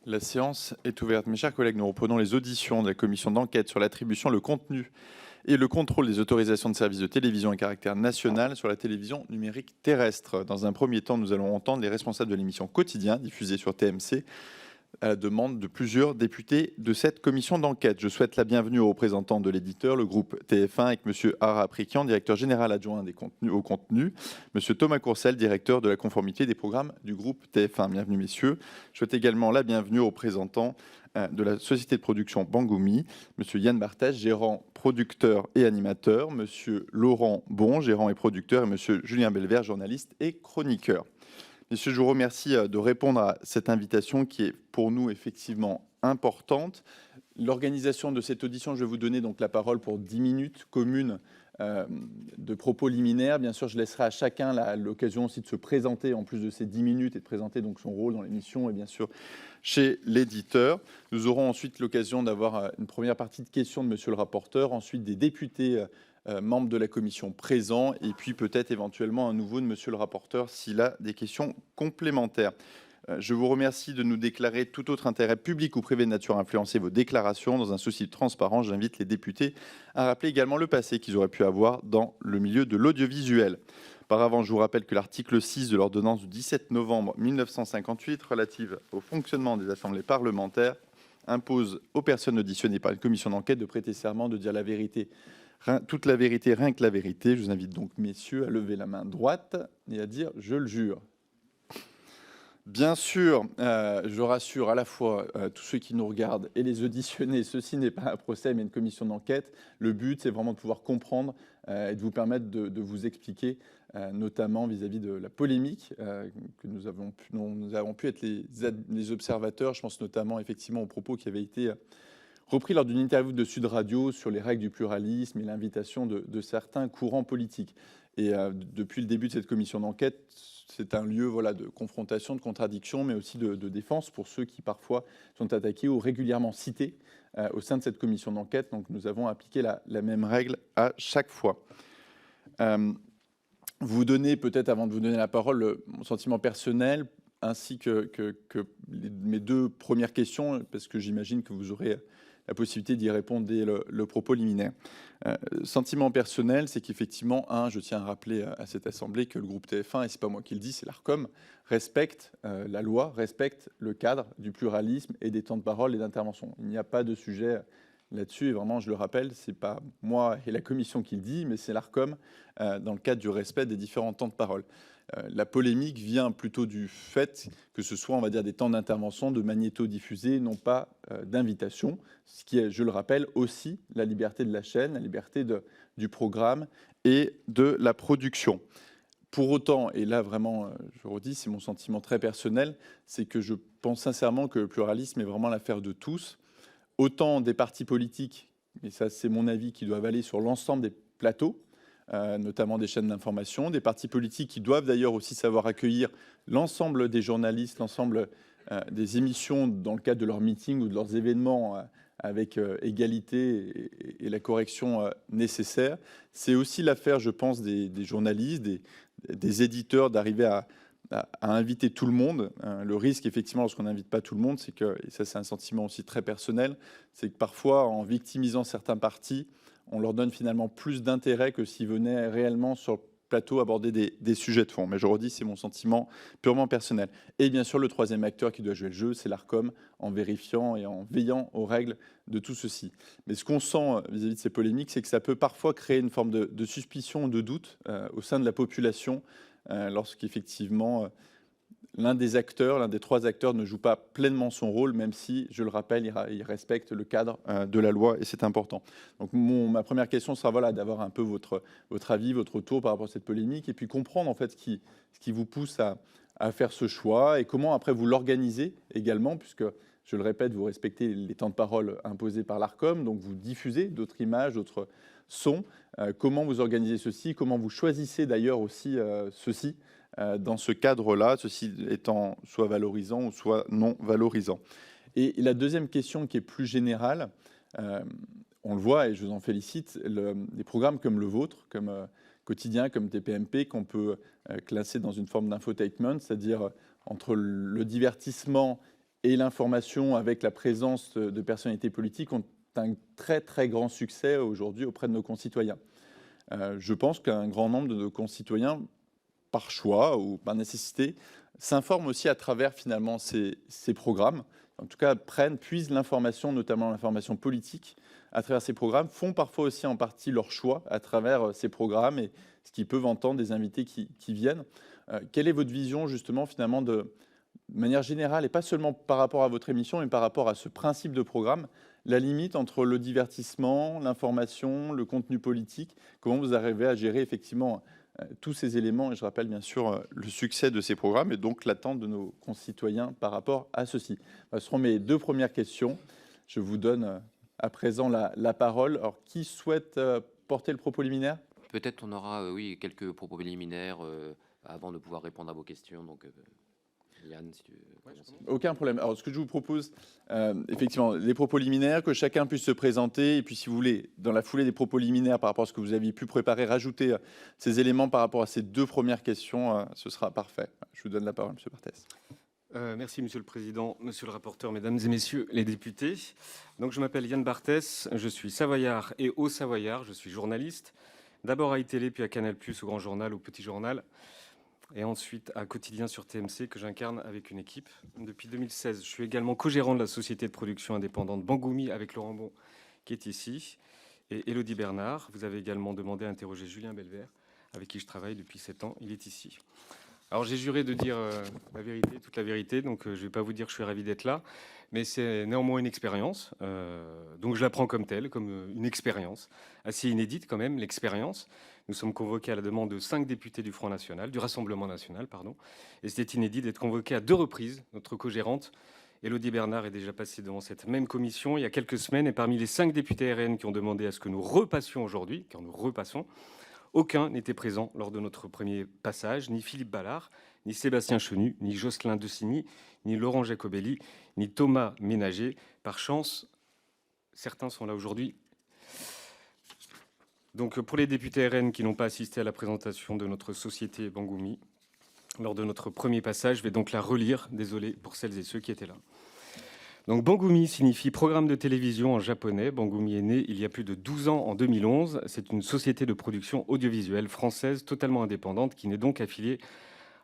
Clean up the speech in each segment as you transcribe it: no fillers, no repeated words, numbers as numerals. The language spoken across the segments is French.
La séance est ouverte. Mes chers collègues, nous reprenons les auditions de la commission d'enquête sur l'attribution, le contenu et le contrôle des autorisations de services de télévision à caractère national sur la télévision numérique terrestre. Dans un premier temps, nous allons entendre les responsables de l'émission Quotidien, diffusée sur TMC, à la demande de plusieurs députés de cette commission d'enquête. Je souhaite la bienvenue aux représentants de l'éditeur, le groupe TF1, avec M. Ara Aprikian, directeur général adjoint au contenu, M. Thomas Courcel, directeur de la conformité des programmes du groupe TF1. Bienvenue, messieurs. Je souhaite également la bienvenue aux représentants de la société de production Bangoumi, M. Yann Barthès, gérant, producteur et animateur, M. Laurent Bon, gérant et producteur, et M. Julien Belvert, journaliste et chroniqueur. Messieurs, je vous remercie de répondre à cette invitation qui est pour nous effectivement importante. L'organisation de cette audition, je vais vous donner donc la parole pour 10 minutes communes de propos liminaires. Bien sûr, je laisserai à chacun l'occasion aussi de se présenter en plus de ces 10 minutes et de présenter donc son rôle dans l'émission et bien sûr chez l'éditeur. Nous aurons ensuite l'occasion d'avoir une première partie de questions de monsieur le rapporteur, ensuite des députés membres de la commission présents, et puis peut-être éventuellement un nouveau de monsieur le rapporteur s'il a des questions complémentaires. Je vous remercie de nous déclarer tout autre intérêt public ou privé de nature à influencer vos déclarations. Dans un souci de transparence, j'invite les députés à rappeler également le passé qu'ils auraient pu avoir dans le milieu de l'audiovisuel. Par avant, je vous rappelle que l'article 6 de l'ordonnance du 17 novembre 1958 relative au fonctionnement des assemblées parlementaires impose aux personnes auditionnées par une commission d'enquête de prêter serment, de dire la vérité, toute la vérité, rien que la vérité. Je vous invite donc, messieurs, à lever la main droite et à dire « je le jure ». Bien sûr, je rassure à la fois tous ceux qui nous regardent et les auditionnés, ceci n'est pas un procès mais une commission d'enquête. Le but, c'est vraiment de pouvoir comprendre et de vous permettre de vous expliquer, notamment vis-à-vis de la polémique que dont nous avons pu être les observateurs. Je pense notamment effectivement aux propos qui avaient été repris lors d'une interview de Sud Radio sur les règles du pluralisme et l'invitation de certains courants politiques. Et depuis le début de cette commission d'enquête, c'est un lieu de confrontation, de contradiction, mais aussi de défense pour ceux qui parfois sont attaqués ou régulièrement cités au sein de cette commission d'enquête. Donc nous avons appliqué la même règle à chaque fois. Vous donnez peut-être, avant de vous donner la parole, mon sentiment personnel, ainsi que mes deux premières questions, parce que j'imagine que vous aurez la possibilité d'y répondre dès le propos liminaire. Sentiment personnel, c'est qu'effectivement, je tiens à rappeler à cette Assemblée que le groupe TF1, et ce n'est pas moi qui le dis, c'est l'ARCOM, respecte la loi, respecte le cadre du pluralisme et des temps de parole et d'intervention. Il n'y a pas de sujet là-dessus, et vraiment, je le rappelle, ce n'est pas moi et la Commission qui le dit, mais c'est l'ARCOM dans le cadre du respect des différents temps de parole. La polémique vient plutôt du fait que ce soit, on va dire, des temps d'intervention, de magnéto-diffusés, non pas d'invitation, ce qui est, je le rappelle, aussi la liberté de la chaîne, la liberté du programme et de la production. Pour autant, et là vraiment, je redis, c'est mon sentiment très personnel, c'est que je pense sincèrement que le pluralisme est vraiment l'affaire de tous, autant des partis politiques, et ça c'est mon avis, qui doivent aller sur l'ensemble des plateaux, notamment des chaînes d'information, des partis politiques qui doivent d'ailleurs aussi savoir accueillir l'ensemble des journalistes, l'ensemble des émissions dans le cadre de leurs meetings ou de leurs événements avec égalité et la correction nécessaire. C'est aussi l'affaire, je pense, des journalistes, des éditeurs d'arriver à inviter tout le monde. Le risque, effectivement, lorsqu'on n'invite pas tout le monde, c'est que, et ça c'est un sentiment aussi très personnel, c'est que parfois, en victimisant certains partis, on leur donne finalement plus d'intérêt que s'ils venaient réellement sur le plateau aborder des sujets de fond. Mais je redis, c'est mon sentiment purement personnel. Et bien sûr, le troisième acteur qui doit jouer le jeu, c'est l'ARCOM, en vérifiant et en veillant aux règles de tout ceci. Mais ce qu'on sent vis-à-vis de ces polémiques, c'est que ça peut parfois créer une forme de suspicion ou de doute au sein de la population lorsqu'effectivement l'un des trois acteurs ne joue pas pleinement son rôle, même si, je le rappelle, il respecte le cadre de la loi, et c'est important. Donc ma première question sera d'avoir un peu votre avis, votre retour par rapport à cette polémique, et puis comprendre en fait ce qui vous pousse à faire ce choix, et comment après vous l'organisez également, puisque, je le répète, vous respectez les temps de parole imposés par l'ARCOM, donc vous diffusez d'autres images, d'autres sons. Comment vous organisez ceci, comment vous choisissez d'ailleurs aussi ceci dans ce cadre-là, ceci étant soit valorisant ou soit non valorisant. Et la deuxième question qui est plus générale, on le voit et je vous en félicite, des programmes comme le vôtre, comme Quotidien, comme TPMP, qu'on peut classer dans une forme d'infotainment, c'est-à-dire entre le divertissement et l'information avec la présence de personnalités politiques ont un très très grand succès aujourd'hui auprès de nos concitoyens. Je pense qu'un grand nombre de nos concitoyens, par choix ou par nécessité, s'informent aussi à travers finalement ces programmes. En tout cas, puisent l'information, notamment l'information politique, à travers ces programmes, font parfois aussi en partie leur choix à travers ces programmes et ce qu'ils peuvent entendre des invités qui viennent. Quelle est votre vision justement finalement de manière générale, et pas seulement par rapport à votre émission, mais par rapport à ce principe de programme, la limite entre le divertissement, l'information, le contenu politique, comment vous arrivez à gérer effectivement tous ces éléments, et je rappelle bien sûr le succès de ces programmes et donc l'attente de nos concitoyens par rapport à ceci. Ce seront mes deux premières questions. Je vous donne à présent la parole. Alors, qui souhaite porter le propos liminaire ? Peut-être on aura, oui, quelques propos liminaires avant de pouvoir répondre à vos questions. Donc, Yann, si tu veux commencer. Aucun problème. Alors, ce que je vous propose, effectivement, les propos liminaires, que chacun puisse se présenter. Et puis, si vous voulez, dans la foulée des propos liminaires, par rapport à ce que vous aviez pu préparer, rajouter ces éléments par rapport à ces deux premières questions, ce sera parfait. Je vous donne la parole, M. Barthès. Merci, Monsieur le Président, Monsieur le rapporteur, Mesdames et Messieurs les députés. Donc, je m'appelle Yann Barthès, je suis savoyard et haut-savoyard, je suis journaliste, d'abord à iTélé, puis à Canal+, au Grand Journal, au Petit Journal, et ensuite à Quotidien sur TMC, que j'incarne avec une équipe. Depuis 2016, je suis également co-gérant de la société de production indépendante Bangoumi avec Laurent Bon, qui est ici, et Élodie Bernard. Vous avez également demandé à interroger Julien Belvert, avec qui je travaille depuis 7 ans, il est ici. Alors j'ai juré de dire la vérité, toute la vérité, donc je ne vais pas vous dire que je suis ravi d'être là, mais c'est néanmoins une expérience, donc je la prends comme telle, comme une expérience, assez inédite quand même, l'expérience. Nous sommes convoqués à la demande de 5 députés du Front National, du Rassemblement National, pardon, et c'était inédit d'être convoqués à 2 reprises. Notre co-gérante, Élodie Bernard, est déjà passée devant cette même commission il y a quelques semaines, et parmi les 5 députés RN qui ont demandé à ce que nous repassions aujourd'hui, car nous repassons, aucun n'était présent lors de notre premier passage, ni Philippe Ballard, ni Sébastien Chenu, ni Jocelyn Decigny, ni Laurent Jacobelli, ni Thomas Ménager. Par chance, certains sont là aujourd'hui. Donc pour les députés RN qui n'ont pas assisté à la présentation de notre société Bangoumi, lors de notre premier passage, je vais donc la relire, désolé pour celles et ceux qui étaient là. Donc Bangoumi signifie programme de télévision en japonais. Bangoumi est né il y a plus de 12 ans, en 2011. C'est une société de production audiovisuelle française totalement indépendante qui n'est donc affiliée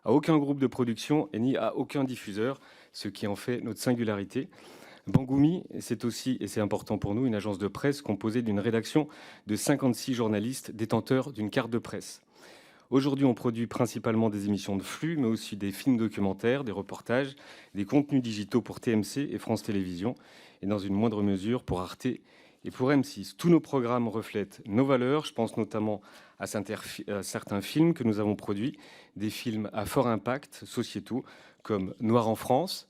à aucun groupe de production et ni à aucun diffuseur, ce qui en fait notre singularité. Bangoumi, c'est aussi, et c'est important pour nous, une agence de presse composée d'une rédaction de 56 journalistes détenteurs d'une carte de presse. Aujourd'hui, on produit principalement des émissions de flux, mais aussi des films documentaires, des reportages, des contenus digitaux pour TMC et France Télévisions, et dans une moindre mesure pour Arte et pour M6. Tous nos programmes reflètent nos valeurs. Je pense notamment à certains films que nous avons produits, des films à fort impact sociétaux, comme Noir en France,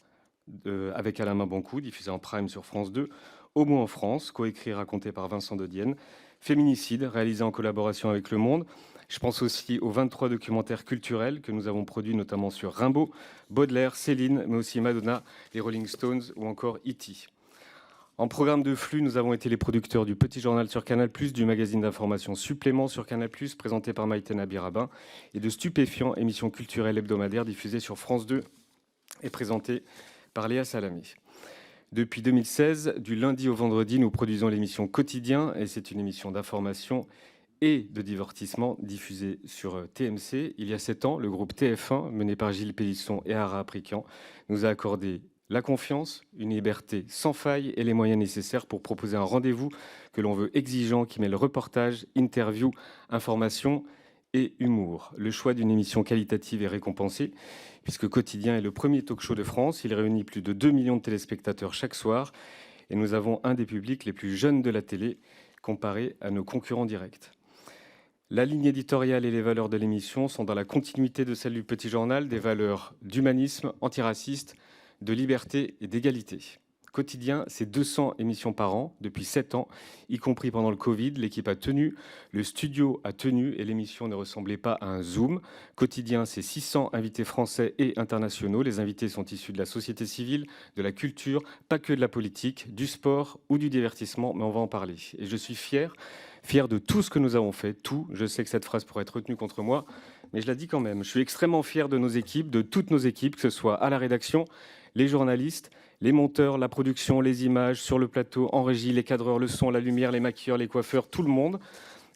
avec Alain Mabancou, diffusé en prime sur France 2, Homo en France, coécrit et raconté par Vincent de Dienne, Féminicide, réalisé en collaboration avec Le Monde. Je pense aussi aux 23 documentaires culturels que nous avons produits, notamment sur Rimbaud, Baudelaire, Céline, mais aussi Madonna, les Rolling Stones ou encore E.T. En programme de flux, nous avons été les producteurs du Petit Journal sur Canal+, du magazine d'information Supplément sur Canal+, présenté par Maïtena Birabin, et de Stupéfiants, émission culturelle hebdomadaire diffusée sur France 2 et présentée par Léa Salamé. Depuis 2016, du lundi au vendredi, nous produisons l'émission Quotidien, et c'est une émission d'information et de divertissement diffusée sur TMC. Il y a 7 ans, le groupe TF1, mené par Gilles Pélisson et Ara Aprikian, nous a accordé la confiance, une liberté sans faille et les moyens nécessaires pour proposer un rendez-vous que l'on veut exigeant, qui mêle reportage, interview, information et humour. Le choix d'une émission qualitative est récompensé, puisque Quotidien est le premier talk-show de France. Il réunit plus de 2 millions de téléspectateurs chaque soir, et nous avons un des publics les plus jeunes de la télé, comparé à nos concurrents directs. La ligne éditoriale et les valeurs de l'émission sont dans la continuité de celle du Petit Journal, des valeurs d'humanisme, antiraciste, de liberté et d'égalité. Quotidien, c'est 200 émissions par an depuis 7 ans, y compris pendant le Covid. L'équipe a tenu, le studio a tenu et l'émission ne ressemblait pas à un Zoom. Quotidien, c'est 600 invités français et internationaux. Les invités sont issus de la société civile, de la culture, pas que de la politique, du sport ou du divertissement, mais on va en parler. Et je suis fier de tout ce que nous avons fait, tout. Je sais que cette phrase pourrait être retenue contre moi, mais je la dis quand même. Je suis extrêmement fier de nos équipes, de toutes nos équipes, que ce soit à la rédaction, les journalistes, les monteurs, la production, les images, sur le plateau, en régie, les cadreurs, le son, la lumière, les maquilleurs, les coiffeurs, tout le monde.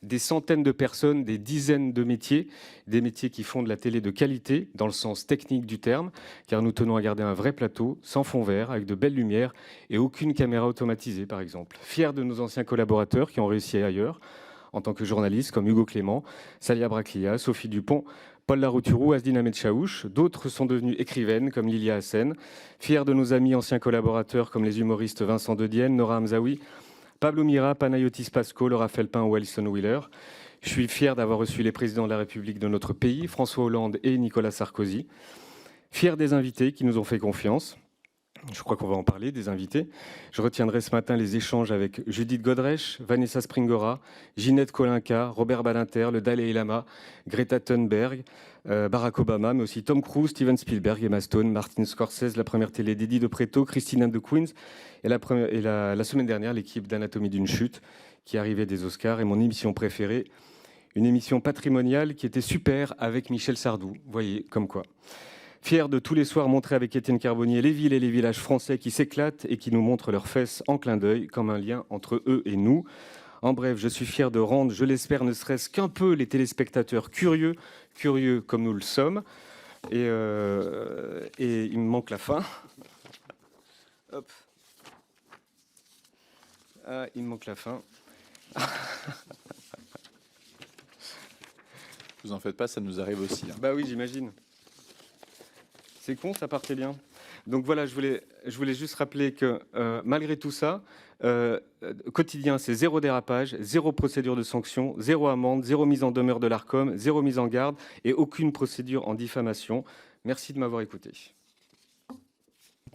Des centaines de personnes, des dizaines de métiers, des métiers qui font de la télé de qualité, dans le sens technique du terme, car nous tenons à garder un vrai plateau, sans fond vert, avec de belles lumières et aucune caméra automatisée, par exemple. Fiers de nos anciens collaborateurs qui ont réussi ailleurs, en tant que journalistes, comme Hugo Clément, Salia Braclia, Sophie Dupont, Paul Larouturou, Asdine Ahmed Chaouch. D'autres sont devenues écrivaines, comme Lilia Hassen. Fiers de nos amis anciens collaborateurs, comme les humoristes Vincent Dedienne, Nora Hamzaoui, Pablo Mira, Panayotis Pasco, Laura Felpin ou Alison Wheeler. Je suis fier d'avoir reçu les présidents de la République de notre pays, François Hollande et Nicolas Sarkozy. Fier des invités qui nous ont fait confiance. Je crois qu'on va en parler, des invités. Je retiendrai ce matin les échanges avec Judith Godrèche, Vanessa Springora, Ginette Kolinka, Robert Badinter, le Dalai Lama, Greta Thunberg, Barack Obama, mais aussi Tom Cruise, Steven Spielberg, Emma Stone, Martin Scorsese, la première télé d'Eddie de Pretto, Christine and the Queens, et la semaine dernière, l'équipe d'Anatomie d'une chute qui arrivait des Oscars, et mon émission préférée, une émission patrimoniale qui était super avec Michel Sardou. Vous voyez, comme quoi. Fier de tous les soirs montrer avec Étienne Carbonnier les villes et les villages français qui s'éclatent et qui nous montrent leurs fesses en clin d'œil, comme un lien entre eux et nous. En bref, je suis fier de rendre, je l'espère, ne serait-ce qu'un peu les téléspectateurs curieux comme nous le sommes. Et il me manque la fin. Hop. Ah, il me manque la fin. Vous en faites pas, ça nous arrive aussi. Hein. Bah oui, j'imagine. C'est con, ça partait bien. Donc voilà, je voulais juste rappeler que malgré tout ça, quotidien, c'est 0 dérapage, 0 procédure de sanction, 0 amende, 0 mise en demeure de l'Arcom, 0 mise en garde et aucune procédure en diffamation. Merci de m'avoir écouté.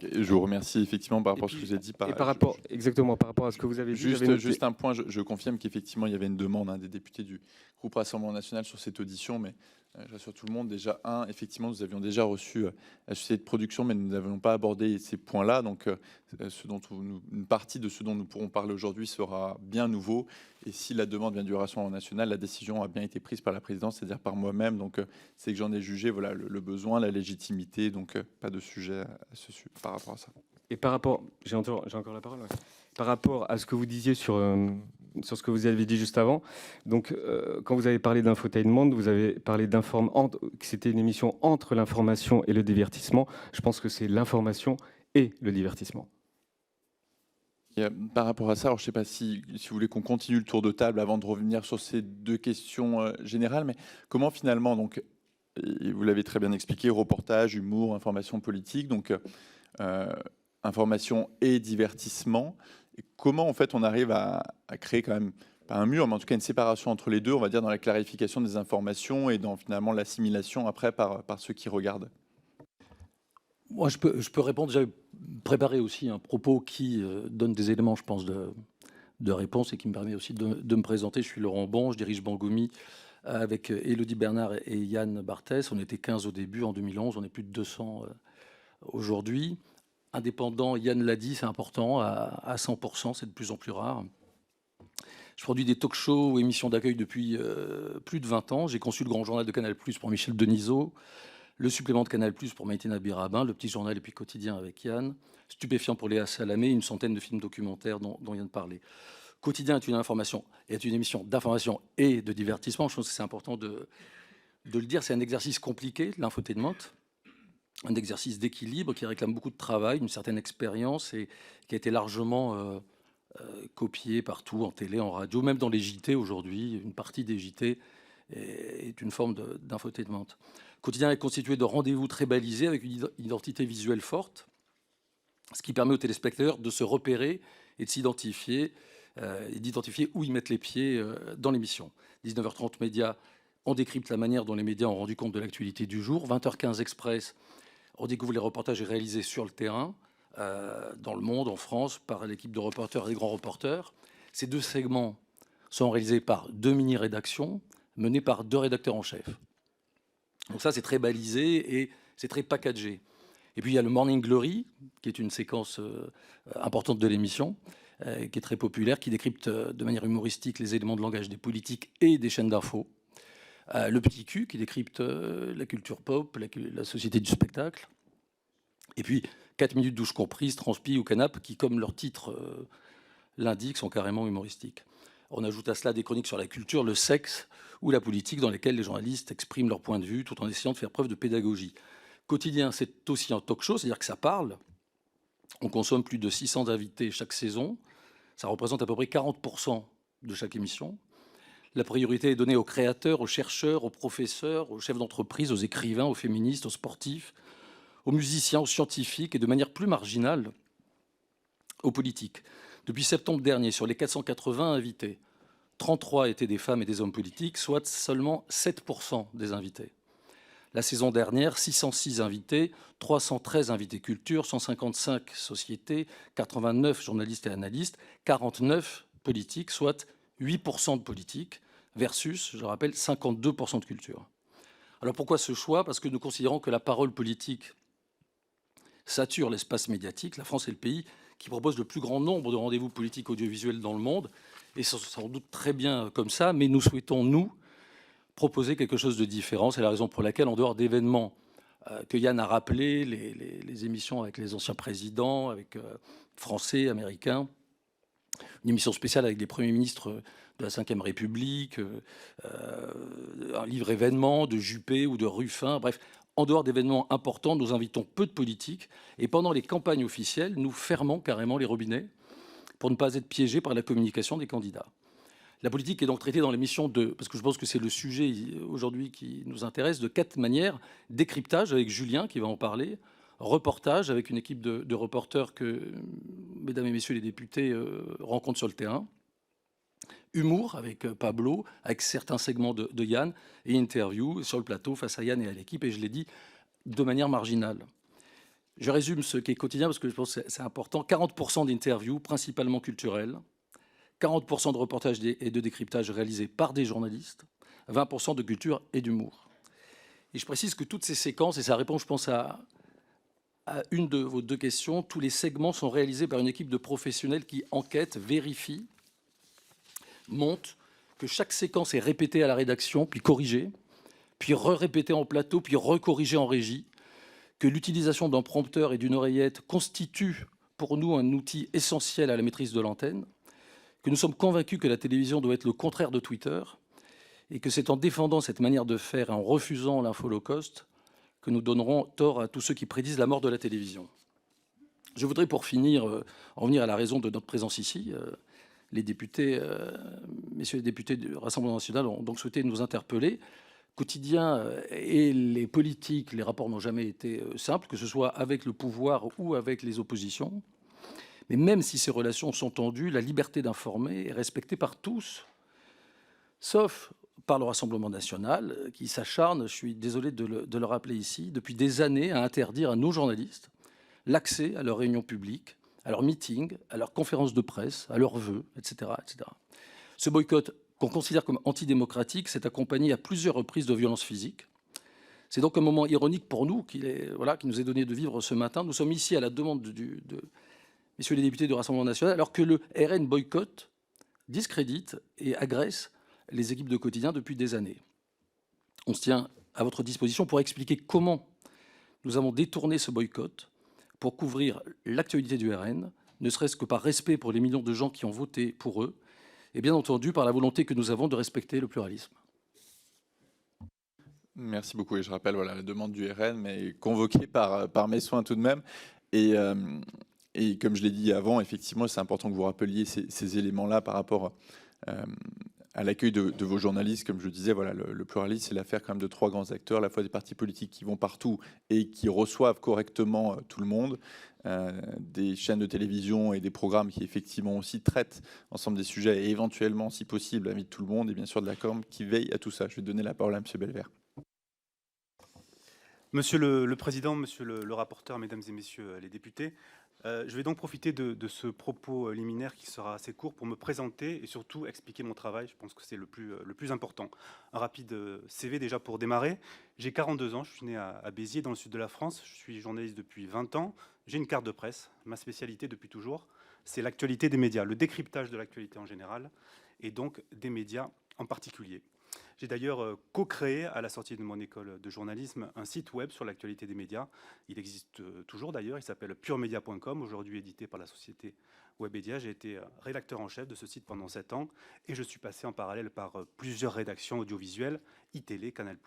Je vous remercie effectivement par rapport à ce que vous avez dit. Exactement, par rapport à ce que vous avez dit. Juste un point, je confirme qu'effectivement, il y avait une demande des députés du groupe Rassemblement National sur cette audition, mais je rassure tout le monde. Déjà, effectivement, nous avions déjà reçu la société de production, mais nous n'avions pas abordé ces points-là. Donc, une partie de ce dont nous pourrons parler aujourd'hui sera bien nouveau. Et si la demande vient du Rassemblement National, la décision a bien été prise par la présidence, c'est-à-dire par moi-même. Donc, c'est que j'en ai jugé voilà, le besoin, la légitimité. Donc, pas de sujet par rapport à ça. Et par rapport, j'ai encore la parole. Ouais. Par rapport à ce que vous disiez sur ce que vous avez dit juste avant, donc quand vous avez parlé d'infotainment, vous avez parlé que c'était une émission entre l'information et le divertissement. Je pense que c'est l'information et le divertissement. Et par rapport à ça, alors je ne sais pas si vous voulez qu'on continue le tour de table avant de revenir sur ces deux questions générales, mais comment finalement, donc, vous l'avez très bien expliqué, reportage, humour, information politique, donc information et divertissement. Et comment en fait on arrive à créer quand même, pas un mur, mais en tout cas une séparation entre les deux, on va dire dans la clarification des informations et dans finalement l'assimilation après par ceux qui regardent? Moi, je peux répondre. J'avais préparé aussi un propos qui donne des éléments, je pense, de réponse et qui me permet aussi de me présenter. Je suis Laurent Bon, je dirige Bangoumi avec Élodie Bernard et Yann Barthès. On était 15 au début, en 2011, on est plus de 200 aujourd'hui. Indépendant, Yann l'a dit, c'est important, à 100%, c'est de plus en plus rare. Je produis des talk-shows ou émissions d'accueil depuis plus de 20 ans. J'ai conçu le Grand Journal de Canal+ pour Michel Denisot, le supplément de Canal+ pour Maïtena Birabin, le Petit Journal et puis Quotidien avec Yann, Stupéfiant pour Léa Salamé, une centaine de films documentaires dont Yann parlait. Quotidien est une émission d'information et de divertissement. Je pense que c'est important de le dire. C'est un exercice compliqué, l'infotainment, un exercice d'équilibre qui réclame beaucoup de travail, une certaine expérience et qui a été largement copié partout, en télé, en radio, même dans les JT aujourd'hui. Une partie des JT est une forme d'infotainment. Quotidien est constitué de rendez-vous très balisés avec une identité visuelle forte, ce qui permet aux téléspectateurs de se repérer et de s'identifier, et d'identifier où ils mettent les pieds dans l'émission. 19h30 Médias, on décrypte la manière dont les médias ont rendu compte de l'actualité du jour. 20h15 Express, on découvre les reportages réalisés sur le terrain, dans le monde, en France, par l'équipe de reporters et des grands reporters. Ces deux segments sont réalisés par 2 mini-rédactions, menées par 2 rédacteurs en chef. Donc ça, c'est très balisé et c'est très packagé. Et puis, il y a le Morning Glory, qui est une séquence importante de l'émission, qui est très populaire, qui décrypte de manière humoristique les éléments de langage des politiques et des chaînes d'infos. Le Petit Q, qui décrypte la culture pop, la société du spectacle. Et puis, 4 minutes douche comprise, transpi ou canap, qui, comme leur titre l'indique, sont carrément humoristiques. On ajoute à cela des chroniques sur la culture, le sexe ou la politique, dans lesquelles les journalistes expriment leur point de vue tout en essayant de faire preuve de pédagogie. Quotidien, c'est aussi un talk show, c'est-à-dire que ça parle. On consomme plus de 600 invités chaque saison. Ça représente à peu près 40% de chaque émission. La priorité est donnée aux créateurs, aux chercheurs, aux professeurs, aux chefs d'entreprise, aux écrivains, aux féministes, aux sportifs, aux musiciens, aux scientifiques et de manière plus marginale aux politiques. Depuis septembre dernier, sur les 480 invités, 33 étaient des femmes et des hommes politiques, soit seulement 7% des invités. La saison dernière, 606 invités, 313 invités culture, 155 sociétés, 89 journalistes et analystes, 49 politiques, soit 8% de politique, versus, je rappelle, 52% de culture. Alors pourquoi ce choix? Parce que nous considérons que la parole politique sature l'espace médiatique. La France est le pays qui propose le plus grand nombre de rendez-vous politiques audiovisuels dans le monde, et c'est sans doute très bien comme ça, mais nous souhaitons, nous, proposer quelque chose de différent. C'est la raison pour laquelle, en dehors d'événements que Yann a rappelés, les émissions avec les anciens présidents, avec Français, Américains, une émission spéciale avec les premiers ministres de la Ve République, un livre événement de Juppé ou de Ruffin, bref, en dehors d'événements importants, nous invitons peu de politiques, et pendant les campagnes officielles, nous fermons carrément les robinets pour ne pas être piégés par la communication des candidats. La politique est donc traitée dans l'émission parce que je pense que c'est le sujet aujourd'hui qui nous intéresse, de 4 manières. Décryptage avec Julien qui va en parler, reportage avec une équipe de reporters que mesdames et messieurs les députés rencontrent sur le terrain, humour avec Pablo, avec certains segments de Yann, et interview sur le plateau face à Yann et à l'équipe, et je l'ai dit, de manière marginale. Je résume ce qui est quotidien parce que je pense que c'est important. 40% d'interviews, principalement culturelles, 40% de reportages et de décryptage réalisés par des journalistes, 20% de culture et d'humour. Et je précise que toutes ces séquences, et ça répond, je pense, à une de vos 2 questions, tous les segments sont réalisés par une équipe de professionnels qui enquêtent, vérifient, montent, que chaque séquence est répétée à la rédaction, puis corrigée, puis répétée en plateau, puis recorrigée en régie, que l'utilisation d'un prompteur et d'une oreillette constitue pour nous un outil essentiel à la maîtrise de l'antenne, que nous sommes convaincus que la télévision doit être le contraire de Twitter, et que c'est en défendant cette manière de faire et en refusant l'info-low-cost que nous donnerons tort à tous ceux qui prédisent la mort de la télévision. Je voudrais, pour finir, en venir à la raison de notre présence ici. Les députés, messieurs les députés du Rassemblement national ont donc souhaité nous interpeller. Quotidien et les politiques, les rapports n'ont jamais été simples, que ce soit avec le pouvoir ou avec les oppositions. Mais même si ces relations sont tendues, la liberté d'informer est respectée par tous, sauf par le Rassemblement national, qui s'acharne, je suis désolé de le rappeler ici, depuis des années à interdire à nos journalistes l'accès à leurs réunions publiques, à leurs meetings, à leurs conférences de presse, à leurs vœux, etc., etc. Ce boycott, qu'on considère comme antidémocratique, s'est accompagné à plusieurs reprises de violences physiques. C'est donc un moment ironique pour nous qui nous est donné de vivre ce matin. Nous sommes ici à la demande de messieurs les députés du Rassemblement national, alors que le RN boycotte, discrédite et agresse les équipes de quotidien depuis des années. On se tient à votre disposition pour expliquer comment nous avons détourné ce boycott pour couvrir l'actualité du RN, ne serait-ce que par respect pour les millions de gens qui ont voté pour eux, et bien entendu par la volonté que nous avons de respecter le pluralisme. Merci beaucoup. Et je rappelle la demande du RN, mais convoquée par mes soins tout de même. Et comme je l'ai dit avant, effectivement, c'est important que vous rappeliez ces éléments-là par rapport à l'accueil de vos journalistes. Comme je disais, le pluralisme, c'est l'affaire quand même de 3 grands acteurs, à la fois des partis politiques qui vont partout et qui reçoivent correctement tout le monde, des chaînes de télévision et des programmes qui effectivement aussi traitent ensemble des sujets et éventuellement, si possible, invitent tout le monde, et bien sûr de la com qui veille à tout ça. Je vais donner la parole à M. Belvert. Monsieur le Président, Monsieur le rapporteur, Mesdames et Messieurs les députés, je vais donc profiter de ce propos liminaire qui sera assez court pour me présenter et surtout expliquer mon travail. Je pense que c'est le plus important. Un rapide CV déjà pour démarrer. J'ai 42 ans, je suis né à Béziers dans le sud de la France. Je suis journaliste depuis 20 ans. J'ai une carte de presse. Ma spécialité depuis toujours, c'est l'actualité des médias, le décryptage de l'actualité en général et donc des médias en particulier. J'ai d'ailleurs co-créé, à la sortie de mon école de journalisme, un site web sur l'actualité des médias. Il existe toujours d'ailleurs, il s'appelle puremedia.com, aujourd'hui édité par la société Webedia. J'ai été rédacteur en chef de ce site pendant 7 ans et je suis passé en parallèle par plusieurs rédactions audiovisuelles, iTélé, Canal+,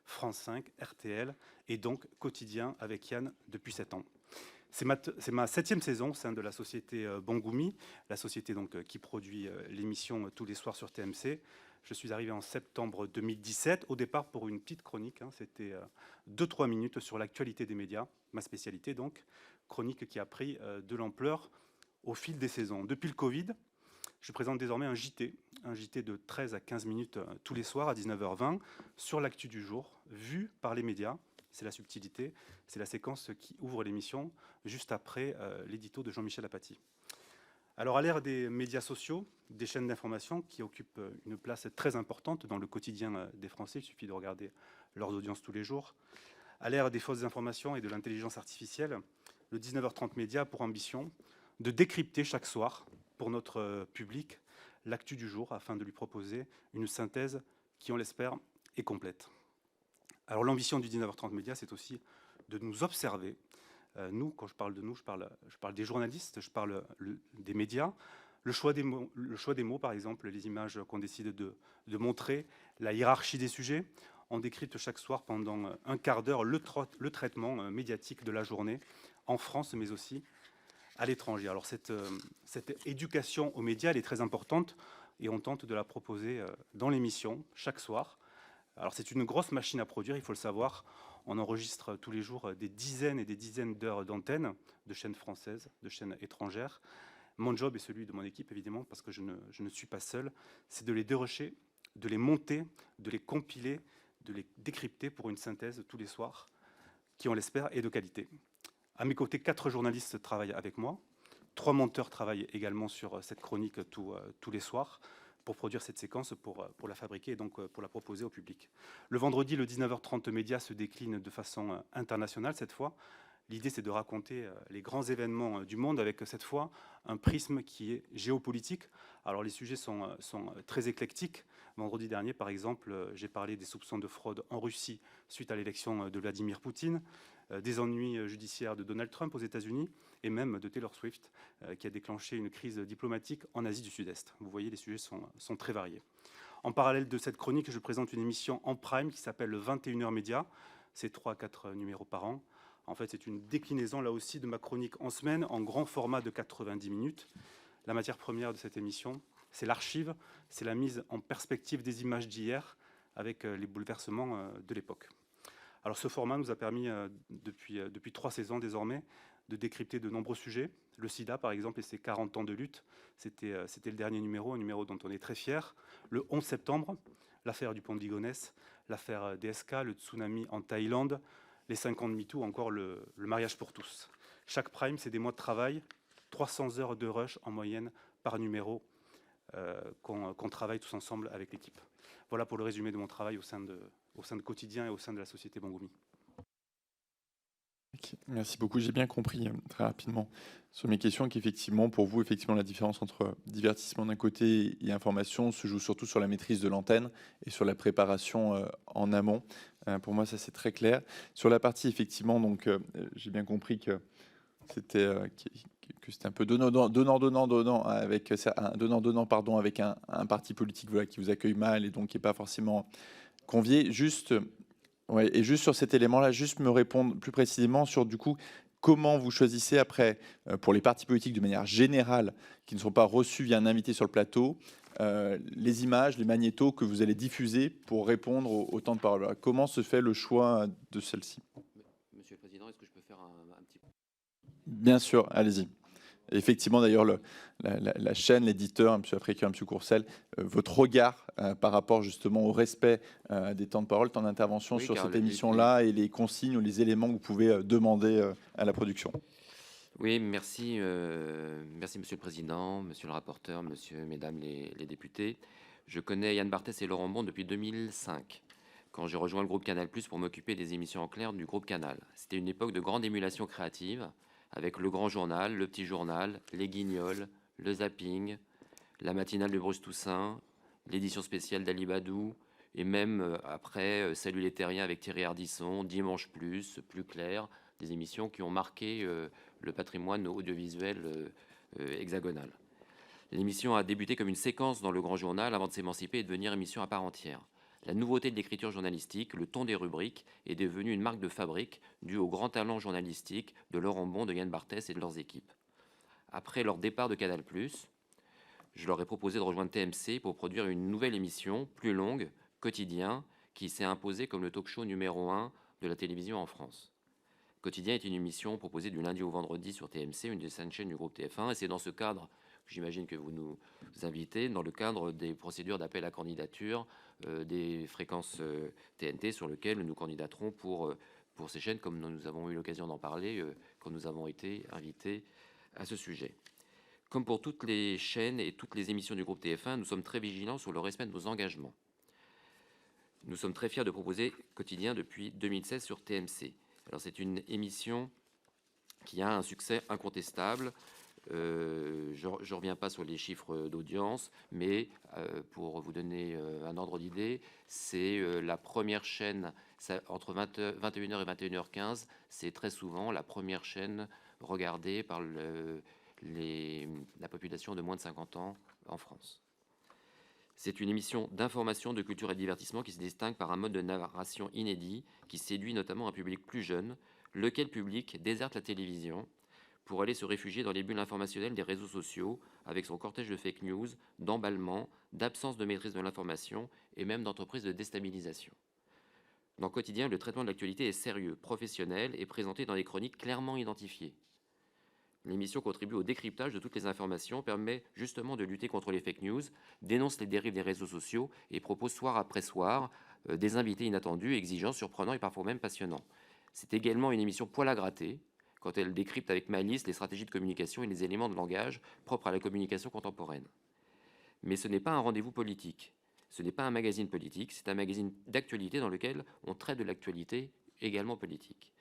France 5, RTL et donc Quotidien avec Yann depuis 7 ans. C'est ma 7e saison au sein de la société Bangoumi, la société donc, qui produit l'émission tous les soirs sur TMC. Je suis arrivé en septembre 2017, au départ pour une petite chronique, c'était 2-3 minutes sur l'actualité des médias, ma spécialité donc, chronique qui a pris de l'ampleur au fil des saisons. Depuis le Covid, je présente désormais un JT de 13 à 15 minutes tous les soirs à 19h20 sur l'actu du jour, vu par les médias. C'est la subtilité, c'est la séquence qui ouvre l'émission, juste après l'édito de Jean-Michel Apathy. Alors à l'ère des médias sociaux, des chaînes d'information qui occupent une place très importante dans le quotidien des Français, il suffit de regarder leurs audiences tous les jours, à l'ère des fausses informations et de l'intelligence artificielle, le 19h30 Média a pour ambition de décrypter chaque soir, pour notre public, l'actu du jour, afin de lui proposer une synthèse qui, on l'espère, est complète. Alors l'ambition du 19h30 Média, c'est aussi de nous observer. Nous, quand je parle de nous, je parle des journalistes, je parle des médias. Le choix des mots, par exemple, les images qu'on décide de montrer, la hiérarchie des sujets. On décrypte chaque soir pendant un quart d'heure le traitement médiatique de la journée, en France, mais aussi à l'étranger. Alors cette éducation aux médias, elle est très importante et on tente de la proposer dans l'émission, chaque soir. Alors c'est une grosse machine à produire, il faut le savoir. On enregistre tous les jours des dizaines et des dizaines d'heures d'antenne, de chaînes françaises, de chaînes étrangères. Mon job et celui de mon équipe, évidemment, parce que je ne suis pas seul, c'est de les dérocher, de les monter, de les compiler, de les décrypter pour une synthèse tous les soirs, qui, on l'espère, est de qualité. À mes côtés, 4 journalistes travaillent avec moi. 3 monteurs travaillent également sur cette chronique tous les soirs, pour produire cette séquence, pour la fabriquer et donc pour la proposer au public. Le vendredi, le 19h30 Média se décline de façon internationale cette fois. L'idée, c'est de raconter les grands événements du monde avec cette fois un prisme qui est géopolitique. Alors les sujets sont très éclectiques. Vendredi dernier, par exemple, j'ai parlé des soupçons de fraude en Russie suite à l'élection de Vladimir Poutine, des ennuis judiciaires de Donald Trump aux États-Unis et même de Taylor Swift, qui a déclenché une crise diplomatique en Asie du Sud-Est. Vous voyez, les sujets sont très variés. En parallèle de cette chronique, je présente une émission en prime qui s'appelle le 21h Média. C'est 3 à 4 numéros par an. En fait, c'est une déclinaison, là aussi, de ma chronique en semaine, en grand format de 90 minutes. La matière première de cette émission, c'est l'archive, c'est la mise en perspective des images d'hier avec les bouleversements de l'époque. Alors ce format nous a permis, depuis 3 saisons désormais, de décrypter de nombreux sujets. Le sida, par exemple, et ses 40 ans de lutte, c'était le dernier numéro, un numéro dont on est très fier. Le 11 septembre, l'affaire du pont de Ligonnès, l'affaire DSK, le tsunami en Thaïlande, les 5 ans de MeToo, encore le mariage pour tous. Chaque prime, c'est des mois de travail, 300 heures de rush en moyenne par numéro qu'on travaille tous ensemble avec l'équipe. Voilà pour le résumé de mon travail au sein de Quotidien et au sein de la société Bangoumi. Merci beaucoup. J'ai bien compris très rapidement sur mes questions qu'effectivement, pour vous, effectivement, la différence entre divertissement d'un côté et information se joue surtout sur la maîtrise de l'antenne et sur la préparation en amont. Pour moi, ça c'est très clair. Sur la partie, effectivement, donc j'ai bien compris que c'était un peu donnant avec un parti politique voilà, qui vous accueille mal et donc qui n'est pas forcément convié. Ouais, et juste sur cet élément-là, juste me répondre plus précisément sur du coup comment vous choisissez après, pour les partis politiques de manière générale, qui ne sont pas reçus via un invité sur le plateau, les images, les magnétos que vous allez diffuser pour répondre au temps de parole. Alors, comment se fait le choix de celle-ci? Monsieur le Président, est-ce que je peux faire un petit... Bien sûr, allez-y. Effectivement, d'ailleurs, la chaîne, l'éditeur, M. Africain, M. Courcel, votre regard par rapport justement au respect des temps de parole, temps d'intervention sur cette émission-là et les consignes ou les éléments que vous pouvez demander à la production. Oui, merci, merci Monsieur le Président, Monsieur le rapporteur, Mesdames les députés. Je connais Yann Barthès et Laurent Bon depuis 2005, quand j'ai rejoint le groupe Canal+ pour m'occuper des émissions en clair du groupe Canal. C'était une époque de grande émulation créative, avec le grand journal, le petit journal, les guignols, le zapping, la matinale de Bruce Toussaint, l'édition spéciale d'Ali Badou, et même après Salut les Terriens avec Thierry Ardisson, Dimanche Plus, Plus Clair, des émissions qui ont marqué le patrimoine audiovisuel hexagonal. L'émission a débuté comme une séquence dans le Grand Journal avant de s'émanciper et devenir émission à part entière. La nouveauté de l'écriture journalistique, le ton des rubriques, est devenu une marque de fabrique due au grand talent journalistique de Laurent Bon, de Yann Barthès et de leurs équipes. Après leur départ de Canal+, je leur ai proposé de rejoindre TMC pour produire une nouvelle émission, plus longue, Quotidien, qui s'est imposée comme le talk-show numéro 1 de la télévision en France. Quotidien est une émission proposée du lundi au vendredi sur TMC, une des 5 chaînes du groupe TF1, et c'est dans ce cadre, j'imagine que vous nous invitez, dans le cadre des procédures d'appel à candidature des fréquences TNT sur lesquelles nous candidaterons pour ces chaînes, comme nous avons eu l'occasion d'en parler quand nous avons été invités à ce sujet. Comme pour toutes les chaînes et toutes les émissions du groupe TF1, nous sommes très vigilants sur le respect de nos engagements. Nous sommes très fiers de proposer Quotidien depuis 2016 sur TMC. Alors c'est une émission qui a un succès incontestable. Je ne reviens pas sur les chiffres d'audience, mais pour vous donner un ordre d'idée, c'est la première chaîne, entre 21h et 21h15, c'est très souvent la première chaîne regardée par la population de moins de 50 ans en France. C'est une émission d'information, de culture et de divertissement qui se distingue par un mode de narration inédit qui séduit notamment un public plus jeune, lequel public déserte la télévision pour aller se réfugier dans les bulles informationnelles des réseaux sociaux avec son cortège de fake news, d'emballement, d'absence de maîtrise de l'information et même d'entreprises de déstabilisation. Dans le Quotidien, le traitement de l'actualité est sérieux, professionnel et présenté dans des chroniques clairement identifiées. L'émission contribue au décryptage de toutes les informations, permet justement de lutter contre les fake news, dénonce les dérives des réseaux sociaux et propose soir après soir des invités inattendus, exigeants, surprenants et parfois même passionnants. C'est également une émission poil à gratter, quand elle décrypte avec malice les stratégies de communication et les éléments de langage propres à la communication contemporaine. Mais ce n'est pas un rendez-vous politique, ce n'est pas un magazine politique, c'est un magazine d'actualité dans lequel on traite de l'actualité également politique.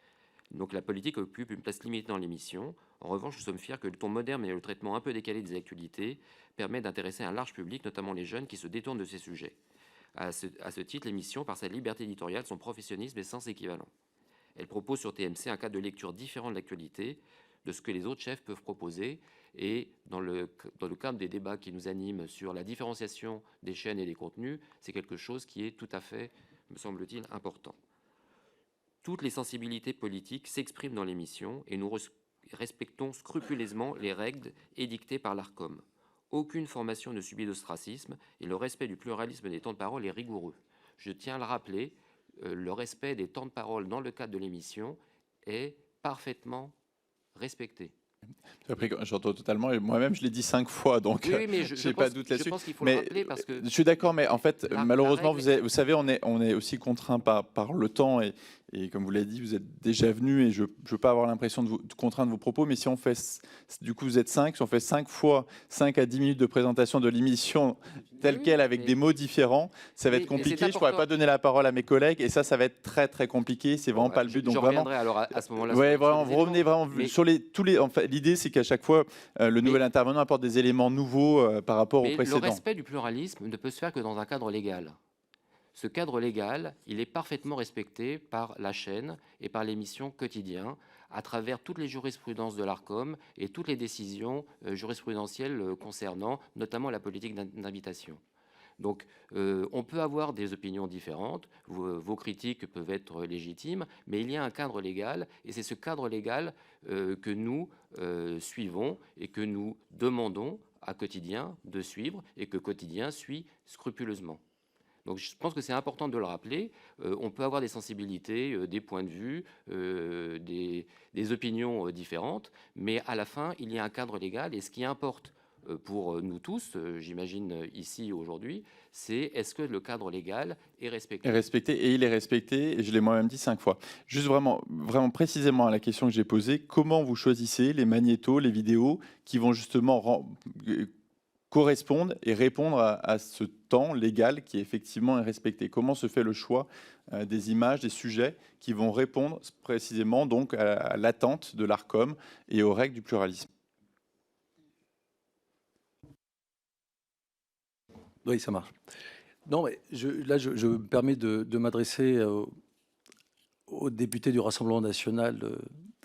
Donc la politique occupe une place limitée dans l'émission. En revanche, nous sommes fiers que le ton moderne et le traitement un peu décalé des actualités permettent d'intéresser un large public, notamment les jeunes qui se détournent de ces sujets. À ce titre, l'émission, par sa liberté éditoriale, son professionnalisme est sans équivalent. Elle propose sur TMC un cadre de lecture différent de l'actualité, de ce que les autres chefs peuvent proposer. Et dans le cadre des débats qui nous animent sur la différenciation des chaînes et des contenus, c'est quelque chose qui est tout à fait, me semble-t-il, important. Toutes les sensibilités politiques s'expriment dans l'émission et nous respectons scrupuleusement les règles édictées par l'ARCOM. Aucune formation ne subit d'ostracisme et le respect du pluralisme des temps de parole est rigoureux. Je tiens à le rappeler, le respect des temps de parole dans le cadre de l'émission est parfaitement respecté. Après, j'entends totalement, et moi-même je l'ai dit 5 fois, donc oui, mais je n'ai pas de doute là-dessus. Je pense qu'il faut le rappeler parce que... Je suis d'accord, mais en fait, malheureusement, vous savez, on est aussi contraint par le temps, et comme vous l'avez dit, vous êtes déjà venu, et je ne veux pas avoir l'impression de contraindre vos propos, mais si on fait, du coup vous êtes 5, si on fait 5 fois 5 à 10 minutes de présentation de l'émission telle quelle, avec des mots différents, ça va être compliqué, je ne pourrais pas donner la parole à mes collègues, et ça va être très très compliqué, c'est vraiment pas le but. Donc je reviendrai alors à ce moment-là. Oui, vraiment, vous revenez vraiment sur tous les... En fait, l'idée, c'est qu'à chaque fois, le nouvel intervenant apporte des éléments nouveaux par rapport au précédent. Le respect du pluralisme ne peut se faire que dans un cadre légal. Ce cadre légal, il est parfaitement respecté par la chaîne et par l'émission Quotidien, à travers toutes les jurisprudences de l'ARCOM et toutes les décisions jurisprudentielles concernant notamment la politique d'invitation. Donc, on peut avoir des opinions différentes, vos critiques peuvent être légitimes, mais il y a un cadre légal, et c'est ce cadre légal que nous suivons et que nous demandons à Quotidien de suivre et que Quotidien suit scrupuleusement. Donc je pense que c'est important de le rappeler. On peut avoir des sensibilités, des points de vue, des opinions différentes, mais à la fin, il y a un cadre légal, et ce qui importe pour nous tous, j'imagine ici aujourd'hui, c'est est-ce que le cadre légal est respecté ? Et il est respecté, et je l'ai moi-même dit 5 fois. Juste vraiment précisément à la question que j'ai posée, comment vous choisissez les magnétos, les vidéos qui vont justement correspondre et répondre à ce temps légal qui effectivement est respecté. Comment se fait le choix des images, des sujets qui vont répondre précisément donc à l'attente de l'ARCOM et aux règles du pluralisme ? Oui, ça marche. Non, mais là, je me permets de m'adresser aux députés du Rassemblement national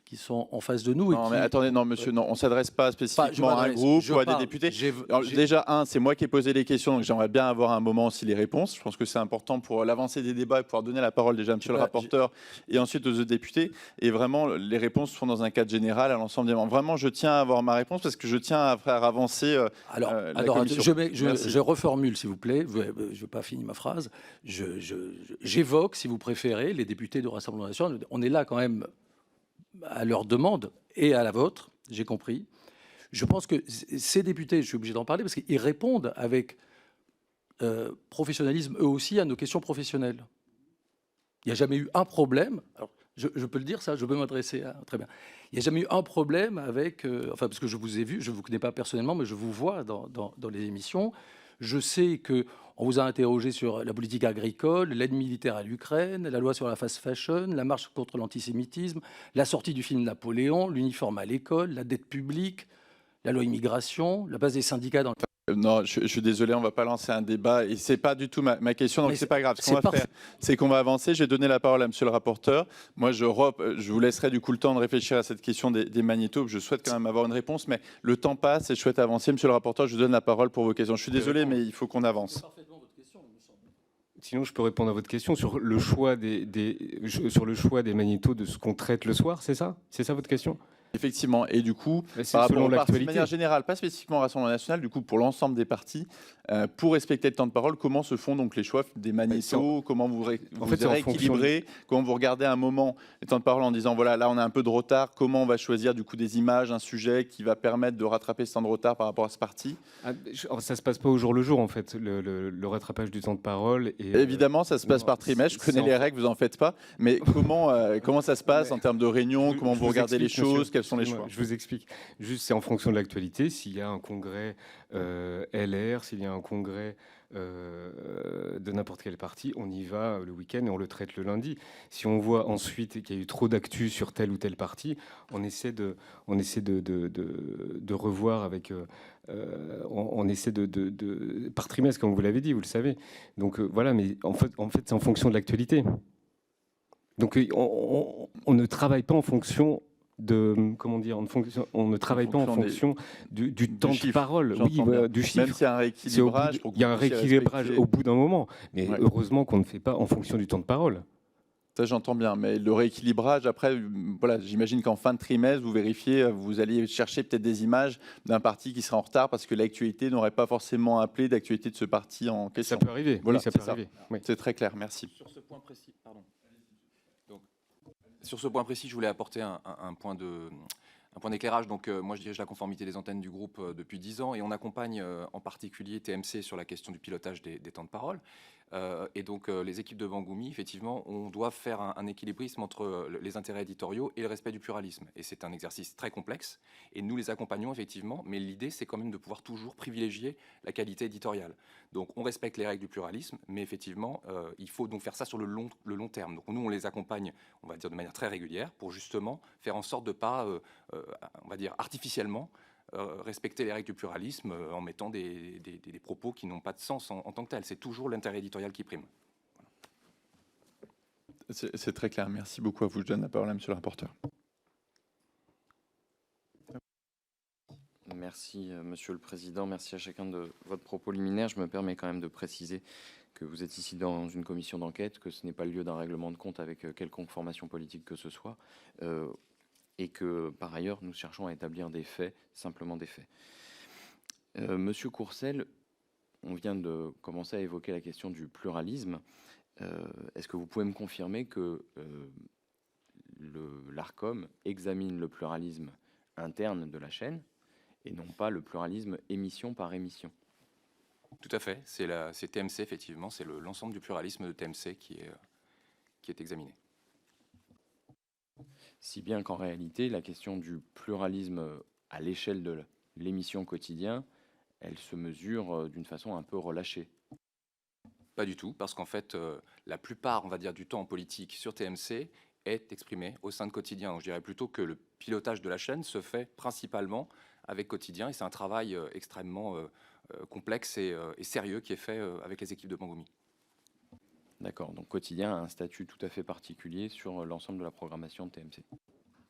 qui sont en face de nous. Non, mais attendez, non, monsieur, non, on ne s'adresse pas spécifiquement à un m'adresse, groupe je ou à des parle. députés. J'ai- Alors, j'ai- déjà, c'est moi qui ai posé les questions, donc j'aimerais bien avoir un moment aussi les réponses. Je pense que c'est important pour l'avancée des débats et pouvoir donner la parole déjà à monsieur le rapporteur et ensuite aux autres députés. Et vraiment, les réponses sont dans un cadre général à l'ensemble des membres. Vraiment, je tiens à avoir ma réponse parce que je tiens à faire avancer Alors, la commission. je reformule, s'il vous plaît. Je n'ai pas fini ma phrase. J'évoque, si vous préférez, les députés du Rassemblement national. On est là quand même à leur demande et à la vôtre, j'ai compris. Je pense que ces députés, je suis obligé d'en parler parce qu'ils répondent avec professionnalisme eux aussi à nos questions professionnelles. Il n'y a jamais eu un problème. Alors, je peux le dire, ça, je peux m'adresser à. Très bien. Il n'y a jamais eu un problème avec. Enfin, parce que je vous ai vu, je ne vous connais pas personnellement, mais je vous vois dans les émissions. Je sais qu'on vous a interrogé sur la politique agricole, l'aide militaire à l'Ukraine, la loi sur la fast fashion, la marche contre l'antisémitisme, la sortie du film Napoléon, l'uniforme à l'école, la dette publique, la loi immigration, la place des syndicats dans le... Non, je suis désolé, on ne va pas lancer un débat et c'est pas du tout ma question, donc c'est pas grave. Ce qu'on va faire, c'est qu'on va avancer. J'ai donné la parole à monsieur le rapporteur. Moi, je vous laisserai du coup le temps de réfléchir à cette question des magnétos. Je souhaite quand même avoir une réponse, mais le temps passe et je souhaite avancer. Monsieur le rapporteur, je vous donne la parole pour vos questions. Je suis désolé, mais il faut qu'on avance. Sinon, je peux répondre à votre question sur le choix sur le choix des magnétos de ce qu'on traite le soir, c'est ça? C'est ça votre question? Effectivement, et du coup, par rapport aux partis, de manière générale, pas spécifiquement au Rassemblement national, du coup, pour l'ensemble des partis, pour respecter le temps de parole, comment se font donc les choix des magnétos? Comment vous rééquilibrez? Comment vous regardez un moment les temps de parole en disant, voilà, là, on a un peu de retard, comment on va choisir du coup des images, un sujet qui va permettre de rattraper ce temps de retard par rapport à ce parti? Ça se passe pas au jour le jour, en fait, le rattrapage du temps de parole. Et, évidemment, ça se passe par trimestre. Je connais les règles, vous en faites pas. Mais comment ça se passe en termes de réunion? Comment vous regardez les choses? Quels sont les choix? Je vous explique. Juste, c'est en fonction de l'actualité. S'il y a un congrès LR, s'il y a un congrès de n'importe quel parti, on y va le week-end et on le traite le lundi. Si on voit ensuite qu'il y a eu trop d'actu sur tel ou tel parti, on essaie de revoir avec... on essaie par trimestre, comme vous l'avez dit, vous le savez. Donc voilà, mais en fait c'est en fonction de l'actualité. Donc on ne travaille pas en fonction de, comment dire, on ne travaille pas en fonction du temps de parole, oui, du chiffre. Même s'il y a un rééquilibrage, il y a un rééquilibrage au bout d'un moment, mais heureusement qu'on ne fait pas en fonction du temps de parole. Ça, j'entends bien, mais le rééquilibrage, après, voilà, j'imagine qu'en fin de trimestre, vous vérifiez, vous allez chercher peut-être des images d'un parti qui sera en retard parce que l'actualité n'aurait pas forcément appelé d'actualité de ce parti en question. Ça peut arriver, voilà, oui, ça peut arriver. Oui. C'est très clair, merci. Sur ce point précis, pardon. Donc, sur ce point précis, je voulais apporter un point d'éclairage. Donc, moi, je dirige la conformité des antennes du groupe depuis 10 ans et on accompagne en particulier TMC sur la question du pilotage des temps de parole. Et donc, les équipes de Bangoumi, effectivement, on doit faire un équilibrisme entre les intérêts éditoriaux et le respect du pluralisme. Et c'est un exercice très complexe. Et nous les accompagnons, effectivement. Mais l'idée, c'est quand même de pouvoir toujours privilégier la qualité éditoriale. Donc, on respecte les règles du pluralisme, mais effectivement, il faut donc faire ça sur le long terme. Donc, nous, on les accompagne, on va dire, de manière très régulière pour justement faire en sorte de ne pas, on va dire, artificiellement, respecter les règles du pluralisme en mettant des propos qui n'ont pas de sens en tant que tel. C'est toujours l'intérêt éditorial qui prime. Voilà. C'est très clair. Merci beaucoup à vous. Je donne la parole à monsieur le rapporteur. Merci, Monsieur le Président. Merci à chacun de votre propos liminaire. Je me permets quand même de préciser que vous êtes ici dans une commission d'enquête, que ce n'est pas le lieu d'un règlement de compte avec quelconque formation politique que ce soit. Et que, par ailleurs, nous cherchons à établir des faits, simplement des faits. Monsieur Courcel, on vient de commencer à évoquer la question du pluralisme. Est-ce que vous pouvez me confirmer que l'ARCOM examine le pluralisme interne de la chaîne et non pas le pluralisme émission par émission? Tout à fait. C'est TMC, effectivement. C'est l'ensemble du pluralisme de TMC qui est examiné. Si bien qu'en réalité, la question du pluralisme à l'échelle de l'émission quotidien, elle se mesure d'une façon un peu relâchée. Pas du tout, parce qu'en fait, la plupart, on va dire, du temps en politique sur TMC est exprimé au sein de Quotidien. Donc, je dirais plutôt que le pilotage de la chaîne se fait principalement avec Quotidien, et c'est un travail extrêmement complexe et sérieux qui est fait avec les équipes de Bangoumi. D'accord, donc Quotidien a un statut tout à fait particulier sur l'ensemble de la programmation de TMC.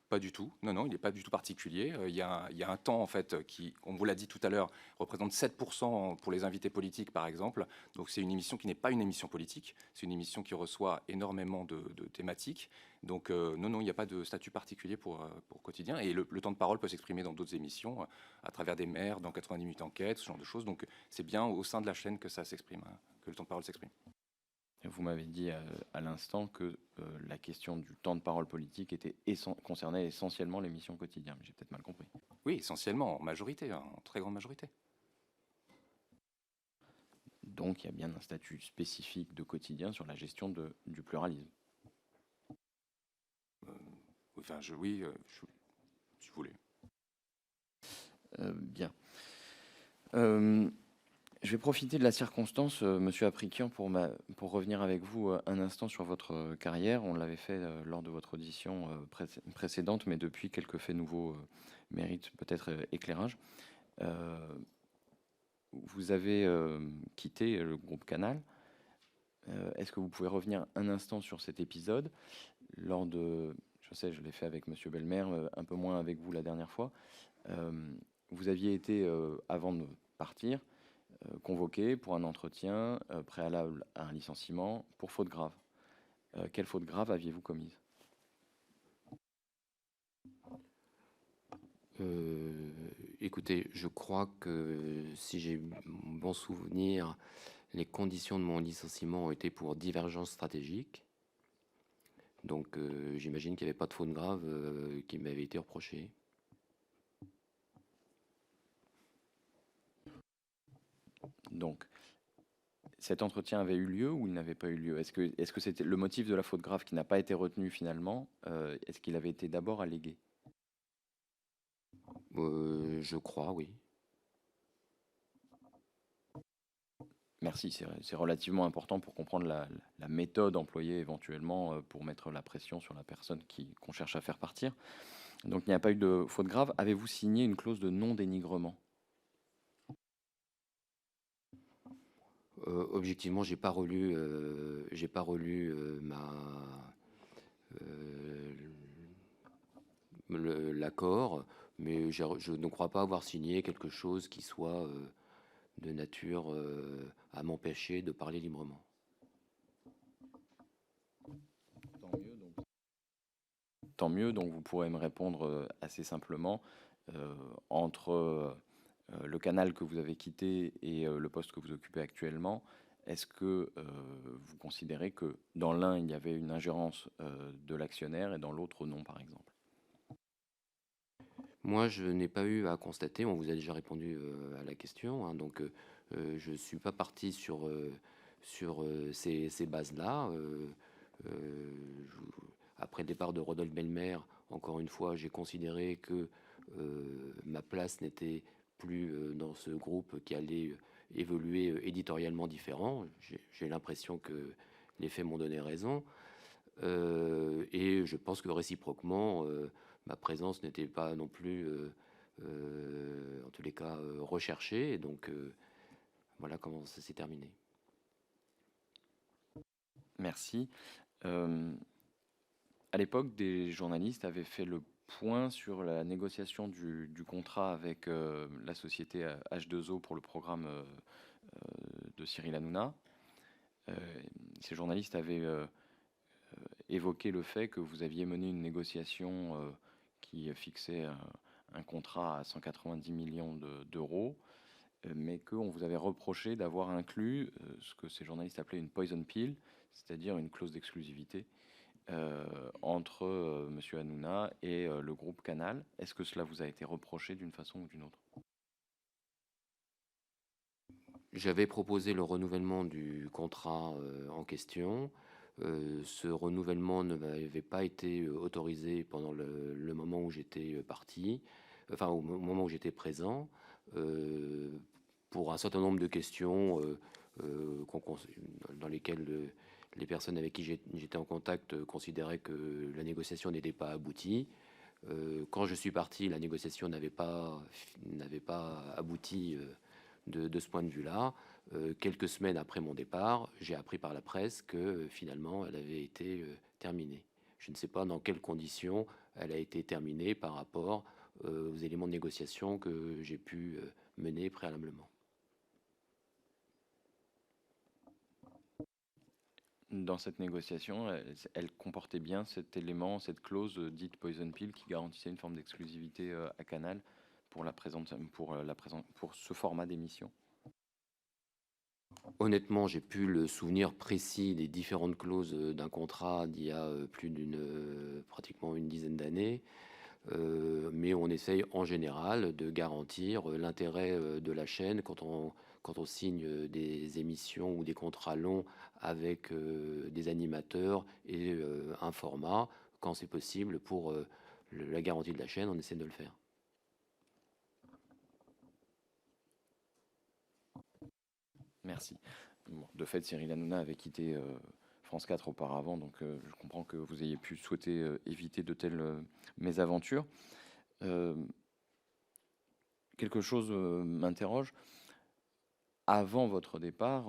Pas du tout. Non, non, il n'est pas du tout particulier. Il y a un temps, en fait, qui, on vous l'a dit tout à l'heure, représente 7% pour les invités politiques, par exemple. Donc, c'est une émission qui n'est pas une émission politique. C'est une émission qui reçoit énormément de thématiques. Donc, non, non, il n'y a pas de statut particulier pour Quotidien. Et le temps de parole peut s'exprimer dans d'autres émissions, à travers des maires, dans 90 minutes enquête, ce genre de choses. Donc, c'est bien au sein de la chaîne que ça s'exprime, que le temps de parole s'exprime. Vous m'avez dit à l'instant que la question du temps de parole politique concernait essentiellement l'émission Quotidien, mais j'ai peut-être mal compris. Oui, essentiellement, en majorité, en très grande majorité. Donc il y a bien un statut spécifique de Quotidien sur la gestion du pluralisme. Enfin, si vous voulez. Bien. Je vais profiter de la circonstance, Monsieur Aprikian, pour revenir avec vous un instant sur votre carrière. On l'avait fait lors de votre audition précédente, mais depuis, quelques faits nouveaux méritent peut-être éclairage. Vous avez quitté le groupe Canal. Est-ce que vous pouvez revenir un instant sur cet épisode lors de... Je sais, je l'ai fait avec Monsieur Belmer, un peu moins avec vous la dernière fois. Vous aviez été, avant de partir, convoqué pour un entretien préalable à un licenciement pour faute grave. Quelle faute grave aviez-vous commise? Écoutez, je crois que si j'ai bon souvenir, les conditions de mon licenciement ont été pour divergence stratégique. Donc j'imagine qu'il n'y avait pas de faute grave qui m'avait été reprochée. Donc, cet entretien avait eu lieu ou il n'avait pas eu lieu? Est-ce que c'était le motif de la faute grave qui n'a pas été retenu finalement? Est-ce qu'il avait été d'abord allégué? Je crois, oui. Merci, c'est relativement important pour comprendre la méthode employée éventuellement pour mettre la pression sur la personne qu'on cherche à faire partir. Donc il n'y a pas eu de faute grave. Avez-vous signé une clause de non-dénigrement? Objectivement, j'ai pas relu l'accord, mais je ne crois pas avoir signé quelque chose qui soit de nature à m'empêcher de parler librement. Tant mieux, donc vous pourrez me répondre assez simplement. Entre le canal que vous avez quitté et le poste que vous occupez actuellement, est-ce que vous considérez que dans l'un, il y avait une ingérence de l'actionnaire et dans l'autre, non, par exemple? Moi, je n'ai pas eu à constater, on vous a déjà répondu à la question, hein, donc je ne suis pas parti sur ces bases-là. Après le départ de Rodolphe Belmer, encore une fois, j'ai considéré que ma place n'était plus dans ce groupe qui allait évoluer éditorialement différent. J'ai l'impression que les faits m'ont donné raison. Et je pense que réciproquement, ma présence n'était pas non plus, en tous les cas, recherchée. Et donc, voilà comment ça s'est terminé. Merci. À l'époque, des journalistes avaient fait le point sur la négociation du contrat avec la société H2O pour le programme de Cyril Hanouna. Ces journalistes avaient évoqué le fait que vous aviez mené une négociation qui fixait un contrat à 190 millions d'euros, mais qu'on vous avait reproché d'avoir inclus ce que ces journalistes appelaient une poison pill, c'est-à-dire une clause d'exclusivité entre Monsieur Hanouna et le groupe Canal. Est-ce que cela vous a été reproché d'une façon ou d'une autre? J'avais proposé le renouvellement du contrat en question. Ce renouvellement ne m'avait pas été autorisé pendant le moment où j'étais parti, enfin au moment où j'étais présent, pour un certain nombre de questions dans lesquelles les personnes avec qui j'étais en contact considéraient que la négociation n'était pas aboutie. Quand je suis parti, la négociation n'avait pas abouti de ce point de vue-là. Quelques semaines après mon départ, j'ai appris par la presse que finalement elle avait été terminée. Je ne sais pas dans quelles conditions elle a été terminée par rapport aux éléments de négociation que j'ai pu mener préalablement. Dans cette négociation, elle comportait bien cet élément, cette clause dite poison pill qui garantissait une forme d'exclusivité à Canal pour pour ce format d'émission. Honnêtement, j'ai plus le souvenir précis des différentes clauses d'un contrat d'il y a pratiquement une dizaine d'années, mais on essaye en général de garantir l'intérêt de la chaîne quand on signe des émissions ou des contrats longs avec des animateurs et un format. Quand c'est possible, pour la garantie de la chaîne, on essaie de le faire. Merci. Bon, de fait, Cyril Hanouna avait quitté France 4 auparavant, donc je comprends que vous ayez pu souhaiter éviter de telles mésaventures. Quelque chose m'interroge. Avant votre départ,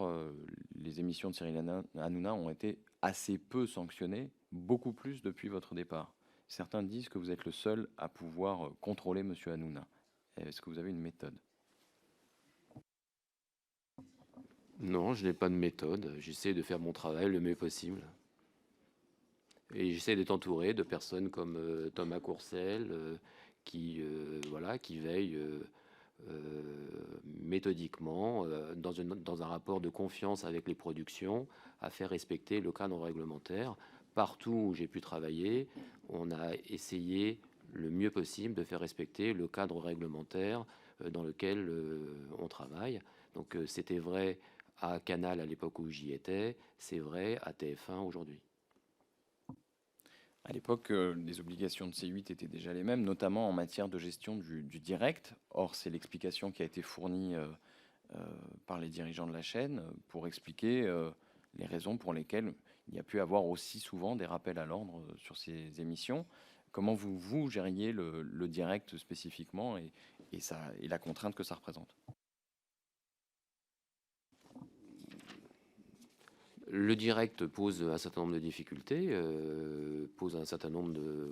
les émissions de Cyril Hanouna ont été assez peu sanctionnées, beaucoup plus depuis votre départ. Certains disent que vous êtes le seul à pouvoir contrôler M. Hanouna. Est-ce que vous avez une méthode ? Non, je n'ai pas de méthode. J'essaie de faire mon travail le mieux possible. Et j'essaie d'être entouré de personnes comme Thomas Courcel, qui veillent méthodiquement, dans un rapport de confiance avec les productions, à faire respecter le cadre réglementaire. Partout où j'ai pu travailler, on a essayé le mieux possible de faire respecter le cadre réglementaire dans lequel on travaille. Donc c'était vrai à Canal à l'époque où j'y étais, c'est vrai à TF1 aujourd'hui. À l'époque, les obligations de C8 étaient déjà les mêmes, notamment en matière de gestion du direct. Or, c'est l'explication qui a été fournie par les dirigeants de la chaîne pour expliquer les raisons pour lesquelles il y a pu avoir aussi souvent des rappels à l'ordre sur ces émissions. Comment vous gériez le direct spécifiquement et la contrainte que ça représente ? Le direct pose un certain nombre de difficultés, pose un certain nombre de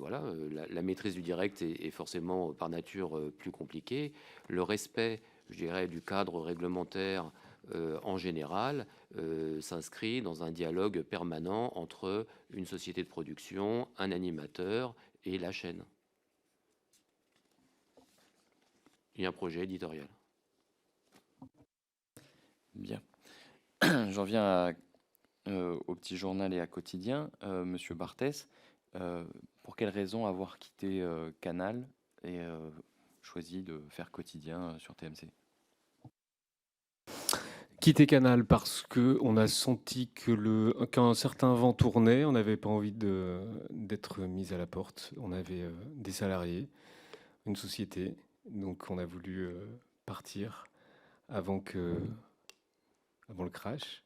la maîtrise du direct est forcément par nature plus compliquée. Le respect, je dirais, du cadre réglementaire en général s'inscrit dans un dialogue permanent entre une société de production, un animateur et la chaîne. Et un projet éditorial. Bien. J'en viens au petit journal et à quotidien. Monsieur Barthès, pour quelle raison avoir quitté Canal et choisi de faire quotidien sur TMC ? Quitter Canal parce que on a senti qu'un certain vent tournait. On n'avait pas envie d'être mis à la porte. On avait des salariés, une société, donc on a voulu partir avant le crash.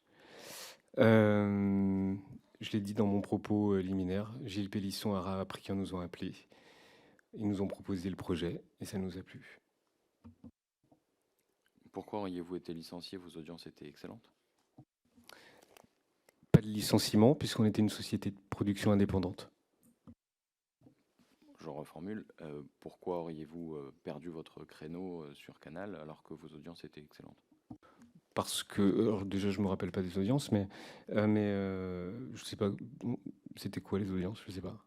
Je l'ai dit dans mon propos liminaire, Gilles Pélisson et Ara Aprikian nous ont appelés. Ils nous ont proposé le projet et ça nous a plu. Pourquoi auriez-vous été licencié ? Vos audiences étaient excellentes. Pas de licenciement puisqu'on était une société de production indépendante. Je reformule. Pourquoi auriez-vous perdu votre créneau sur Canal alors que vos audiences étaient excellentes ? Parce que, alors déjà, je me rappelle pas des audiences, mais je sais pas, c'était quoi les audiences, je sais pas.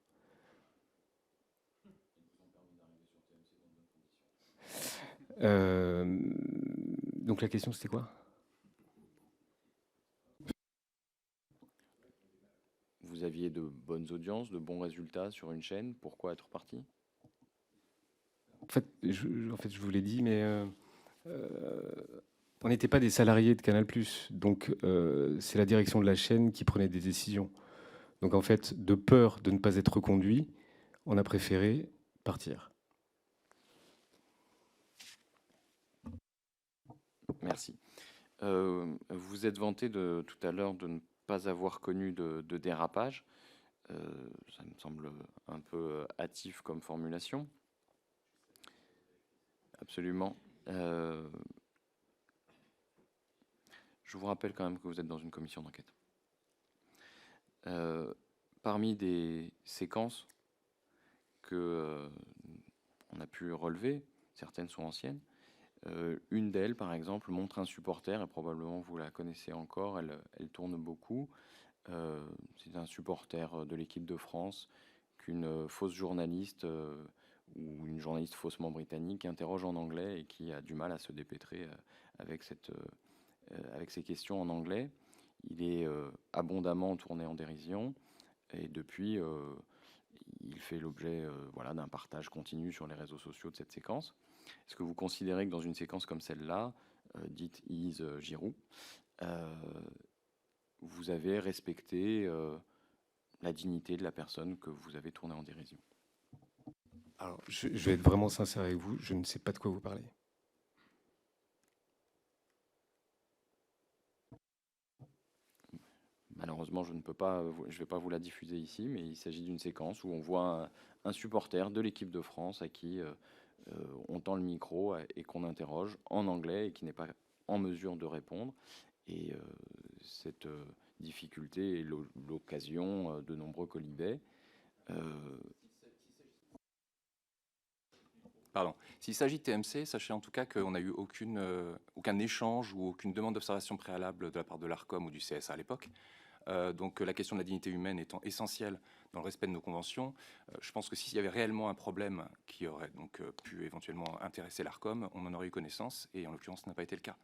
Donc la question, c'était quoi ? Vous aviez de bonnes audiences, de bons résultats sur une chaîne. Pourquoi être parti ? En fait, je vous l'ai dit, mais on n'était pas des salariés de Canal+, donc c'est la direction de la chaîne qui prenait des décisions. Donc en fait, de peur de ne pas être reconduit, on a préféré partir. Merci. Vous êtes vanté tout à l'heure de ne pas avoir connu de dérapage. Ça me semble un peu hâtif comme formulation. Absolument. Je vous rappelle quand même que vous êtes dans une commission d'enquête. Parmi des séquences que on a pu relever, certaines sont anciennes. Une d'elles, par exemple, montre un supporter, et probablement vous la connaissez encore, elle tourne beaucoup. C'est un supporter de l'équipe de France qu'une fausse journaliste ou une journaliste faussement britannique interroge en anglais et qui a du mal à se dépêtrer avec ces questions en anglais. Il est abondamment tourné en dérision et depuis, il fait l'objet voilà, d'un partage continu sur les réseaux sociaux de cette séquence. Est-ce que vous considérez que dans une séquence comme celle-là, dite Is Giroud, vous avez respecté la dignité de la personne que vous avez tournée en dérision? Alors, je vais être vraiment sincère avec vous, je ne sais pas de quoi vous parlez. Malheureusement, je ne vais pas vous la diffuser ici, mais il s'agit d'une séquence où on voit un supporter de l'équipe de France à qui on tend le micro et qu'on interroge en anglais et qui n'est pas en mesure de répondre. Et cette difficulté est l'occasion de nombreux colibets. Pardon. S'il s'agit de TMC, sachez en tout cas qu'on n'a eu aucun échange ou aucune demande d'observation préalable de la part de l'ARCOM ou du CSA à l'époque. Donc la question de la dignité humaine étant essentielle dans le respect de nos conventions, je pense que s'il y avait réellement un problème qui aurait donc pu éventuellement intéresser l'ARCOM, on en aurait eu connaissance, et en l'occurrence, ce n'a pas été le cas.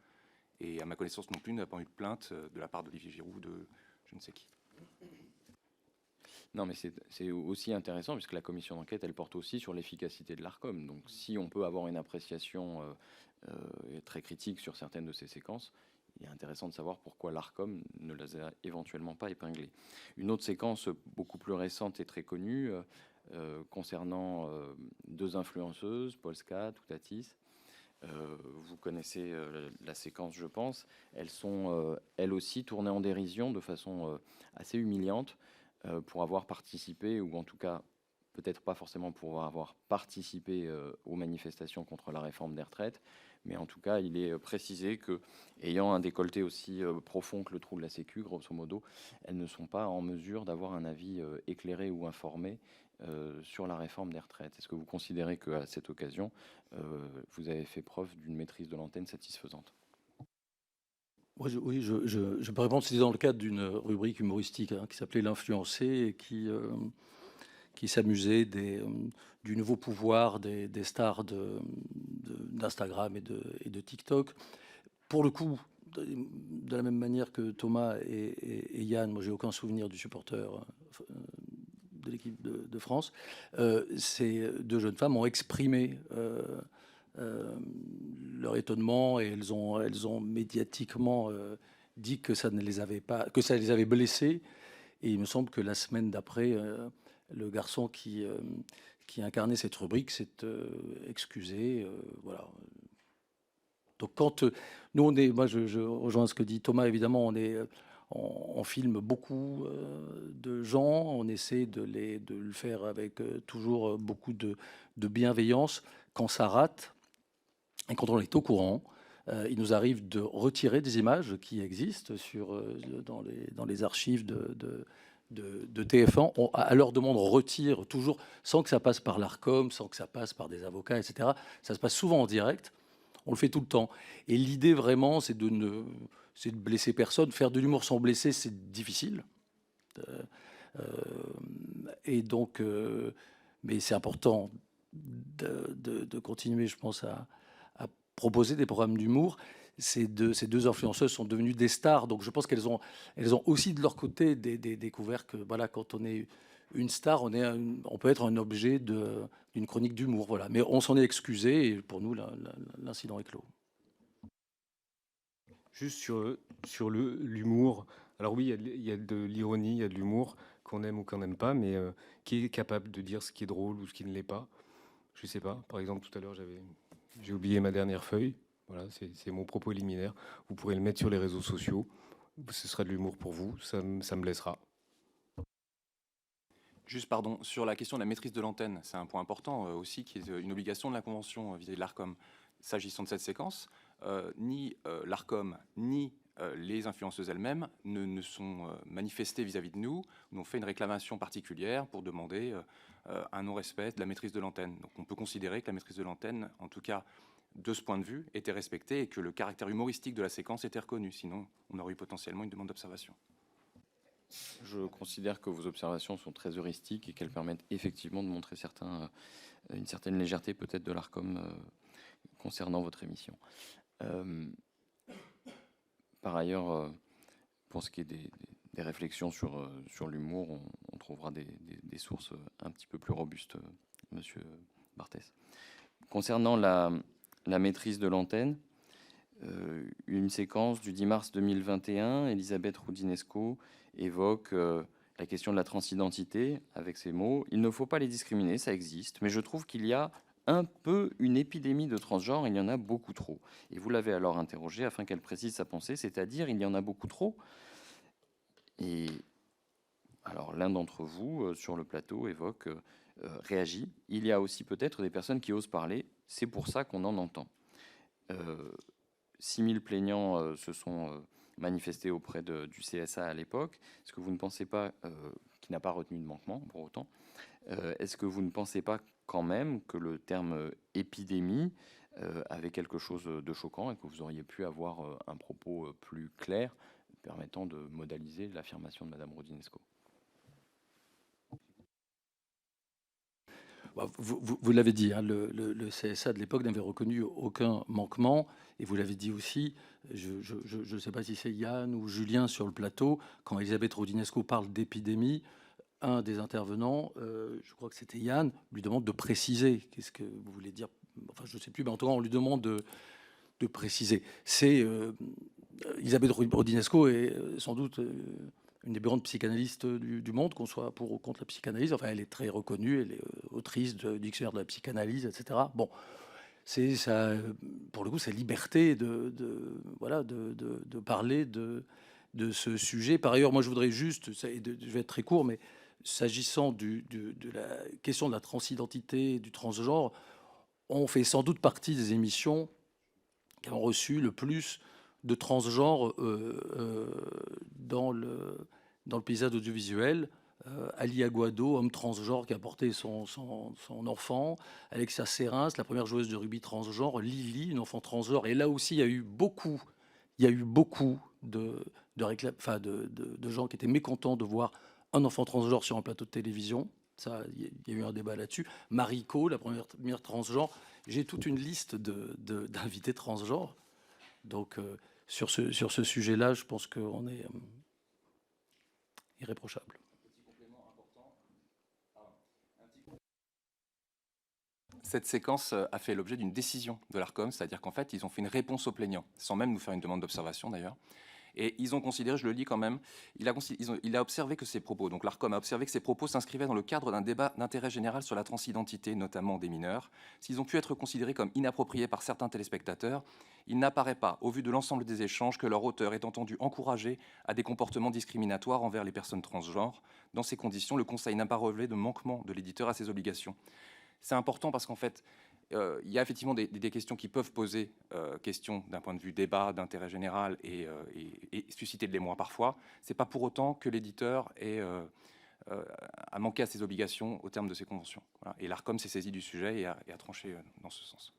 Et à ma connaissance non plus, n'a pas eu de plainte de la part d'Olivier Giroud ou de je ne sais qui. Non, mais c'est aussi intéressant puisque la commission d'enquête, elle porte aussi sur l'efficacité de l'ARCOM. Donc si on peut avoir une appréciation très critique sur certaines de ces séquences, il est intéressant de savoir pourquoi l'ARCOM ne les a éventuellement pas épinglées. Une autre séquence beaucoup plus récente et très connue concernant deux influenceuses, Polska, Toutatis. Vous connaissez la séquence, je pense. Elles sont elles aussi tournées en dérision de façon assez humiliante pour avoir participé, ou en tout cas peut-être pas forcément pour avoir participé aux manifestations contre la réforme des retraites, mais en tout cas il est précisé que, ayant un décolleté aussi profond que le trou de la Sécu, grosso modo, elles ne sont pas en mesure d'avoir un avis éclairé ou informé sur la réforme des retraites. Est-ce que vous considérez qu'à cette occasion, vous avez fait preuve d'une maîtrise de l'antenne satisfaisante? Oui, je peux répondre. C'était dans le cadre d'une rubrique humoristique qui s'appelait L'Influencé et qui s'amusait du nouveau pouvoir des stars d'Instagram et de TikTok. Pour le coup, de la même manière que Thomas et Yann, moi j'ai aucun souvenir du supporter de l'équipe de France. Ces deux jeunes femmes ont exprimé leur étonnement, et elles ont médiatiquement dit que ça ne les avait pas, que ça les avait blessées. Et il me semble que la semaine d'après, le garçon qui incarnait cette rubrique s'est excusé. Voilà. Donc quand nous on est, moi je rejoins ce que dit Thomas, évidemment, on filme beaucoup de gens, on essaie de le faire avec toujours beaucoup de bienveillance. Quand ça rate, et quand on est au courant, il nous arrive de retirer des images qui existent dans les archives de TF1. À leur demande, on retire toujours, sans que ça passe par l'ARCOM, sans que ça passe par des avocats, etc. Ça se passe souvent en direct. On le fait tout le temps. Et l'idée vraiment, c'est de blesser personne. Faire de l'humour sans blesser, c'est difficile. Et donc, mais c'est important de continuer, je pense, à proposer des programmes d'humour. Ces deux influenceuses sont devenues des stars, donc je pense qu'elles ont aussi de leur côté découvert que voilà, quand on est une star, on peut être un objet d'une chronique d'humour. Voilà. Mais on s'en est excusé, et pour nous, l'incident est clos. Juste sur l'humour. Alors oui, il y a de l'ironie, il y a de l'humour, qu'on aime ou qu'on n'aime pas, mais qui est capable de dire ce qui est drôle ou ce qui ne l'est pas? Je ne sais pas. Par exemple, tout à l'heure, j'ai oublié ma dernière feuille. Voilà, c'est mon propos liminaire. Vous pourrez le mettre sur les réseaux sociaux. Ce sera de l'humour pour vous. Ça me blessera. Juste, pardon, sur la question de la maîtrise de l'antenne, c'est un point important aussi, qui est une obligation de la Convention vis-à-vis de l'ARCOM. S'agissant de cette séquence, ni l'ARCOM, ni les influenceuses elles-mêmes ne sont manifestées vis-à-vis de nous, n'ont fait une réclamation particulière pour demander un non-respect de la maîtrise de l'antenne. Donc on peut considérer que la maîtrise de l'antenne, en tout cas de ce point de vue, était respectée et que le caractère humoristique de la séquence était reconnu. Sinon, on aurait eu potentiellement une demande d'observation. Je considère que vos observations sont très heuristiques et qu'elles permettent effectivement de montrer une certaine légèreté peut-être de l'ARCOM concernant votre émission. Par ailleurs, pour ce qui est des réflexions sur l'humour, on trouvera des sources un petit peu plus robustes, Monsieur Barthès. Concernant la maîtrise de l'antenne, une séquence du 10 mars 2021, Elisabeth Roudinesco évoque la question de la transidentité avec ces mots. Il ne faut pas les discriminer, ça existe, mais je trouve qu'il y a un peu une épidémie de transgenre, il y en a beaucoup trop. Et vous l'avez alors interrogée afin qu'elle précise sa pensée, c'est-à-dire il y en a beaucoup trop. Et alors l'un d'entre vous sur le plateau réagit. Il y a aussi peut-être des personnes qui osent parler, c'est pour ça qu'on en entend. 6 000 plaignants se sont manifestés auprès du CSA à l'époque. Est-ce que vous ne pensez pas, qui n'a pas retenu de manquement pour autant, est-ce que vous ne pensez pas quand même que le terme épidémie avait quelque chose de choquant et que vous auriez pu avoir un propos plus clair permettant de modaliser l'affirmation de Madame Roudinesco? Vous l'avez dit, hein, le CSA de l'époque n'avait reconnu aucun manquement. Et vous l'avez dit aussi, je ne sais pas si c'est Yann ou Julien sur le plateau, quand Elisabeth Roudinesco parle d'épidémie, un des intervenants, je crois que c'était Yann, lui demande de préciser. Qu'est-ce que vous voulez dire? Enfin, je ne sais plus, mais en tout cas, on lui demande de préciser. C'est Elisabeth Roudinesco est sans doute une des grandes psychanalystes du monde, qu'on soit pour ou contre la psychanalyse. Enfin, elle est très reconnue, elle est autrice du dictionnaire de la psychanalyse, etc. Bon, c'est ça, pour le coup, c'est liberté de parler de ce sujet. Par ailleurs, moi, je voudrais juste, je vais être très court, mais s'agissant de la question de la transidentité, du transgenre, on fait sans doute partie des émissions qui ont reçu le plus de transgenres dans le paysage audiovisuel. Ali Aguado, homme transgenre qui a porté son enfant, Alexia Serins, la première joueuse de rugby transgenre, Lily, une enfant transgenre. Et là aussi, il y a eu beaucoup de gens qui étaient mécontents de voir un enfant transgenre sur un plateau de télévision. Ça, il y a eu un débat là-dessus. Mariko, la première transgenre. J'ai toute une liste d'invités transgenres. Donc, sur ce sujet-là, je pense qu'on est irréprochable. Cette séquence a fait l'objet d'une décision de l'ARCOM, c'est-à-dire qu'en fait, ils ont fait une réponse aux plaignants, sans même nous faire une demande d'observation d'ailleurs. Et ils ont considéré, je le lis quand même, il a observé que ces propos, donc l'ARCOM a observé que ces propos s'inscrivaient dans le cadre d'un débat d'intérêt général sur la transidentité, notamment des mineurs. S'ils ont pu être considérés comme inappropriés par certains téléspectateurs, il n'apparaît pas, au vu de l'ensemble des échanges, que leur auteur ait entendu encourager à des comportements discriminatoires envers les personnes transgenres. Dans ces conditions, le Conseil n'a pas relevé de manquement de l'éditeur à ses obligations. C'est important parce qu'en fait, il y a effectivement des questions qui peuvent poser question d'un point de vue débat, d'intérêt général et susciter de l'émoi parfois. Ce n'est pas pour autant que l'éditeur a manqué à ses obligations au terme de ses conventions. Voilà. Et l'ARCOM s'est saisi du sujet et a tranché dans ce sens.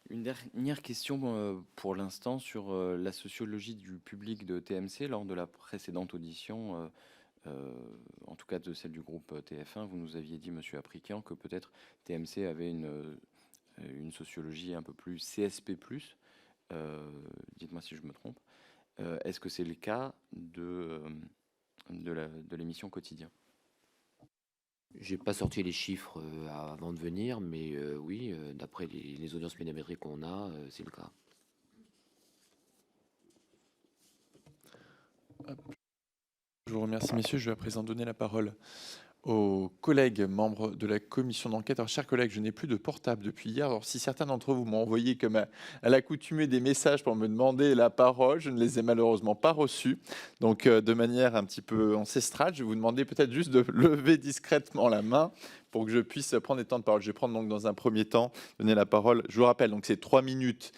Une dernière question pour l'instant sur la sociologie du public de TMC. Lors de la précédente audition, en tout cas de celle du groupe TF1, vous nous aviez dit, Monsieur Aprikian, que peut-être TMC avait une sociologie un peu plus CSP+. Dites-moi si je me trompe. Est-ce que c'est le cas de l'émission Quotidien? J'ai pas sorti les chiffres avant de venir, mais oui, d'après les audiences médiamétriques qu'on a, c'est le cas. Je vous remercie, messieurs. Je vais à présent donner la parole aux collègues membres de la commission d'enquête. Alors, chers collègues, je n'ai plus de portable depuis hier. Alors, si certains d'entre vous m'ont envoyé, comme à l'accoutumée, des messages pour me demander la parole, je ne les ai malheureusement pas reçus. Donc, de manière un petit peu ancestrale, je vais vous demander peut-être juste de lever discrètement la main pour que je puisse prendre des temps de parole. Je vais prendre donc dans un premier temps, donner la parole. Je vous rappelle, donc c'est 3 minutes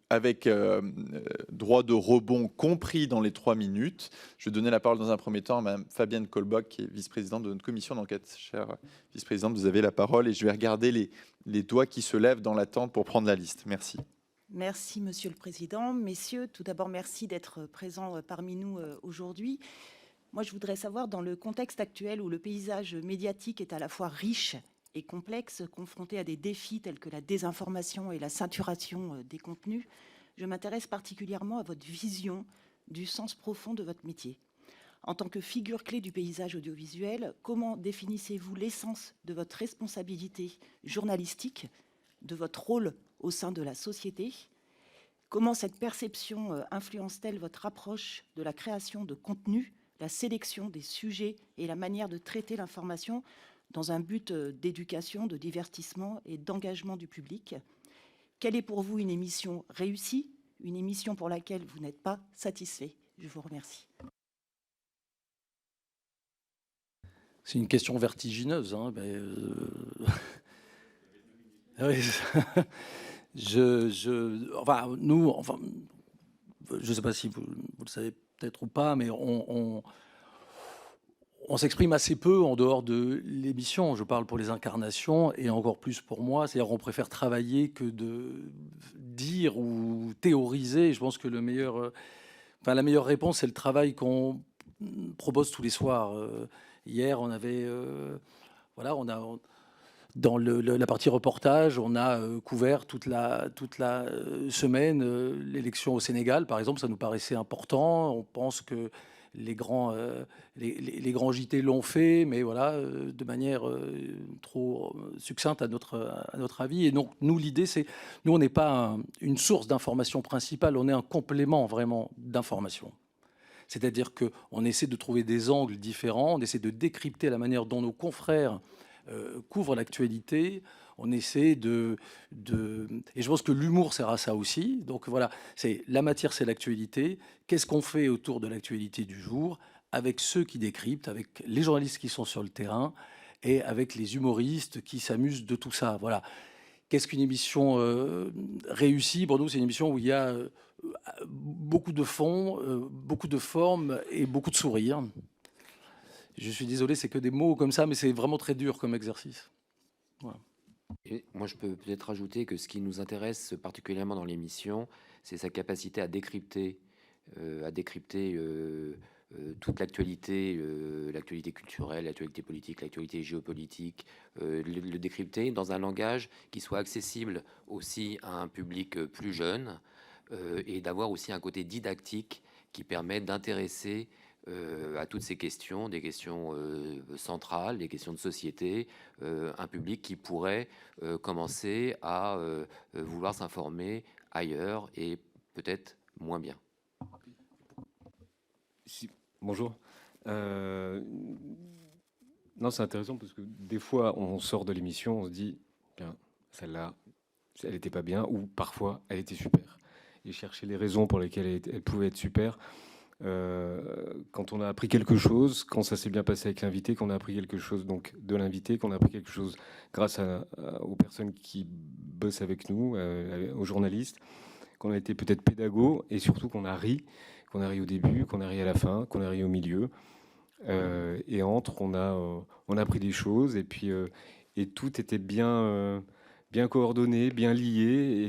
avec droit de rebond compris dans les 3 minutes. Je vais donner la parole dans un premier temps à Mme Fabienne Colbock, qui est vice-présidente de notre commission d'enquête. Chère vice-présidente, vous avez la parole et je vais regarder les doigts qui se lèvent dans l'attente pour prendre la liste. Merci. Merci, Monsieur le Président. Messieurs, tout d'abord, merci d'être présents parmi nous aujourd'hui. Moi, je voudrais savoir, dans le contexte actuel où le paysage médiatique est à la fois riche et complexe, confronté à des défis tels que la désinformation et la saturation des contenus, je m'intéresse particulièrement à votre vision du sens profond de votre métier. En tant que figure clé du paysage audiovisuel, comment définissez-vous l'essence de votre responsabilité journalistique, de votre rôle au sein de la société? Comment cette perception influence-t-elle votre approche de la création de contenu, la sélection des sujets et la manière de traiter l'information dans un but d'éducation, de divertissement et d'engagement du public? Quelle est pour vous une émission réussie, une émission pour laquelle vous n'êtes pas satisfait? Je vous remercie. C'est une question vertigineuse, hein, mais oui. Enfin, je ne sais pas si vous le savez peut-être ou pas, mais on s'exprime assez peu en dehors de l'émission. Je parle pour les incarnations et encore plus pour moi. C'est-à-dire qu'on préfère travailler que de dire ou théoriser. Je pense que la meilleure réponse, c'est le travail qu'on propose tous les soirs. Hier, on avait... Dans la partie reportage, on a couvert toute la semaine l'élection au Sénégal, par exemple. Ça nous paraissait important. On pense que les grands JT l'ont fait, mais voilà, de manière trop succincte à notre avis. Et donc, nous, l'idée, c'est... Nous, on n'est pas une source d'information principale, on est un complément vraiment d'information. C'est-à-dire qu'on essaie de trouver des angles différents, on essaie de décrypter la manière dont nos confrères couvrent l'actualité. On essaie et je pense que l'humour sert à ça aussi. Donc voilà, c'est la matière, c'est l'actualité. Qu'est-ce qu'on fait autour de l'actualité du jour avec ceux qui décryptent, avec les journalistes qui sont sur le terrain et avec les humoristes qui s'amusent de tout ça. Voilà. Qu'est-ce qu'une émission réussie? Pour nous, c'est une émission où il y a beaucoup de fond, beaucoup de forme et beaucoup de sourires. Je suis désolé, c'est que des mots comme ça, mais c'est vraiment très dur comme exercice. Voilà. Et moi, je peux peut-être rajouter que ce qui nous intéresse particulièrement dans l'émission, c'est sa capacité à décrypter toute l'actualité, l'actualité culturelle, l'actualité politique, l'actualité géopolitique, le décrypter dans un langage qui soit accessible aussi à un public plus jeune et d'avoir aussi un côté didactique qui permet d'intéresser à toutes ces questions, des questions centrales, des questions de société, un public qui pourrait commencer à vouloir s'informer ailleurs et peut-être moins bien. Bonjour. Non, c'est intéressant parce que des fois, on sort de l'émission, on se dit, bien, celle-là, elle n'était pas bien, ou parfois, elle était super. Et chercher les raisons pour lesquelles elle pouvait être super. Quand on a appris quelque chose, quand ça s'est bien passé avec l'invité, qu'on a appris quelque chose donc de l'invité, qu'on a appris quelque chose grâce aux personnes qui bossent avec nous, aux journalistes, qu'on a été peut-être pédagogue et surtout qu'on a ri au début, qu'on a ri à la fin, qu'on a ri au milieu. Et on a appris des choses et puis et tout était bien coordonné, bien lié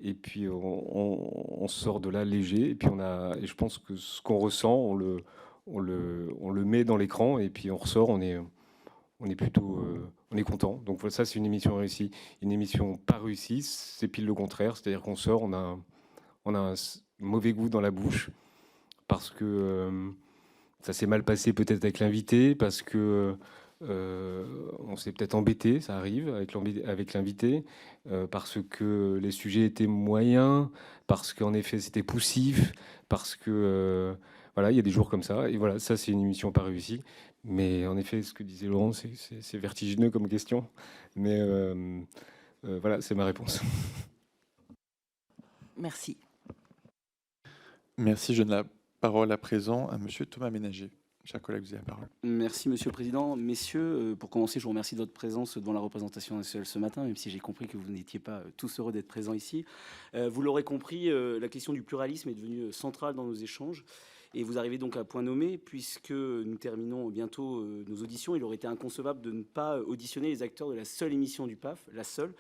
et puis on sort de là léger et puis et je pense que ce qu'on ressent on le met dans l'écran et puis on ressort, on est plutôt on est content. Donc voilà, ça c'est une émission réussie. Une émission pas réussie, c'est pile le contraire, c'est-à-dire qu'on sort, on a un mauvais goût dans la bouche parce que ça s'est mal passé peut-être avec l'invité, parce que on s'est peut-être embêté, ça arrive avec l'invité, parce que les sujets étaient moyens, parce qu'en effet c'était poussif, parce que voilà, il y a des jours comme ça. Et voilà, ça c'est une émission pas réussie. Mais en effet, ce que disait Laurent, c'est vertigineux comme question. Mais voilà, c'est ma réponse. Merci. Merci. Je donne la parole à présent à Monsieur Thomas Ménager, Chers collègues, vous avez la parole. Merci Monsieur le Président. Messieurs, pour commencer, je vous remercie de votre présence devant la représentation nationale ce matin, même si j'ai compris que vous n'étiez pas tous heureux d'être présents ici. Vous l'aurez compris, la question du pluralisme est devenue centrale dans nos échanges. Et vous arrivez donc à point nommé, puisque nous terminons bientôt nos auditions. Il aurait été inconcevable de ne pas auditionner les acteurs de la seule émission du PAF, la seule,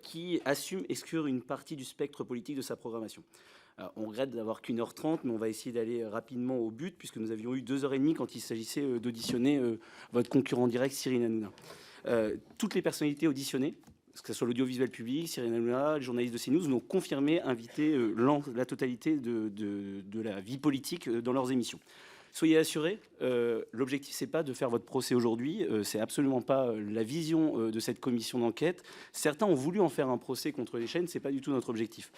qui assume exclure une partie du spectre politique de sa programmation. Alors, on regrette d'avoir qu'1h30, mais on va essayer d'aller rapidement au but, puisque nous avions eu 2h30 quand il s'agissait d'auditionner votre concurrent direct, Cyril Hanouna. Toutes les personnalités auditionnées, que ce soit l'audiovisuel public, Cyril Hanouna, les journalistes de CNews, nous ont confirmé inviter la totalité de la vie politique dans leurs émissions. Soyez assurés, l'objectif, c'est pas de faire votre procès aujourd'hui, c'est absolument pas la vision de cette commission d'enquête. Certains ont voulu en faire un procès contre les chaînes, c'est pas du tout notre objectif.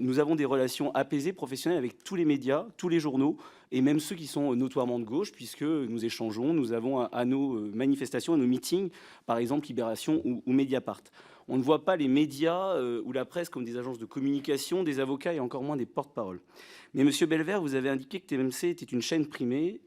Nous avons des relations apaisées, professionnelles avec tous les médias, tous les journaux, et même ceux qui sont notoirement de gauche, puisque nous échangeons, nous avons à nos manifestations, à nos meetings, par exemple Libération ou Mediapart. On ne voit pas les médias ou la presse comme des agences de communication, des avocats et encore moins des porte-paroles. Mais Monsieur Belvert, vous avez indiqué que TMC était une chaîne privée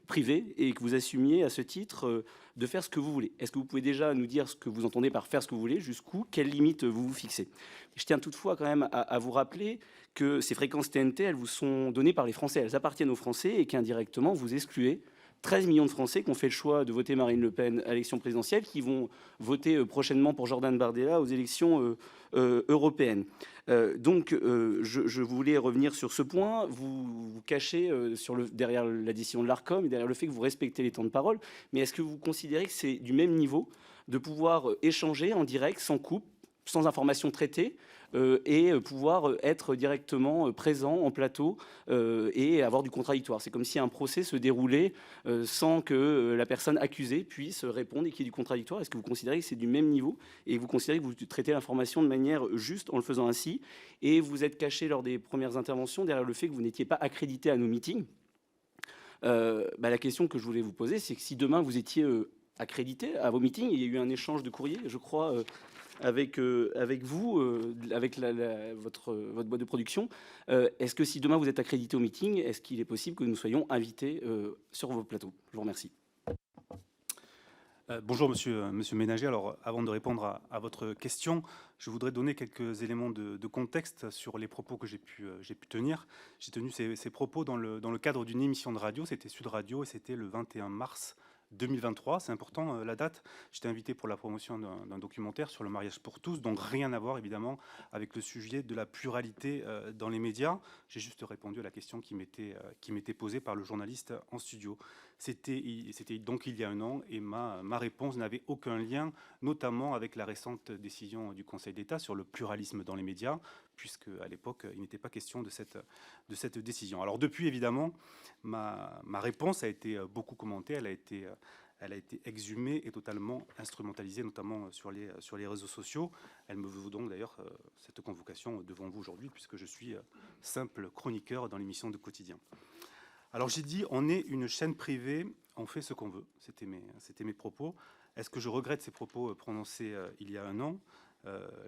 et que vous assumiez à ce titre de faire ce que vous voulez. Est-ce que vous pouvez déjà nous dire ce que vous entendez par faire ce que vous voulez, jusqu'où, quelles limites vous vous fixez? Je tiens toutefois quand même à vous rappeler que ces fréquences TNT, elles vous sont données par les Français, elles appartiennent aux Français et qu'indirectement vous excluez 13 millions de Français qui ont fait le choix de voter Marine Le Pen à l'élection présidentielle, qui vont voter prochainement pour Jordan Bardella aux élections européennes. Donc, je voulais revenir sur ce point. Vous vous cachez derrière la décision de l'Arcom et derrière le fait que vous respectez les temps de parole. Mais est-ce que vous considérez que c'est du même niveau de pouvoir échanger en direct, sans coupe, sans information traitée, et pouvoir être directement présent en plateau et avoir du contradictoire? C'est comme si un procès se déroulait sans que la personne accusée puisse répondre et qu'il y ait du contradictoire. Est-ce que vous considérez que c'est du même niveau et vous considérez que vous traitez l'information de manière juste en le faisant ainsi? Et vous êtes caché lors des premières interventions derrière le fait que vous n'étiez pas accrédité à nos meetings. La question que je voulais vous poser, c'est que si demain vous étiez accrédité à vos meetings, il y a eu un échange de courrier, je crois, avec vous, avec votre boîte de production. Est-ce que si demain vous êtes accrédité au meeting, est-ce qu'il est possible que nous soyons invités sur vos plateaux? Je vous remercie. Bonjour Monsieur Ménager. Alors avant de répondre à votre question, je voudrais donner quelques éléments de contexte sur les propos que j'ai pu tenir. J'ai tenu ces propos dans le cadre d'une émission de radio, c'était Sud Radio et c'était le 21 mars 2023, c'est important la date. J'étais invité pour la promotion d'un documentaire sur le mariage pour tous, donc rien à voir évidemment avec le sujet de la pluralité dans les médias. J'ai juste répondu à la question qui m'était posée par le journaliste en studio. C'était donc il y a un an et ma réponse n'avait aucun lien, notamment avec la récente décision du Conseil d'État sur le pluralisme dans les médias, puisque à l'époque il n'était pas question de cette décision. Alors depuis évidemment, ma réponse a été beaucoup commentée, elle a été exhumée et totalement instrumentalisée, notamment sur les réseaux sociaux. Elle me vaut donc d'ailleurs cette convocation devant vous aujourd'hui, puisque je suis simple chroniqueur dans l'émission de Quotidien. Alors j'ai dit, on est une chaîne privée, on fait ce qu'on veut. C'était mes propos. Est-ce que je regrette ces propos prononcés il y a un an?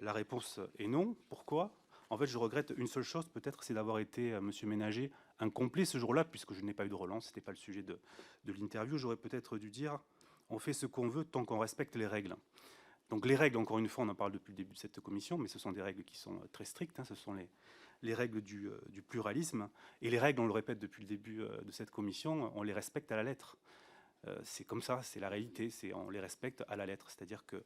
La réponse est non. Pourquoi? En fait, je regrette une seule chose, peut-être, c'est d'avoir été, Monsieur Ménager, incomplet ce jour-là, puisque je n'ai pas eu de relance, ce n'était pas le sujet de l'interview. J'aurais peut-être dû dire, on fait ce qu'on veut tant qu'on respecte les règles. Donc les règles, encore une fois, on en parle depuis le début de cette commission, mais ce sont des règles qui sont très strictes, ce sont les règles du pluralisme. Et les règles, on le répète depuis le début de cette commission, on les respecte à la lettre. C'est comme ça, c'est la réalité, on les respecte à la lettre. C'est-à-dire que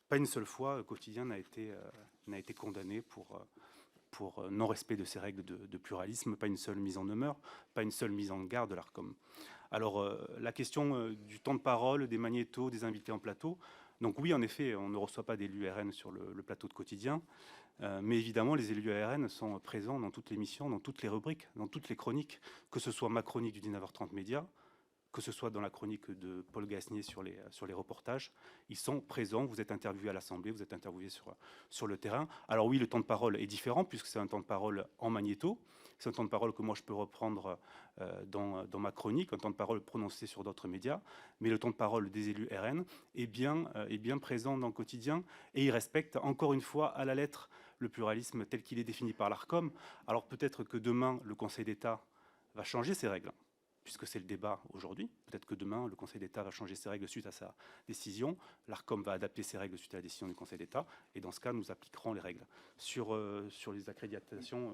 pas une seule fois, Quotidien n'a été condamné pour non-respect de ces règles de pluralisme, pas une seule mise en demeure, pas une seule mise en garde de l'Arcom. Alors, la question du temps de parole, des magnétos, des invités en plateau. Donc oui, en effet, on ne reçoit pas d'élus RN sur le plateau de Quotidien, mais évidemment, les élus RN sont présents dans toutes les missions, dans toutes les rubriques, dans toutes les chroniques, que ce soit ma chronique du 19h30 Média, que ce soit dans la chronique de Paul Gasnier sur les reportages, ils sont présents, vous êtes interviewé à l'Assemblée, vous êtes interviewé sur le terrain. Alors oui, le temps de parole est différent, puisque c'est un temps de parole en magnéto, c'est un temps de parole que moi je peux reprendre dans ma chronique, un temps de parole prononcé sur d'autres médias, mais le temps de parole des élus RN est bien présent dans le quotidien, et il respecte encore une fois à la lettre le pluralisme tel qu'il est défini par l'Arcom. Alors peut-être que demain, le Conseil d'État va changer ses règles. puisque c'est le débat aujourd'hui. Peut-être que demain, le Conseil d'État va changer ses règles suite à sa décision. L'ARCOM va adapter ses règles suite à la décision du Conseil d'État. Et dans ce cas, nous appliquerons les règles. Sur les accréditations...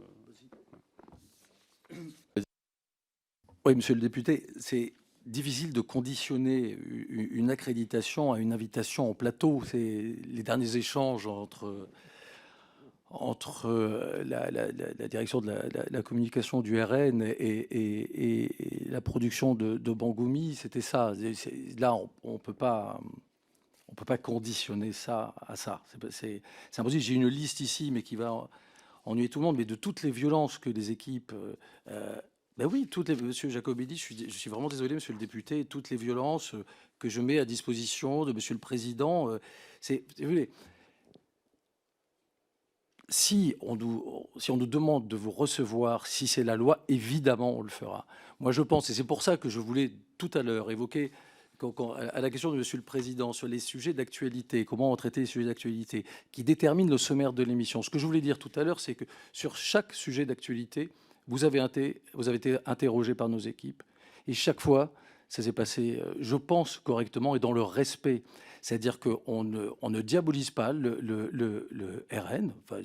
Oui, monsieur le député, c'est difficile de conditionner une accréditation à une invitation au plateau. C'est les derniers échanges entre la direction de la communication du RN et la production de Bangoumi, c'était ça. Là, on peut pas conditionner ça à ça. C'est impossible. J'ai une liste ici, mais qui va ennuyer tout le monde, mais de toutes les violences que les équipes... ben oui, monsieur Jacobelli, je suis vraiment désolé, monsieur le député, toutes les violences que je mets à disposition de monsieur le président, vous voulez, si on nous demande de vous recevoir, si c'est la loi, évidemment, on le fera. Moi, je pense, et c'est pour ça que je voulais tout à l'heure évoquer, à la question de monsieur le président sur les sujets d'actualité, comment on traiter les sujets d'actualité, qui déterminent le sommaire de l'émission. Ce que je voulais dire tout à l'heure, c'est que sur chaque sujet d'actualité, vous avez été interrogé par nos équipes. Et chaque fois, ça s'est passé, je pense, correctement et dans le respect. C'est-à-dire qu'on ne diabolise pas le RN. Enfin,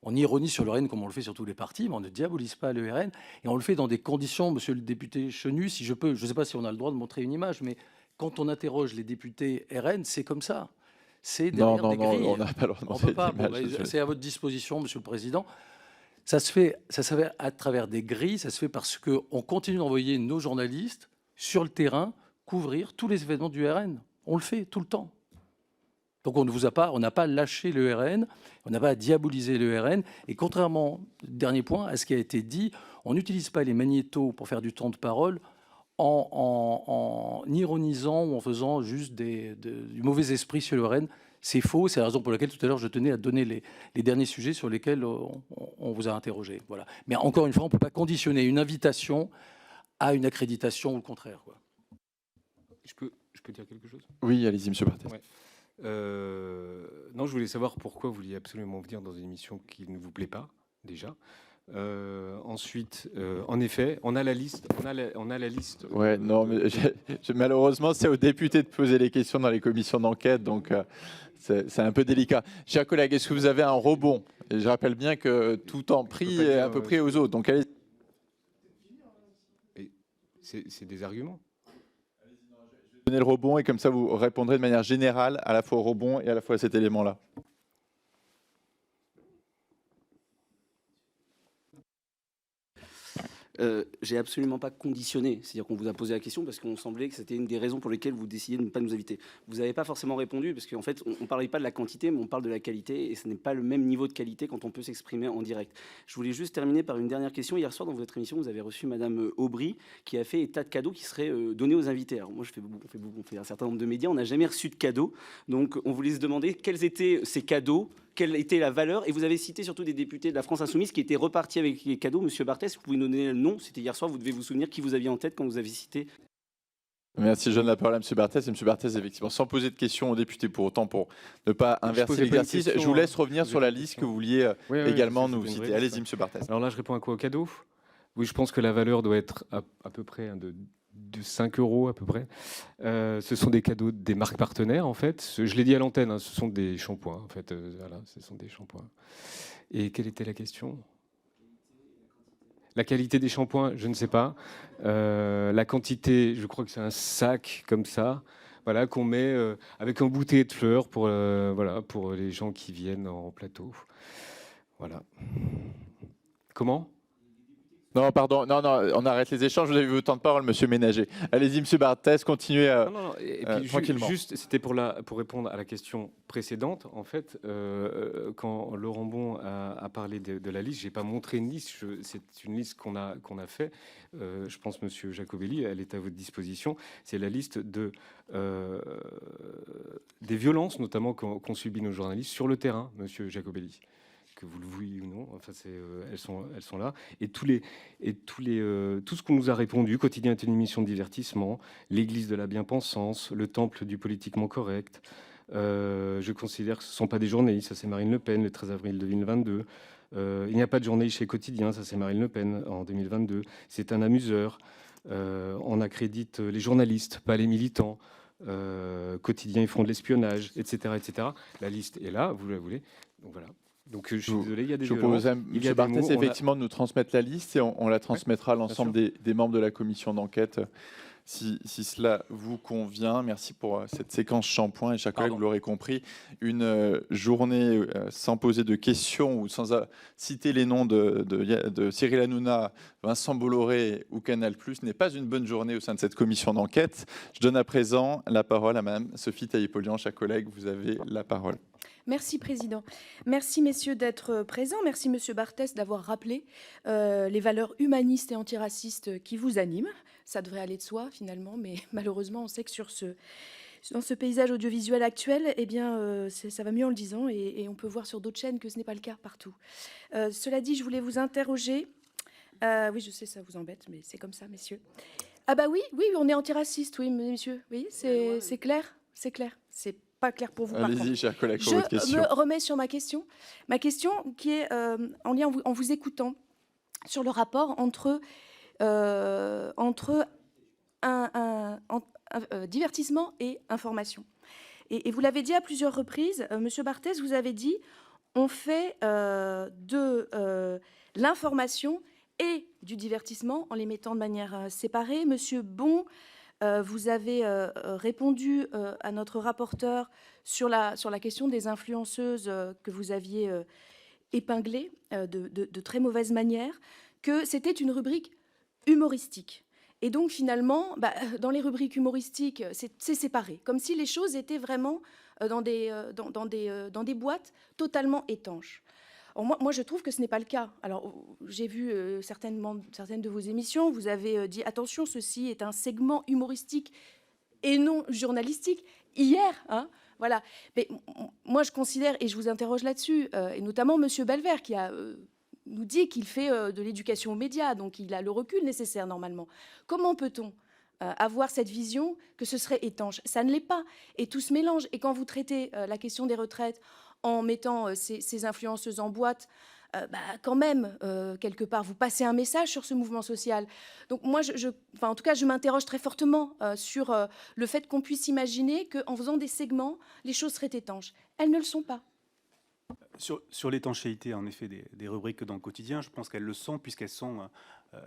on ironise sur le RN comme on le fait sur tous les partis, mais on ne diabolise pas le RN. Et on le fait dans des conditions, monsieur le député Chenu, si je peux, je ne sais pas si on a le droit de montrer une image, mais quand on interroge les députés RN, c'est comme ça. C'est derrière des grilles. Non, on n'a pas le droit de montrer l'image. C'est à votre disposition, monsieur le président. Ça se fait à travers des grilles, ça se fait parce qu'on continue d'envoyer nos journalistes sur le terrain couvrir tous les événements du RN. On le fait tout le temps. Donc on n'a pas lâché le RN, on n'a pas diabolisé le RN. Et contrairement, dernier point, à ce qui a été dit, on n'utilise pas les magnétos pour faire du temps de parole en ironisant ou en faisant juste du mauvais esprit sur le RN. C'est faux, c'est la raison pour laquelle tout à l'heure je tenais à donner les derniers sujets sur lesquels on vous a interrogé. Voilà. Mais encore une fois, on ne peut pas conditionner une invitation à une accréditation ou le contraire, quoi. Je peux dire quelque chose ? Oui, allez-y, monsieur Barthès. Ouais. Non, je voulais savoir pourquoi vous vouliez absolument venir dans une émission qui ne vous plaît pas, déjà. Ensuite, en effet, on a la liste. On a la liste. Ouais, non, mais malheureusement, c'est aux députés de poser les questions dans les commissions d'enquête, donc c'est un peu délicat. Chers collègues, est-ce que vous avez un rebond ? Et je rappelle bien que tout temps pris est à peu près aux autres. Donc, allez. C'est des arguments. Je vais donner le rebond et comme ça, vous répondrez de manière générale à la fois au rebond et à la fois à cet élément-là. J'ai absolument pas conditionné. C'est-à-dire qu'on vous a posé la question parce qu'on semblait que c'était une des raisons pour lesquelles vous décidiez de ne pas nous inviter. Vous n'avez pas forcément répondu parce qu'en fait, on ne parlait pas de la quantité, mais on parle de la qualité et ce n'est pas le même niveau de qualité quand on peut s'exprimer en direct. Je voulais juste terminer par une dernière question. Hier soir, dans votre émission, vous avez reçu Madame Aubry qui a fait état de cadeaux qui seraient donnés aux invités. Alors moi, on fait un certain nombre de médias, on n'a jamais reçu de cadeaux. Donc, on voulait se demander quels étaient ces cadeaux, quelle était la valeur. Et vous avez cité surtout des députés de la France Insoumise qui étaient repartis avec les cadeaux. Monsieur Barthès, vous pouvez nous donner le nom? C'était hier soir, vous devez vous souvenir qui vous aviez en tête quand vous avez cité. Merci, je donne la parole à M. Barthès. Et M. Barthès, effectivement, sans poser de questions aux députés pour autant, pour ne pas inverser l'exercice, je vous laisse revenir sur la liste que vous vouliez également nous citer. Allez-y, M. Barthès. Alors là, je réponds à quoi? Au cadeau? Oui, je pense que la valeur doit être à peu près de 5 € à peu près. Ce sont des cadeaux des marques partenaires, en fait. Je l'ai dit à l'antenne, hein, ce sont des shampoings, en fait. Voilà, ce sont des shampoings. Et quelle était la question? La qualité des shampoings, je ne sais pas. La quantité, je crois que c'est un sac comme ça, voilà, qu'on met avec un bouquet de fleurs pour, voilà, pour les gens qui viennent en plateau. Voilà. Comment? Non, pardon, non, on arrête les échanges. Vous avez eu autant de parole, Monsieur Ménager. Allez-y, Monsieur Barthès, continuez et puis, tranquillement. Juste, c'était pour répondre à la question précédente. En fait, quand Laurent Bon a parlé de la liste, j'ai pas montré une liste. C'est une liste qu'on a fait. Je pense, Monsieur Jacobelli, elle est à votre disposition. C'est la liste des violences, notamment qu'ont subi nos journalistes sur le terrain, Monsieur Jacobelli. Que vous le vouliez ou non, enfin elles sont là. Et tout ce qu'on nous a répondu, Quotidien est une émission de divertissement, l'Église de la bien-pensance, le Temple du politiquement correct. Je considère que ce ne sont pas des journalistes, ça c'est Marine Le Pen, le 13 avril 2022. Il n'y a pas de journaliste chez Quotidien, ça c'est Marine Le Pen en 2022. C'est un amuseur. on accrédite les journalistes, pas les militants. Quotidien, ils font de l'espionnage, etc., etc. La liste est là, vous la voulez. Donc voilà. Donc je suis désolé, il y a des Je propose à violences, il y M. a des Barthès mots, on a- effectivement de nous transmettre la liste et on la transmettra à l'ensemble des membres de la commission d'enquête si cela vous convient. Merci pour cette séquence shampoing. Et chers collègues, vous l'aurez compris, une journée sans poser de questions ou sans citer les noms de Cyril Hanouna, Vincent Bolloré ou Canal+ n'est pas une bonne journée au sein de cette commission d'enquête. Je donne à présent la parole à Mme Sophie Taillé-Polian. Chers collègues, vous avez la parole. Merci, Président. Merci, messieurs, d'être présents. Merci, Monsieur Barthès, d'avoir rappelé les valeurs humanistes et antiracistes qui vous animent. Ça devrait aller de soi, finalement, mais malheureusement, on sait que dans ce paysage audiovisuel actuel, eh bien, ça va mieux en le disant, et on peut voir sur d'autres chaînes que ce n'est pas le cas partout. Cela dit, je voulais vous interroger. Oui, je sais, ça vous embête, mais c'est comme ça, messieurs. Ah bah oui, on est antiraciste, oui, messieurs. Oui, c'est clair, c'est clair. C'est pas clair pour vous. Allez-y, chers collègues, pour votre question. Je me remets sur ma question. Ma question qui est en lien en vous écoutant sur le rapport entre divertissement et information. Et vous l'avez dit à plusieurs reprises, Monsieur Barthès, vous avez dit on fait de l'information et du divertissement en les mettant de manière séparée. Monsieur Bon, vous avez répondu à notre rapporteur sur la question des influenceuses que vous aviez épinglées de très mauvaise manière, que c'était une rubrique humoristique. Et donc finalement, dans les rubriques humoristiques, c'est séparé, comme si les choses étaient vraiment dans des boîtes totalement étanches. Alors moi, je trouve que ce n'est pas le cas. Alors, j'ai vu certaines de vos émissions, vous avez dit, attention, ceci est un segment humoristique et non journalistique, hier, hein, voilà. Mais moi, je considère, et je vous interroge là-dessus, et notamment Monsieur Belver, qui nous dit qu'il fait de l'éducation aux médias, donc il a le recul nécessaire, normalement. Comment peut-on avoir cette vision que ce serait étanche? Ça ne l'est pas, et tout se mélange. Et quand vous traitez la question des retraites en mettant ces influenceuses en boîte, quand même, quelque part, vous passez un message sur ce mouvement social. Donc moi, en tout cas, je m'interroge très fortement sur le fait qu'on puisse imaginer qu'en faisant des segments, les choses seraient étanches. Elles ne le sont pas. Sur l'étanchéité, en effet, des rubriques dans le quotidien, je pense qu'elles le sont, puisqu'elles sont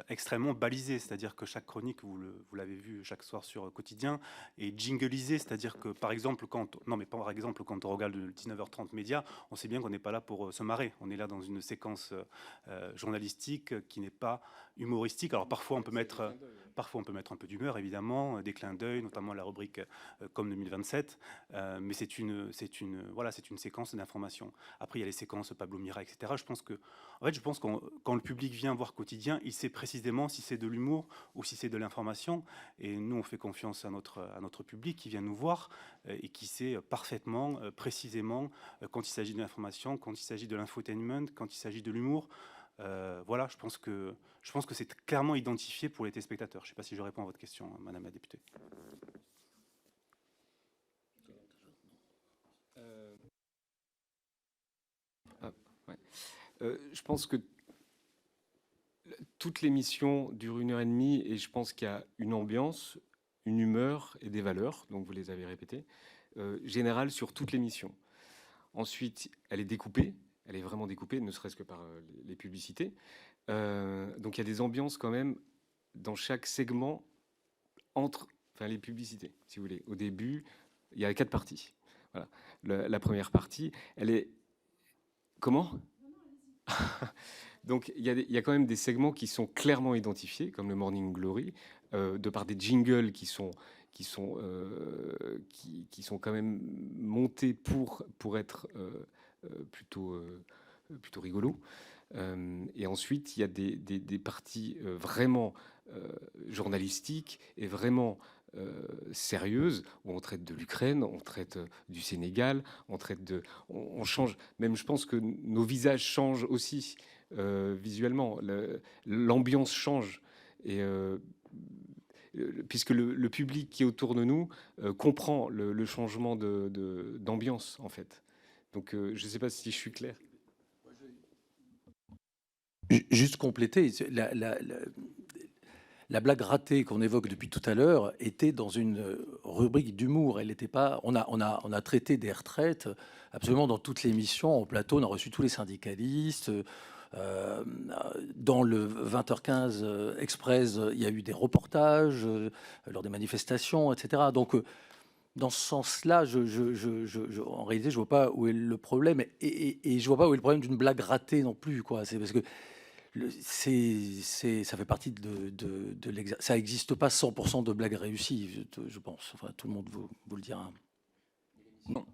extrêmement balisées. C'est-à-dire que chaque chronique, vous l'avez vu chaque soir sur Quotidien, est jinglisée. C'est-à-dire que, par exemple, quand on regarde le 19h30 média, on sait bien qu'on n'est pas là pour se marrer. On est là dans une séquence journalistique qui n'est pas humoristique. Alors parfois, on peut mettre un peu d'humeur, évidemment, des clins d'œil, notamment la rubrique Comme 2027. Mais c'est une séquence d'information. Après, il y a les séquences Pablo Mira, etc. Je pense que quand le public vient voir Quotidien, il sait précisément si c'est de l'humour ou si c'est de l'information. Et nous, on fait confiance à notre public qui vient nous voir et qui sait parfaitement, précisément, quand il s'agit de l'information, quand il s'agit de l'infotainment, quand il s'agit de l'humour. Voilà, je pense que c'est clairement identifié pour les téléspectateurs. Je ne sais pas si je réponds à votre question, Madame la députée. Je pense que toute l'émission dure 1h30 et je pense qu'il y a une ambiance, une humeur et des valeurs, donc vous les avez répétées, générales sur toute l'émission. Ensuite, elle est découpée, elle est vraiment découpée, ne serait-ce que par les publicités. Donc il y a des ambiances quand même dans chaque segment entre les publicités, si vous voulez. Au début, il y a 4 parties. Voilà. La première partie, elle est... Comment ? Donc il y a quand même des segments qui sont clairement identifiés, comme le Morning Glory, de par des jingles qui sont quand même montés pour être plutôt rigolos. Et ensuite, il y a des parties vraiment journalistiques et vraiment sérieuses, où on traite de l'Ukraine, on traite du Sénégal, on change. Même, je pense que nos visages changent aussi visuellement. L'ambiance change. Et puisque le public qui est autour de nous comprend le changement d'ambiance, en fait. Donc, je ne sais pas si je suis clair. Juste compléter, la blague ratée qu'on évoque depuis tout à l'heure était dans une rubrique d'humour. Elle n'était pas. On a traité des retraites absolument dans toutes les émissions. En plateau, on a reçu tous les syndicalistes. Dans le 20h15 Express, il y a eu des reportages lors des manifestations, etc. Donc, dans ce sens-là, en réalité, je vois pas où est le problème, et je vois pas où est le problème d'une blague ratée non plus, quoi. C'est parce que ça fait partie de l'exercice. Ça n'existe pas 100% de blagues réussies, je pense. Enfin, tout le monde vous le dira. Non.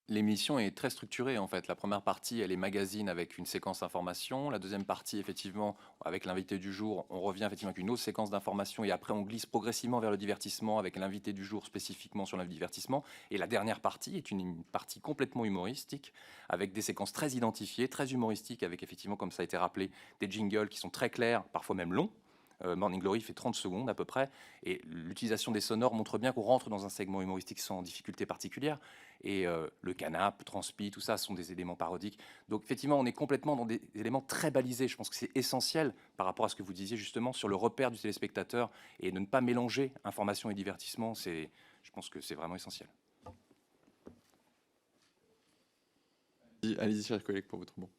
L'émission est très structurée en fait. La première partie, elle est magazine avec une séquence information. La deuxième partie, effectivement, avec l'invité du jour, on revient effectivement avec une autre séquence d'information et après on glisse progressivement vers le divertissement avec l'invité du jour spécifiquement sur le divertissement. Et la dernière partie est une partie complètement humoristique avec des séquences très identifiées, très humoristiques avec effectivement, comme ça a été rappelé, des jingles qui sont très clairs, parfois même longs. Morning Glory fait 30 secondes à peu près, et l'utilisation des sonores montre bien qu'on rentre dans un segment humoristique sans difficulté particulière, et le canap, Transpi, tout ça sont des éléments parodiques. Donc effectivement, on est complètement dans des éléments très balisés. Je pense que c'est essentiel par rapport à ce que vous disiez justement sur le repère du téléspectateur, et de ne pas mélanger information et divertissement, je pense que c'est vraiment essentiel. Allez-y, chers collègues, pour votre mot.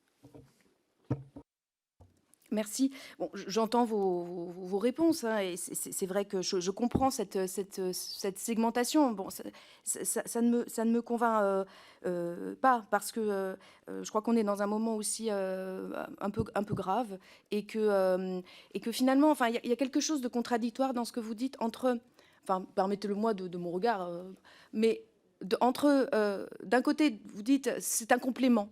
Merci. Bon, j'entends vos réponses, hein, et c'est vrai que je comprends cette segmentation. Bon, ça ne me convainc pas, parce que je crois qu'on est dans un moment aussi un peu grave, et que finalement, enfin, il y a quelque chose de contradictoire dans ce que vous dites entre, enfin, permettez-le-moi de mon regard, mais entre, d'un côté, vous dites c'est un complément.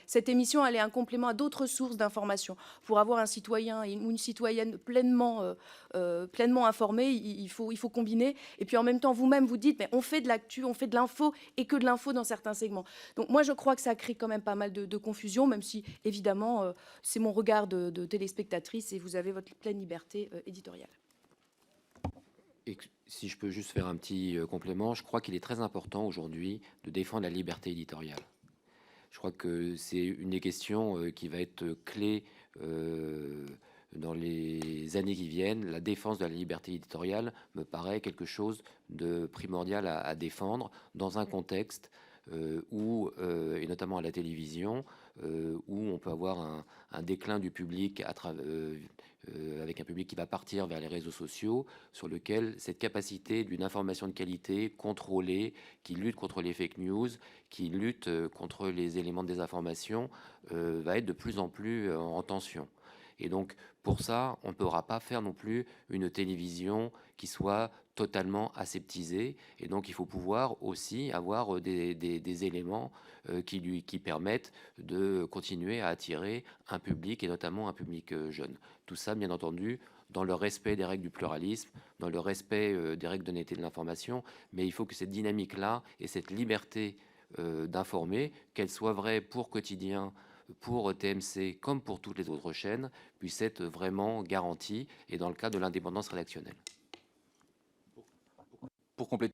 Cette émission, elle est un complément à d'autres sources d'information. Pour avoir un citoyen ou une citoyenne pleinement informé, il faut combiner. Et puis en même temps, vous-même, vous dites, mais on fait de l'actu, on fait de l'info, et que de l'info dans certains segments. Donc moi, je crois que ça crée quand même pas mal de confusion, même si, évidemment, c'est mon regard de téléspectatrice, et vous avez votre pleine liberté éditoriale. Et si je peux juste faire un petit complément, je crois qu'il est très important aujourd'hui de défendre la liberté éditoriale. Je crois que c'est une des questions qui va être clé dans les années qui viennent. La défense de la liberté éditoriale me paraît quelque chose de primordial à défendre dans un contexte où, et notamment à la télévision, où on peut avoir un déclin du public avec un public qui va partir vers les réseaux sociaux, sur lequel cette capacité d'une information de qualité contrôlée, qui lutte contre les fake news, qui lutte contre les éléments de désinformation, va être de plus en plus en tension. Et donc, pour ça, on ne pourra pas faire non plus une télévision qui soit totalement aseptisée. Et donc, il faut pouvoir aussi avoir des éléments qui permettent de continuer à attirer un public, et notamment un public jeune. Tout ça, bien entendu, dans le respect des règles du pluralisme, dans le respect des règles d'honnêteté de l'information. Mais il faut que cette dynamique-là et cette liberté d'informer, qu'elle soit vraie pour Quotidien, pour TMC comme pour toutes les autres chaînes, puisse être vraiment garantie, et dans le cas de l'indépendance rédactionnelle. Pour compléter,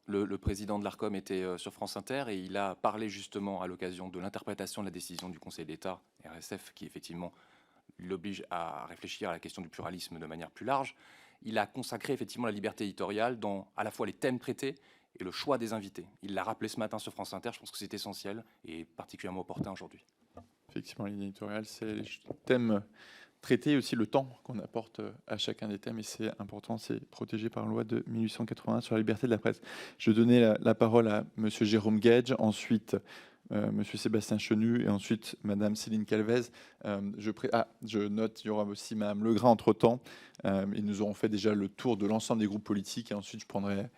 le président de l'ARCOM était sur France Inter, et il a parlé justement à l'occasion de l'interprétation de la décision du Conseil d'État, RSF, qui effectivement l'oblige à réfléchir à la question du pluralisme de manière plus large. Il a consacré effectivement la liberté éditoriale dans à la fois les thèmes traités et le choix des invités. Il l'a rappelé ce matin sur France Inter, je pense que c'est essentiel et particulièrement opportun aujourd'hui. Effectivement, l'éditorial, c'est les thèmes traités et aussi le temps qu'on apporte à chacun des thèmes, et c'est important, c'est protégé par la loi de 1881 sur la liberté de la presse. Je vais donner la parole à Monsieur Jérôme Gage, ensuite Monsieur Sébastien Chenu, et ensuite Madame Céline Calvez. Je note, il y aura aussi Madame Legrain entre-temps, et nous aurons fait déjà le tour de l'ensemble des groupes politiques, et ensuite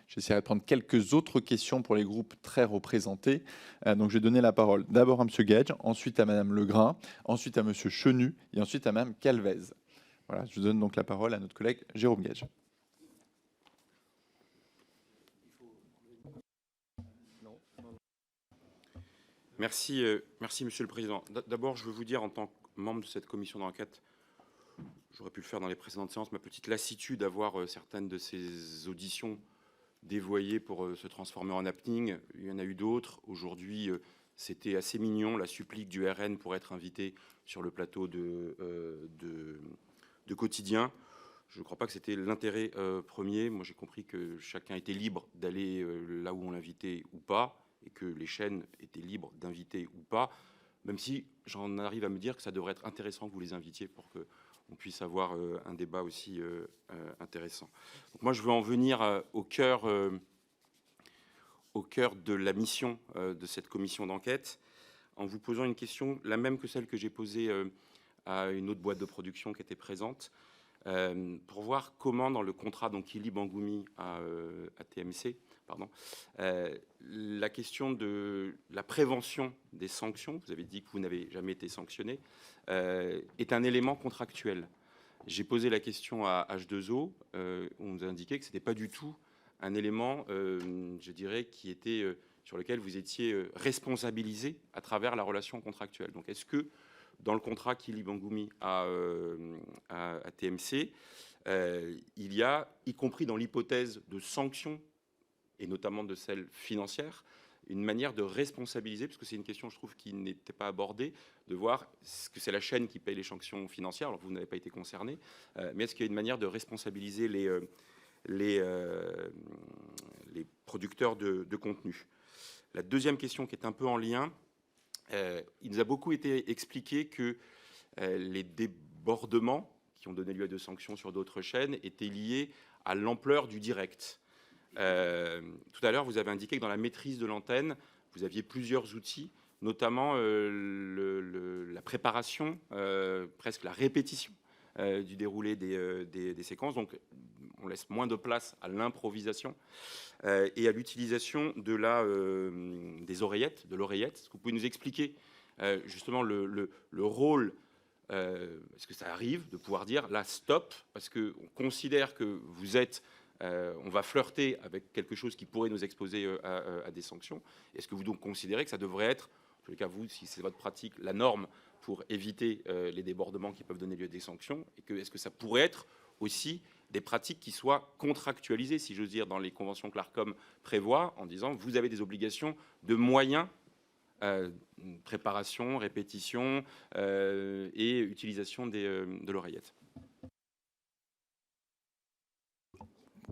j'essaierai de prendre quelques autres questions pour les groupes très représentés. Donc je vais donner la parole d'abord à Monsieur Gage, ensuite à Madame Legrain, ensuite à Monsieur Chenu, et ensuite à Madame Calvez. Voilà, je donne donc la parole à notre collègue Jérôme Gage. Merci, Monsieur le Président. D'abord, je veux vous dire, en tant que membre de cette commission d'enquête, j'aurais pu le faire dans les précédentes séances, ma petite lassitude à voir certaines de ces auditions dévoyées pour se transformer en happening. Il y en a eu d'autres. Aujourd'hui, c'était assez mignon, la supplique du RN pour être invité sur le plateau de Quotidien. Je ne crois pas que c'était l'intérêt premier. Moi, j'ai compris que chacun était libre d'aller là où on l'invitait ou pas, et que les chaînes étaient libres d'inviter ou pas, même si j'en arrive à me dire que ça devrait être intéressant que vous les invitiez pour qu'on puisse avoir un débat aussi intéressant. Donc moi, je veux en venir au cœur de la mission de cette commission d'enquête, en vous posant une question, la même que celle que j'ai posée à une autre boîte de production qui était présente, pour voir comment, dans le contrat Kili Bangoumi à TMC, la question de la prévention des sanctions, vous avez dit que vous n'avez jamais été sanctionné, est un élément contractuel. J'ai posé la question à H2O, on nous a indiqué que ce n'était pas du tout un élément, je dirais, qui était, sur lequel vous étiez responsabilisé à travers la relation contractuelle. Donc est-ce que dans le contrat Kili Bangoumi à TMC, il y a, y compris dans l'hypothèse de sanctions, et notamment de celles financières, une manière de responsabiliser, parce que c'est une question, je trouve, qui n'était pas abordée, de voir est-ce que c'est la chaîne qui paye les sanctions financières, alors vous n'avez pas été concerné, mais est-ce qu'il y a une manière de responsabiliser les producteurs de contenu. La deuxième question qui est un peu en lien, il nous a beaucoup été expliqué que les débordements qui ont donné lieu à de sanctions sur d'autres chaînes étaient liés à l'ampleur du direct. Tout à l'heure, vous avez indiqué que dans la maîtrise de l'antenne, vous aviez plusieurs outils, notamment la préparation, presque la répétition du déroulé des séquences. Donc, on laisse moins de place à l'improvisation et à l'utilisation des oreillettes, de l'oreillette. Est-ce que vous pouvez nous expliquer justement le rôle, est-ce que ça arrive de pouvoir dire là, stop, parce qu'on considère que vous êtes... on va flirter avec quelque chose qui pourrait nous exposer à des sanctions. Est-ce que vous donc considérez que ça devrait être, en tous les cas vous, si c'est votre pratique, la norme pour éviter les débordements qui peuvent donner lieu à des sanctions, et est-ce que ça pourrait être aussi des pratiques qui soient contractualisées, si j'ose dire, dans les conventions que l'ARCOM prévoit, en disant vous avez des obligations de moyens, préparation, répétition et utilisation de l'oreillette.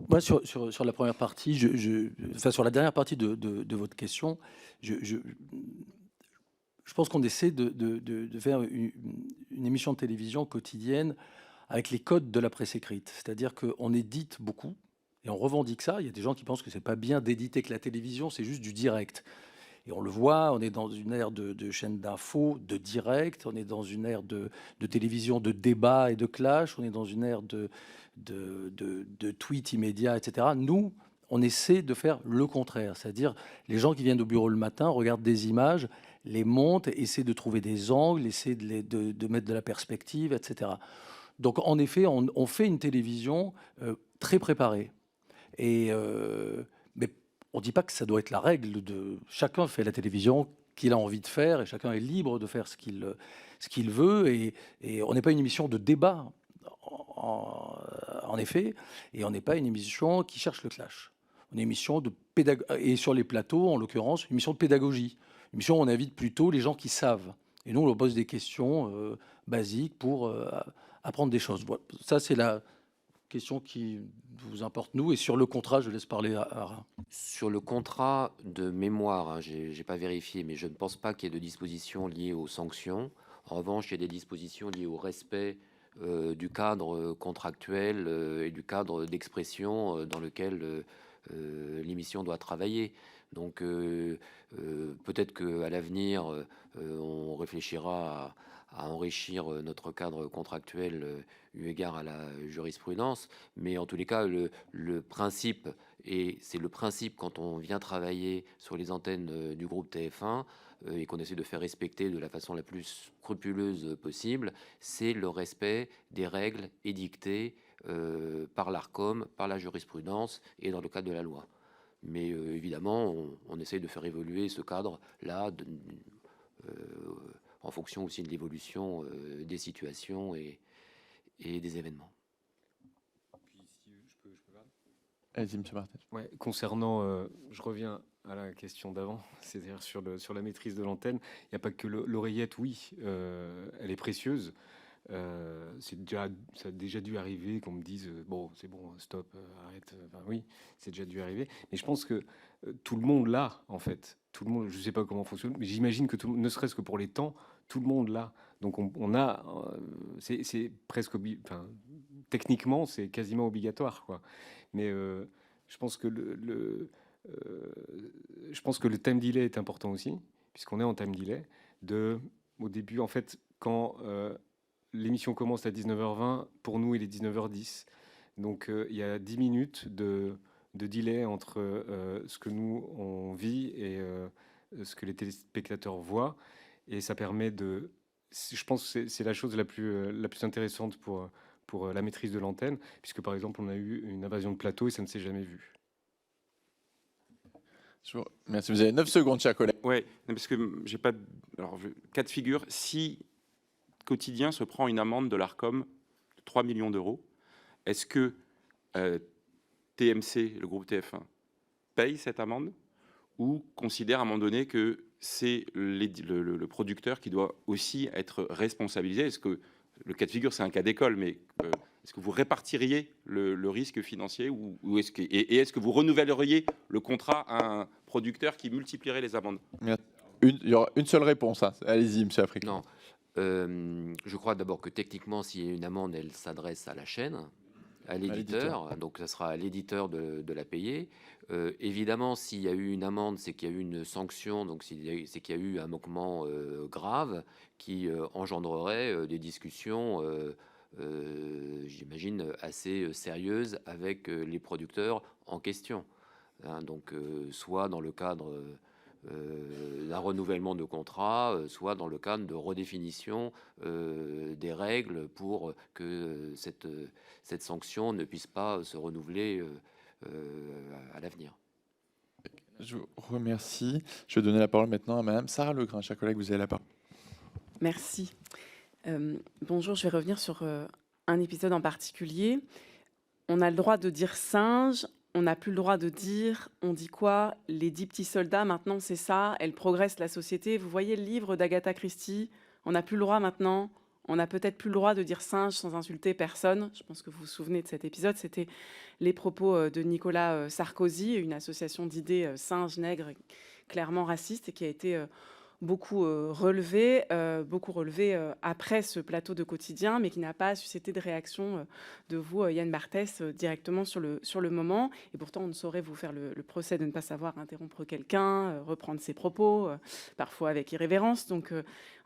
Moi, sur la première partie, enfin, sur la dernière partie de votre question, je pense qu'on essaie de faire une émission de télévision quotidienne avec les codes de la presse écrite. C'est-à-dire qu'on édite beaucoup et on revendique ça. Il y a des gens qui pensent que c'est pas bien d'éditer, que la télévision, c'est juste du direct. Et on le voit, on est dans une ère de chaînes d'infos, de direct, on est dans une ère de télévision de débat et de clash, on est dans une ère de tweets immédiats, etc. Nous, on essaie de faire le contraire, c'est-à-dire les gens qui viennent au bureau le matin regardent des images, les montent, essaient de trouver des angles, essaient de mettre de la perspective, etc. Donc en effet, on fait une télévision très préparée. Mais on ne dit pas que ça doit être la règle. Chacun fait la télévision qu'il a envie de faire et chacun est libre de faire ce qu'il veut. Et on n'est pas une émission de débat, en effet, et on n'est pas une émission qui cherche le clash. On est une émission de pédagogie, et sur les plateaux, en l'occurrence, une émission de pédagogie. Une émission où on invite plutôt les gens qui savent. Et nous, on leur pose des questions basiques pour apprendre des choses. Voilà. Ça, c'est la question qui vous importe, nous. Et sur le contrat, je laisse parler à Ara. Sur le contrat de mémoire, hein, je n'ai pas vérifié, mais je ne pense pas qu'il y ait de dispositions liées aux sanctions. En revanche, il y a des dispositions liées au respect du cadre contractuel et du cadre d'expression dans lequel l'émission doit travailler. Donc peut-être qu'à l'avenir, on réfléchira à enrichir notre cadre contractuel eu égard à la jurisprudence. Mais en tous les cas, le principe, et c'est le principe quand on vient travailler sur les antennes du groupe TF1, et qu'on essaie de faire respecter de la façon la plus scrupuleuse possible, c'est le respect des règles édictées par l'ARCOM, par la jurisprudence et dans le cadre de la loi. Mais évidemment, on essaie de faire évoluer ce cadre-là en fonction aussi de l'évolution des situations et des événements. Allez-y, monsieur Barthès. Ouais, concernant, je reviens à la question d'avant, c'est-à-dire sur la maîtrise de l'antenne, il n'y a pas que l'oreillette, oui, elle est précieuse. Ça a déjà dû arriver qu'on me dise bon, c'est bon, stop, arrête. Enfin, oui, c'est déjà dû arriver. Mais je pense que tout le monde l'a, en fait. Tout le monde, je ne sais pas comment fonctionne, mais j'imagine que ne serait-ce que pour les temps, tout le monde l'a. Donc on a, c'est presque, enfin, techniquement, c'est quasiment obligatoire, quoi. Mais je pense que je pense que le time delay est important aussi, puisqu'on est en time delay. Au début, en fait, quand l'émission commence à 19h20, pour nous, il est 19h10. Donc, il y a 10 minutes de delay entre ce que nous, on vit et ce que les téléspectateurs voient. Et ça permet de... Je pense que c'est la chose la plus intéressante pour la maîtrise de l'antenne, puisque, par exemple, on a eu une invasion de plateau et ça ne s'est jamais vu. Merci. Vous avez 9 secondes, chers collègues. Ouais, parce que j'ai pas. Alors, cas de figure, si Quotidien se prend une amende de l'Arcom de 3 millions d'euros, est-ce que TMC, le groupe TF1, paye cette amende ou considère à un moment donné que c'est le producteur qui doit aussi être responsabilisé? Est-ce que le cas de figure, c'est un cas d'école, mais est-ce que vous répartiriez le risque financier ou est-ce que vous renouvelleriez le contrat à un producteur qui multiplierait les amendes? Il y aura une seule réponse. Hein. Allez-y, M. Afrique. Non. Je crois d'abord que techniquement, s'il y a une amende, elle s'adresse à la chaîne, à l'éditeur. Donc, ça sera à l'éditeur de la payer. Évidemment, s'il y a eu une amende, c'est qu'il y a eu une sanction, donc c'est qu'il y a eu un manquement grave qui engendrerait des discussions, j'imagine, assez sérieuses avec les producteurs en question. Hein, donc, soit dans le cadre d'un renouvellement de contrat, soit dans le cadre de redéfinition des règles pour que cette sanction ne puisse pas se renouveler à l'avenir. Je vous remercie. Je vais donner la parole maintenant à Madame Sarah Legrain. Chers collègues, vous avez la parole. Merci. Bonjour, je vais revenir sur un épisode en particulier. On a le droit de dire singe. On n'a plus le droit de dire, on dit quoi? Les 10 petits soldats, maintenant c'est ça, elle progresse la société. Vous voyez le livre d'Agatha Christie, on n'a plus le droit maintenant, on n'a peut-être plus le droit de dire singe sans insulter personne. Je pense que vous vous souvenez de cet épisode, c'était les propos de Nicolas Sarkozy, une association d'idées singe, nègre, clairement raciste et qui a été beaucoup relevé après ce plateau de Quotidien, mais qui n'a pas suscité de réaction de vous, Yann Barthès, directement sur le moment. Et pourtant, on ne saurait vous faire le procès de ne pas savoir interrompre quelqu'un, reprendre ses propos, parfois avec irrévérence. Donc,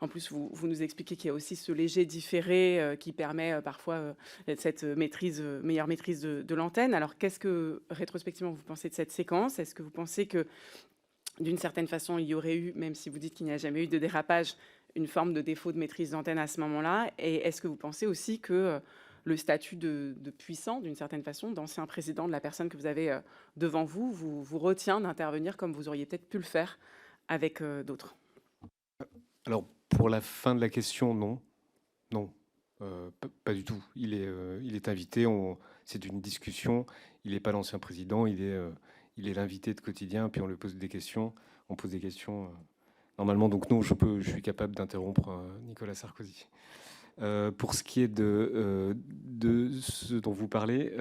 en plus, vous nous expliquez qu'il y a aussi ce léger différé qui permet parfois cette meilleure maîtrise de l'antenne. Alors, qu'est-ce que, rétrospectivement, vous pensez de cette séquence? Est-ce que vous pensez que d'une certaine façon, il y aurait eu, même si vous dites qu'il n'y a jamais eu de dérapage, une forme de défaut de maîtrise d'antenne à ce moment-là? Et est-ce que vous pensez aussi que le statut de puissant, d'une certaine façon, d'ancien président de la personne que vous avez devant vous, vous retient d'intervenir comme vous auriez peut-être pu le faire avec d'autres? Alors, pour la fin de la question, non. Non, pas du tout. Il est invité, c'est une discussion. Il n'est pas l'ancien président, il est l'invité de Quotidien, puis on lui pose des questions. On pose des questions normalement. Donc non, je suis capable d'interrompre Nicolas Sarkozy. Pour ce qui est de ce dont vous parlez,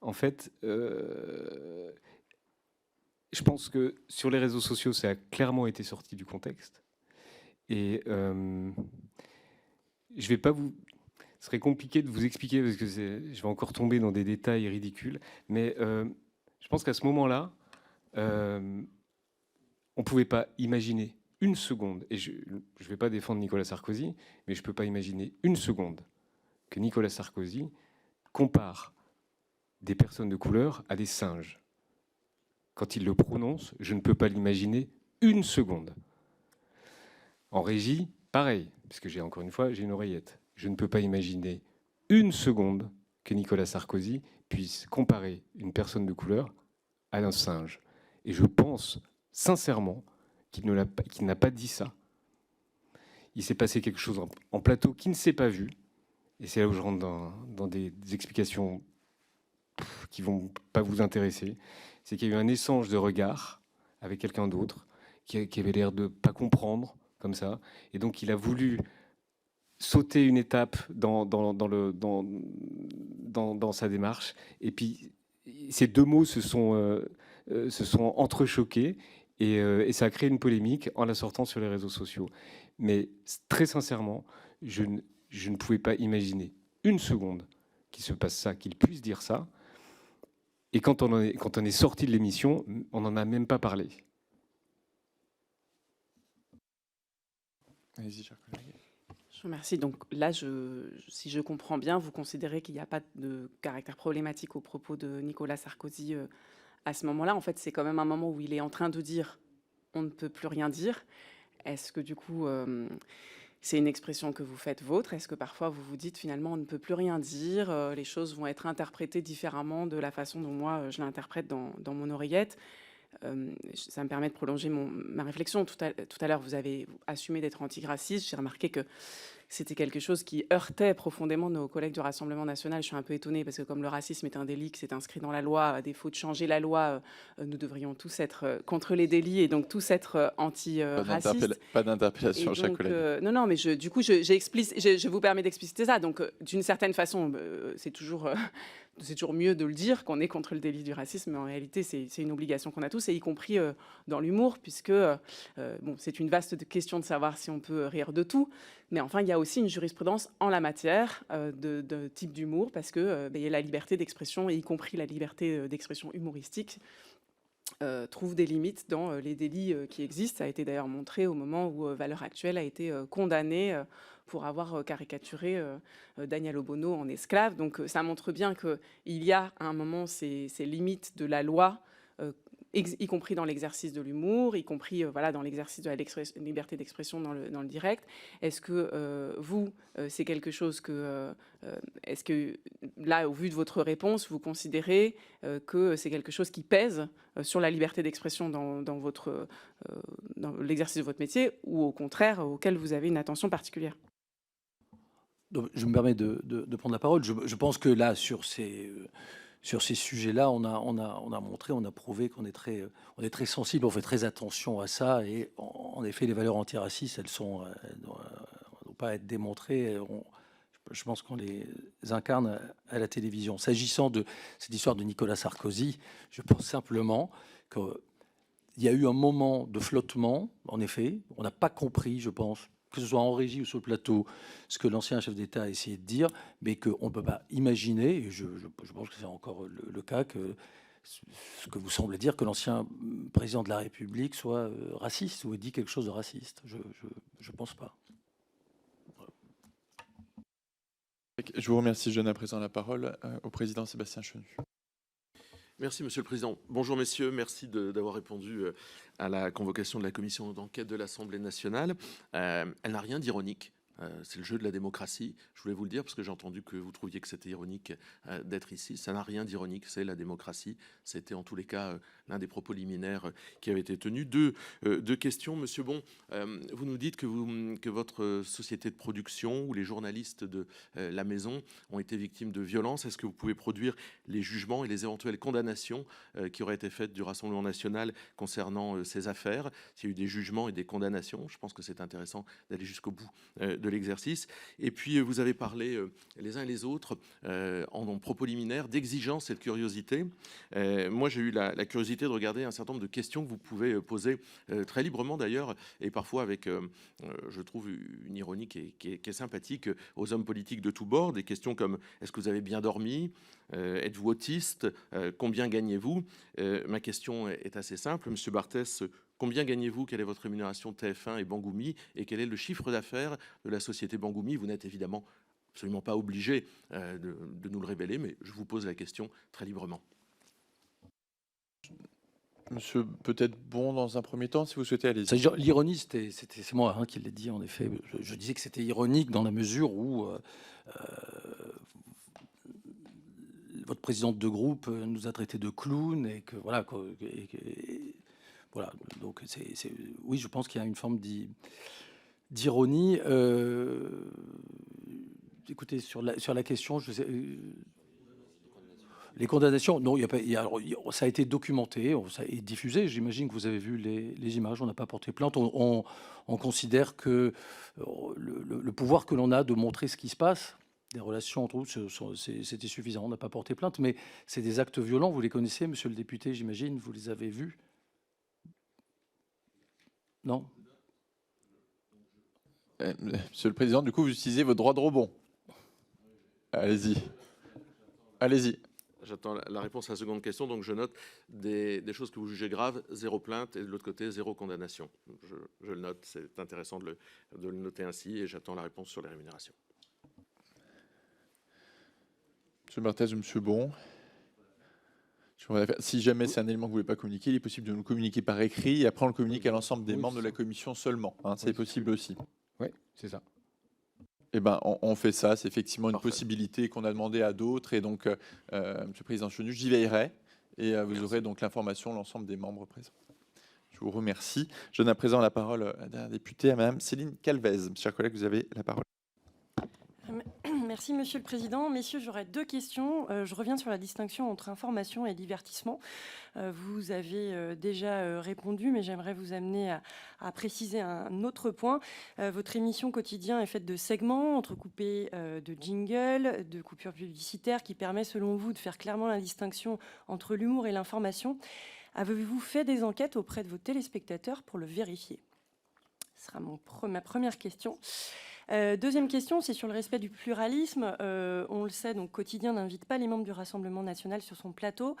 en fait, je pense que sur les réseaux sociaux, ça a clairement été sorti du contexte. Et je vais pas vous... Ce serait compliqué de vous expliquer parce que je vais encore tomber dans des détails ridicules. Mais je pense qu'à ce moment-là, on ne pouvait pas imaginer une seconde, et je ne vais pas défendre Nicolas Sarkozy, mais je ne peux pas imaginer une seconde que Nicolas Sarkozy compare des personnes de couleur à des singes. Quand il le prononce, je ne peux pas l'imaginer une seconde. En régie, pareil, parce que encore une fois, j'ai une oreillette. Je ne peux pas imaginer une seconde que Nicolas Sarkozy puisse comparer une personne de couleur à un singe. Et je pense sincèrement qu'il n'a pas dit ça. Il s'est passé quelque chose en plateau qui ne s'est pas vu. Et c'est là où je rentre dans des explications qui ne vont pas vous intéresser. C'est qu'il y a eu un échange de regards avec quelqu'un d'autre qui avait l'air de ne pas comprendre comme ça. Et donc il a voulu sauté une étape dans sa démarche. Et puis, ces deux mots se sont entrechoqués et ça a créé une polémique en la sortant sur les réseaux sociaux. Mais très sincèrement, je ne pouvais pas imaginer une seconde qu'il se passe ça, qu'il puisse dire ça. Et quand on est sorti de l'émission, on n'en a même pas parlé. Allez-y, chers collègues. Je vous remercie. Donc là, si je comprends bien, vous considérez qu'il n'y a pas de caractère problématique aux propos de Nicolas Sarkozy à ce moment-là. En fait, c'est quand même un moment où il est en train de dire « on ne peut plus rien dire ». Est-ce que du coup, c'est une expression que vous faites vôtre? Est-ce que parfois vous vous dites finalement on ne peut plus rien dire, les choses vont être interprétées différemment de la façon dont moi je l'interprète dans mon oreillette? Ça me permet de prolonger ma réflexion. Tout à l'heure, vous avez assumé d'être antiraciste. J'ai remarqué que c'était quelque chose qui heurtait profondément nos collègues du Rassemblement national. Je suis un peu étonnée parce que comme le racisme est un délit qui s'est inscrit dans la loi, à défaut de changer la loi, nous devrions tous être contre les délits et donc tous être anti-racistes. Pas d'interpellation, chers collègues. Non, mais du coup, je vous permets d'expliciter ça. Donc, d'une certaine façon, c'est toujours mieux de le dire qu'on est contre le délit du racisme, mais en réalité, c'est une obligation qu'on a tous, et y compris dans l'humour, puisque c'est une vaste question de savoir si on peut rire de tout. Mais enfin, il y a aussi une jurisprudence en la matière de type d'humour, parce que il y a la liberté d'expression, et y compris la liberté d'expression humoristique, trouve des limites dans les délits qui existent. Ça a été d'ailleurs montré au moment où Valeurs Actuelles a été condamné pour avoir caricaturé Daniel Obono en esclave. Donc ça montre bien qu'il y a à un moment ces limites de la loi, y compris dans l'exercice de l'humour, y compris dans l'exercice de la liberté d'expression dans le direct. Est-ce que c'est quelque chose que... est-ce que là, au vu de votre réponse, vous considérez que c'est quelque chose qui pèse sur la liberté d'expression dans l'exercice de votre métier, ou au contraire, auquel vous avez une attention particulière? Donc, je me permets de prendre la parole. Je pense que là, sur ces sujets-là, on a montré, on a prouvé qu'on est très sensible, on fait très attention à ça. Et en effet, les valeurs antiracistes, elles ne doivent pas être démontrées. Je pense qu'on les incarne à la télévision. S'agissant de cette histoire de Nicolas Sarkozy, je pense simplement qu'il y a eu un moment de flottement, en effet. On n'a pas compris, je pense, que ce soit en régie ou sur le plateau, ce que l'ancien chef d'État a essayé de dire, mais qu'on ne peut pas imaginer, et je pense que c'est encore le cas, que ce que vous semblez dire, que l'ancien président de la République soit raciste ou ait dit quelque chose de raciste. Je ne pense pas. Je vous remercie. Je donne à présent la parole au président Sébastien Chenu. Merci, Monsieur le Président. Bonjour, messieurs. Merci d'avoir répondu à la convocation de la commission d'enquête de l'Assemblée nationale. Elle n'a rien d'ironique. C'est le jeu de la démocratie. Je voulais vous le dire parce que j'ai entendu que vous trouviez que c'était ironique d'être ici. Ça n'a rien d'ironique, c'est la démocratie. C'était en tous les cas l'un des propos liminaires qui avait été tenu. Deux questions. Monsieur Bon, vous nous dites que votre société de production ou les journalistes de la maison ont été victimes de violences. Est-ce que vous pouvez produire les jugements et les éventuelles condamnations qui auraient été faites du Rassemblement national concernant ces affaires? S'il y a eu des jugements et des condamnations, je pense que c'est intéressant d'aller jusqu'au bout de l'exercice. Et puis, vous avez parlé les uns et les autres, en propos liminaire, d'exigence et de curiosité. Moi, j'ai eu la curiosité de regarder un certain nombre de questions que vous pouvez poser très librement d'ailleurs, et parfois avec, je trouve, une ironie qui est sympathique aux hommes politiques de tous bords. Des questions comme: est-ce que vous avez bien dormi? Êtes-vous autiste? Combien gagnez-vous? Ma question est assez simple. Monsieur Barthès, combien gagnez-vous? Quelle est votre rémunération TF1 et Bangoumi? Et quel est le chiffre d'affaires de la société Bangoumi? Vous n'êtes évidemment absolument pas obligé de nous le révéler, mais je vous pose la question très librement. Monsieur, peut-être Bon, dans un premier temps, si vous souhaitez aller. L'ironie, c'est moi qui l'ai dit, en effet. Je disais que c'était ironique dans la mesure où votre présidente de groupe nous a traités de clowns et que voilà. Voilà, donc oui, je pense qu'il y a une forme d'ironie. Écoutez, sur la question, je sais, Les condamnations, non, ça a été documenté, ça est diffusé. J'imagine que vous avez vu les images. On n'a pas porté plainte. On considère que le pouvoir que l'on a de montrer ce qui se passe, des relations entre nous, c'était suffisant. On n'a pas porté plainte, mais c'est des actes violents. Vous les connaissez, monsieur le député, j'imagine. Vous les avez vus? Non? Monsieur le Président, du coup, vous utilisez votre droit de rebond. Allez-y. Allez-y. J'attends la réponse à la seconde question, donc je note des choses que vous jugez graves, 0 plainte, et de l'autre côté, 0 condamnation. Je le note, c'est intéressant de le noter ainsi, et j'attends la réponse sur les rémunérations. Monsieur Barthez ou monsieur Bon, si jamais c'est un élément que vous ne voulez pas communiquer, il est possible de nous communiquer par écrit, et après on le communique à l'ensemble des membres de la commission seulement. Hein, c'est possible aussi. Oui, c'est ça. Eh ben, on fait ça. C'est effectivement une possibilité qu'on a demandé à d'autres. Et donc, Monsieur le Président Chenu, j'y veillerai. Et vous aurez donc l'information, l'ensemble des membres présents. Je vous remercie. Je donne à présent la parole à la dernière députée, à Madame Céline Calvez. Chers collègues, vous avez la parole. Merci Monsieur le Président. Messieurs, j'aurais 2 questions. Je reviens sur la distinction entre information et divertissement. Vous avez déjà répondu, mais j'aimerais vous amener à préciser un autre point. Votre émission quotidien est faite de segments entrecoupés de jingles, de coupures publicitaires qui permet, selon vous, de faire clairement la distinction entre l'humour et l'information. Avez-vous fait des enquêtes auprès de vos téléspectateurs pour le vérifier? Ce sera ma première question. Deuxième question, c'est sur le respect du pluralisme. On le sait, donc Quotidien n'invite pas les membres du Rassemblement national sur son plateau.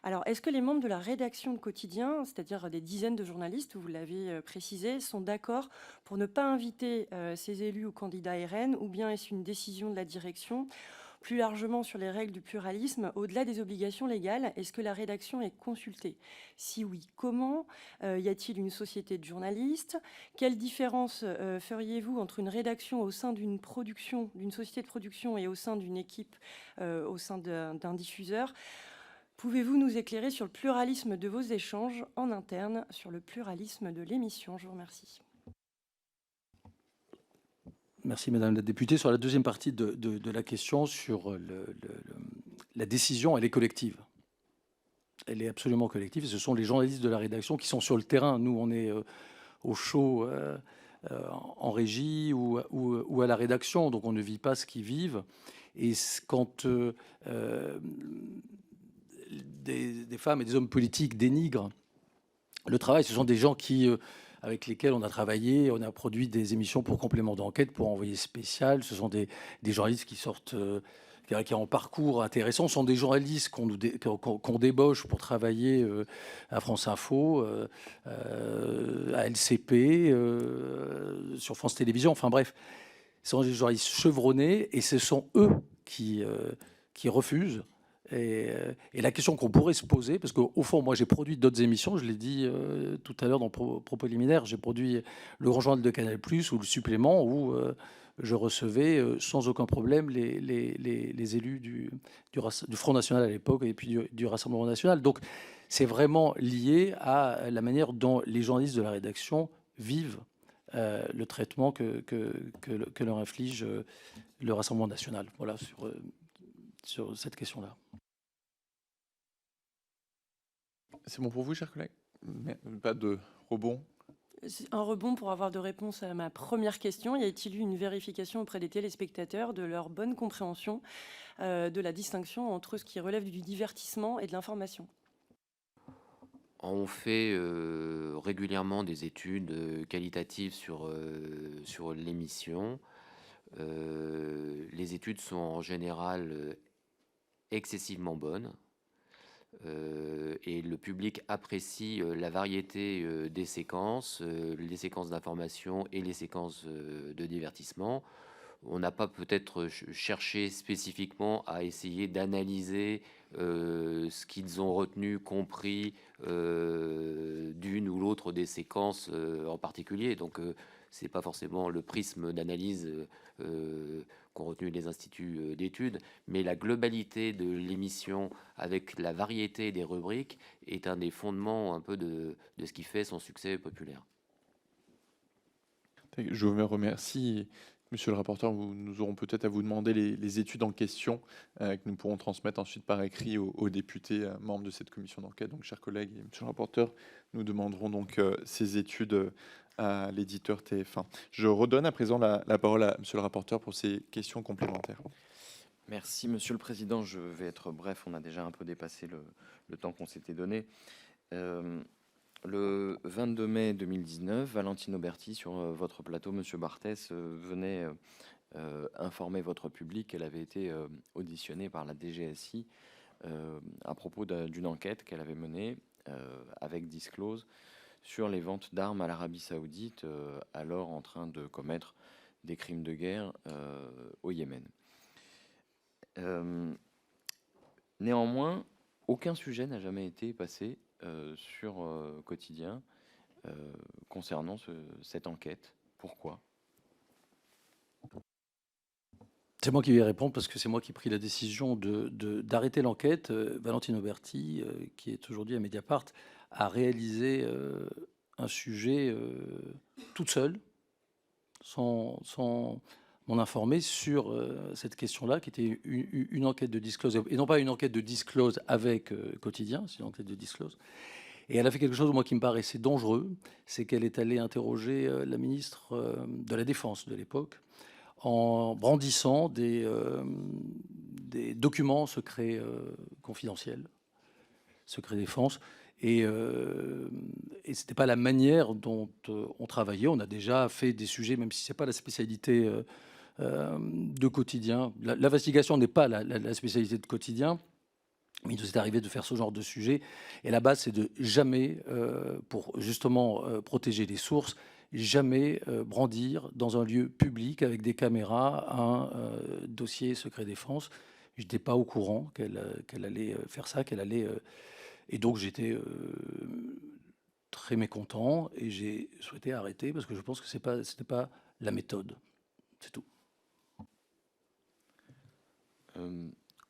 Alors, est-ce que les membres de la rédaction de Quotidien, c'est-à-dire des dizaines de journalistes, vous l'avez précisé, sont d'accord pour ne pas inviter ces élus ou candidats RN, ou bien est-ce une décision de la direction? Plus largement sur les règles du pluralisme, au-delà des obligations légales, est-ce que la rédaction est consultée? Si oui, comment? Y a-t-il une société de journalistes? Quelle différence feriez-vous entre une rédaction au sein d'une production, d'une société de production et au sein d'une équipe, au sein d'un diffuseur? Pouvez-vous nous éclairer sur le pluralisme de vos échanges en interne, sur le pluralisme de l'émission? Je vous remercie. Merci Madame la députée. Sur la deuxième partie de la question, sur la décision, elle est collective. Elle est absolument collective. Ce sont les journalistes de la rédaction qui sont sur le terrain. Nous, on est au show en régie ou à la rédaction, donc on ne vit pas ce qu'ils vivent. Et quand des femmes et des hommes politiques dénigrent le travail, ce sont des gens avec lesquels on a travaillé, on a produit des émissions pour complément d'enquête, pour envoyer spécial. Ce sont des journalistes qui sortent, qui ont un parcours intéressant. Ce sont des journalistes qu'on débauche pour travailler à France Info, à LCP, sur France Télévisions. Enfin bref, ce sont des journalistes chevronnés et ce sont eux qui refusent. Et la question qu'on pourrait se poser, parce qu'au fond, moi j'ai produit d'autres émissions, je l'ai dit tout à l'heure dans le propos liminaire, j'ai produit le Grand Journal de Canal+, ou le Supplément, où je recevais sans aucun problème les élus du Front National à l'époque, et puis du Rassemblement National. Donc c'est vraiment lié à la manière dont les journalistes de la rédaction vivent le traitement que leur inflige le Rassemblement National. Voilà, sur cette question-là. C'est bon pour vous, chers collègues? Pas de rebond? Un rebond pour avoir de réponse à ma première question. Y a-t-il eu une vérification auprès des téléspectateurs de leur bonne compréhension de la distinction entre ce qui relève du divertissement et de l'information? On fait régulièrement des études qualitatives sur l'émission. Les études sont en général excessivement bonnes. Et le public apprécie la variété des séquences, les séquences d'information et les séquences de divertissement. On n'a pas peut-être cherché spécifiquement à essayer d'analyser ce qu'ils ont retenu, compris d'une ou l'autre des séquences en particulier. Donc c'est pas forcément le prisme d'analyse qu'ont retenu les instituts d'études, mais la globalité de l'émission avec la variété des rubriques est un des fondements un peu de ce qui fait son succès populaire. Je vous remercie. Monsieur le rapporteur, nous aurons peut-être à vous demander les études en question que nous pourrons transmettre ensuite par écrit aux députés membres de cette commission d'enquête. Donc, chers collègues et monsieur le rapporteur, nous demanderons donc ces études à l'éditeur TF1. Je redonne à présent la parole à monsieur le rapporteur pour ces questions complémentaires. Merci, Monsieur le Président. Je vais être bref. On a déjà un peu dépassé le temps qu'on s'était donné. Le 22 mai 2019, Valentine Auberti, sur votre plateau, Monsieur Barthès, venait informer votre public qu'elle avait été auditionnée par la DGSI à propos d'une enquête qu'elle avait menée avec Disclose sur les ventes d'armes à l'Arabie Saoudite, alors en train de commettre des crimes de guerre au Yémen. Néanmoins, aucun sujet n'a jamais été passé sur Quotidien concernant cette enquête. Pourquoi? C'est moi qui vais répondre parce que c'est moi qui ai pris la décision d'arrêter l'enquête. Valentine Auberti, qui est aujourd'hui à Mediapart, a réalisé un sujet toute seule, sans m'en informer sur cette question-là, qui était une enquête de Disclose, et non pas une enquête de Disclose avec Quotidien, c'est une enquête de Disclose. Et elle a fait quelque chose, moi, qui me paraissait dangereux, c'est qu'elle est allée interroger la ministre de la Défense de l'époque, en brandissant des documents secrets confidentiels, secrets défense. Et ce n'était pas la manière dont on travaillait. On a déjà fait des sujets, même si ce n'est pas la spécialité de Quotidien. L'investigation n'est pas la spécialité de Quotidien, mais il nous est arrivé de faire ce genre de sujet. Et la base, c'est de jamais, pour justement protéger les sources, jamais brandir dans un lieu public avec des caméras un dossier secret défense. Je n'étais pas au courant qu'elle allait faire ça, qu'elle allait... et donc j'étais très mécontent et j'ai souhaité arrêter parce que je pense que c'était pas la méthode. C'est tout.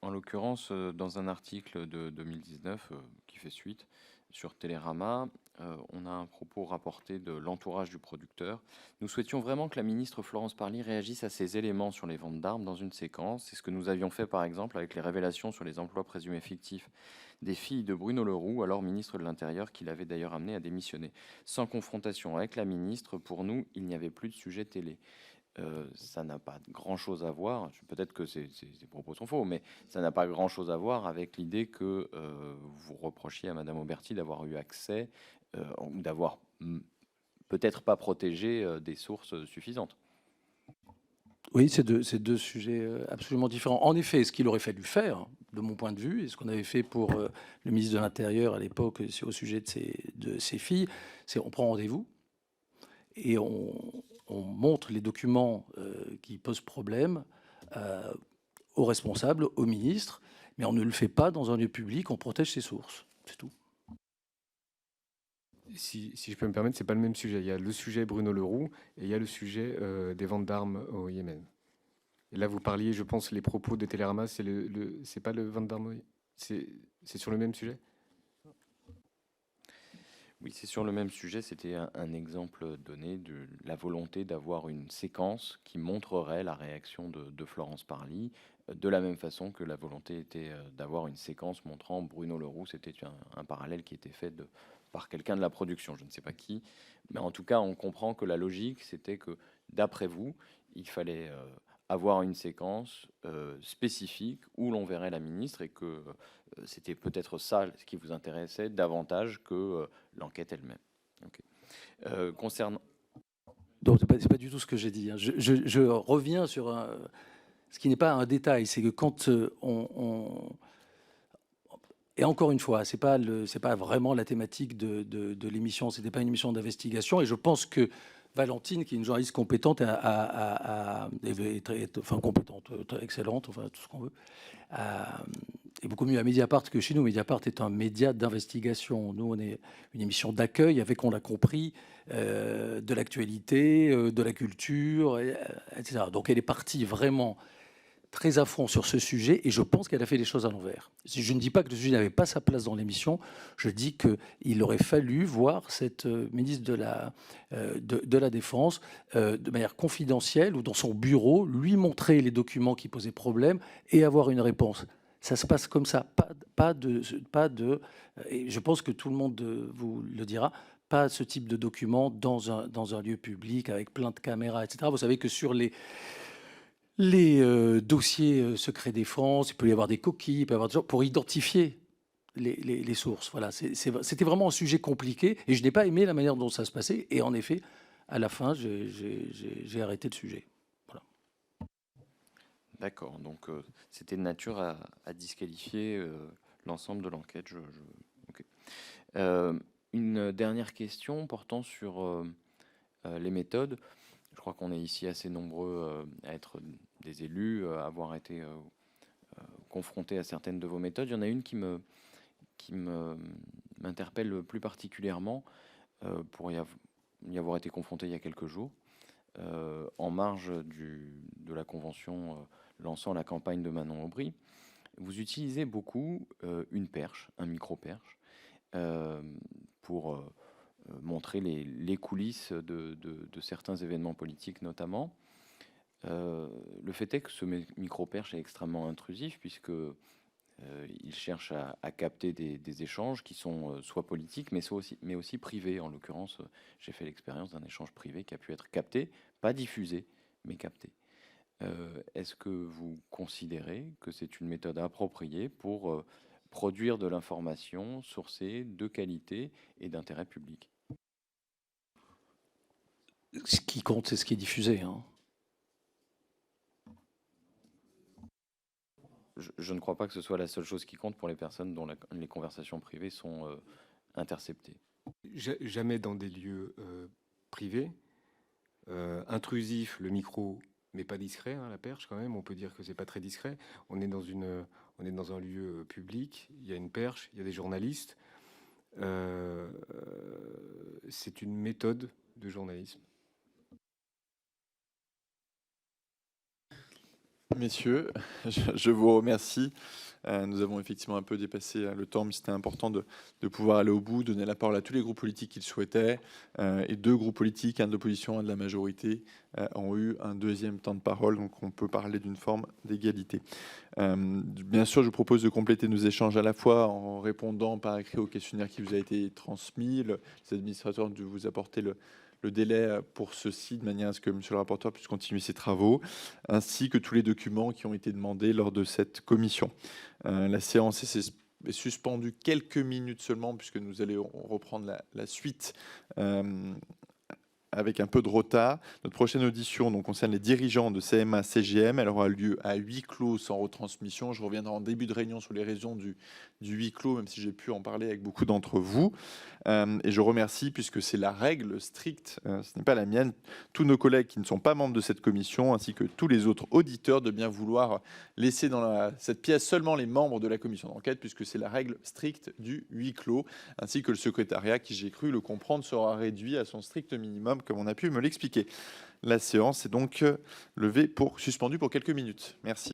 En l'occurrence, dans un article de 2019 qui fait suite sur Télérama, on a un propos rapporté de l'entourage du producteur. Nous souhaitions vraiment que la ministre Florence Parly réagisse à ces éléments sur les ventes d'armes dans une séquence. C'est ce que nous avions fait par exemple avec les révélations sur les emplois présumés fictifs des filles de Bruno Le Roux, alors ministre de l'Intérieur, qui l'avait d'ailleurs amené à démissionner. Sans confrontation avec la ministre, pour nous, il n'y avait plus de sujet télé. Ça n'a pas grand-chose à voir, peut-être que ces propos sont faux, mais ça n'a pas grand-chose à voir avec l'idée que vous reprochiez à Madame Auberti d'avoir eu accès ou d'avoir peut-être pas protégé des sources suffisantes. Oui, c'est deux sujets absolument différents. En effet, ce qu'il aurait fallu faire, de mon point de vue, et ce qu'on avait fait pour le ministre de l'Intérieur à l'époque au sujet de ces filles, c'est on prend rendez-vous et on montre les documents qui posent problème aux responsables, aux ministres, mais on ne le fait pas dans un lieu public, on protège ses sources, c'est tout. Si je peux me permettre, c'est pas le même sujet. Il y a le sujet Bruno Le Roux et il y a le sujet des ventes d'armes au Yémen. Et là, vous parliez, je pense, les propos de Télérama, c'est pas le vente d'armes, c'est sur le même sujet? Oui, c'est sur le même sujet. C'était un exemple donné de la volonté d'avoir une séquence qui montrerait la réaction de Florence Parly, de la même façon que la volonté était d'avoir une séquence montrant Bruno Le Roux. C'était un parallèle qui était fait par quelqu'un de la production, je ne sais pas qui. Mais en tout cas, on comprend que la logique, c'était que, d'après vous, il fallait avoir une séquence spécifique où l'on verrait la ministre et que c'était peut-être ça ce qui vous intéressait davantage que l'enquête elle-même. Okay. Concernant... Donc, c'est pas du tout ce que j'ai dit. Hein. Je reviens sur ce qui n'est pas un détail, c'est que quand et encore une fois, c'est pas vraiment la thématique de l'émission, c'était pas une émission d'investigation, et je pense que Valentine, qui est une journaliste compétente, enfin compétente, excellente, enfin tout ce qu'on veut, est beaucoup mieux à Mediapart que chez nous. Mediapart est un média d'investigation. Nous, on est une émission d'accueil avec, on l'a compris, de l'actualité, de la culture, etc. Donc elle est partie vraiment très à fond sur ce sujet et je pense qu'elle a fait les choses à l'envers. Je ne dis pas que le sujet n'avait pas sa place dans l'émission, je dis qu'il aurait fallu voir cette ministre de la Défense de manière confidentielle ou dans son bureau, lui montrer les documents qui posaient problème et avoir une réponse. Ça se passe comme ça, pas de, et je pense que tout le monde vous le dira, pas ce type de document dans un lieu public avec plein de caméras, etc. Vous savez que sur les dossiers secret défense, il peut y avoir des coquilles, il peut y avoir des gens pour identifier les sources. Voilà, c'était vraiment un sujet compliqué et je n'ai pas aimé la manière dont ça se passait. Et en effet, à la fin, j'ai arrêté le sujet. Voilà. D'accord, donc c'était de nature à disqualifier l'ensemble de l'enquête. Ok. Une dernière question portant sur les méthodes. Je crois qu'on est ici assez nombreux à être des élus, à avoir été confrontés à certaines de vos méthodes. Il y en a une qui m'interpelle plus particulièrement pour y avoir été confronté il y a quelques jours, en marge de la convention lançant la campagne de Manon Aubry. Vous utilisez beaucoup une perche, un micro-perche, pour montrer les coulisses de certains événements politiques notamment. Le fait est que ce micro-perche est extrêmement intrusif puisque il cherche à capter des échanges qui sont soit politiques mais aussi privés. En l'occurrence, j'ai fait l'expérience d'un échange privé qui a pu être capté, pas diffusé, mais capté. Est-ce que vous considérez que c'est une méthode appropriée pour produire de l'information sourcée, de qualité et d'intérêt public? Ce qui compte, c'est ce qui est diffusé. Hein. Je ne crois pas que ce soit la seule chose qui compte pour les personnes dont les conversations privées sont interceptées. Jamais dans des lieux privés. Intrusif, le micro, mais pas discret, hein, la perche quand même. On peut dire que c'est pas très discret. On est dans un lieu public. Il y a une perche, il y a des journalistes. C'est une méthode de journalisme. Messieurs, je vous remercie. Nous avons effectivement un peu dépassé le temps, mais c'était important de pouvoir aller au bout, donner la parole à tous les groupes politiques qui le souhaitaient. Et 2 groupes politiques, un de l'opposition, un de la majorité, ont eu un deuxième temps de parole, donc on peut parler d'une forme d'égalité. Bien sûr, je vous propose de compléter nos échanges à la fois en répondant par écrit au questionnaire qui vous a été transmis. Les administrateurs de vous apporter le délai pour ceci, de manière à ce que monsieur le rapporteur puisse continuer ses travaux, ainsi que tous les documents qui ont été demandés lors de cette commission. La séance est suspendue quelques minutes seulement, puisque nous allons reprendre la suite avec un peu de retard. Notre prochaine audition donc, concerne les dirigeants de CMA-CGM. Elle aura lieu à huis clos sans retransmission. Je reviendrai en début de réunion sur les raisons du huis clos, même si j'ai pu en parler avec beaucoup d'entre vous. Et je remercie, puisque c'est la règle stricte, ce n'est pas la mienne, tous nos collègues qui ne sont pas membres de cette commission, ainsi que tous les autres auditeurs, de bien vouloir laisser dans cette pièce seulement les membres de la commission d'enquête, puisque c'est la règle stricte du huis clos, ainsi que le secrétariat, qui j'ai cru le comprendre, sera réduit à son strict minimum, comme on a pu me l'expliquer. La séance est donc suspendue pour quelques minutes. Merci.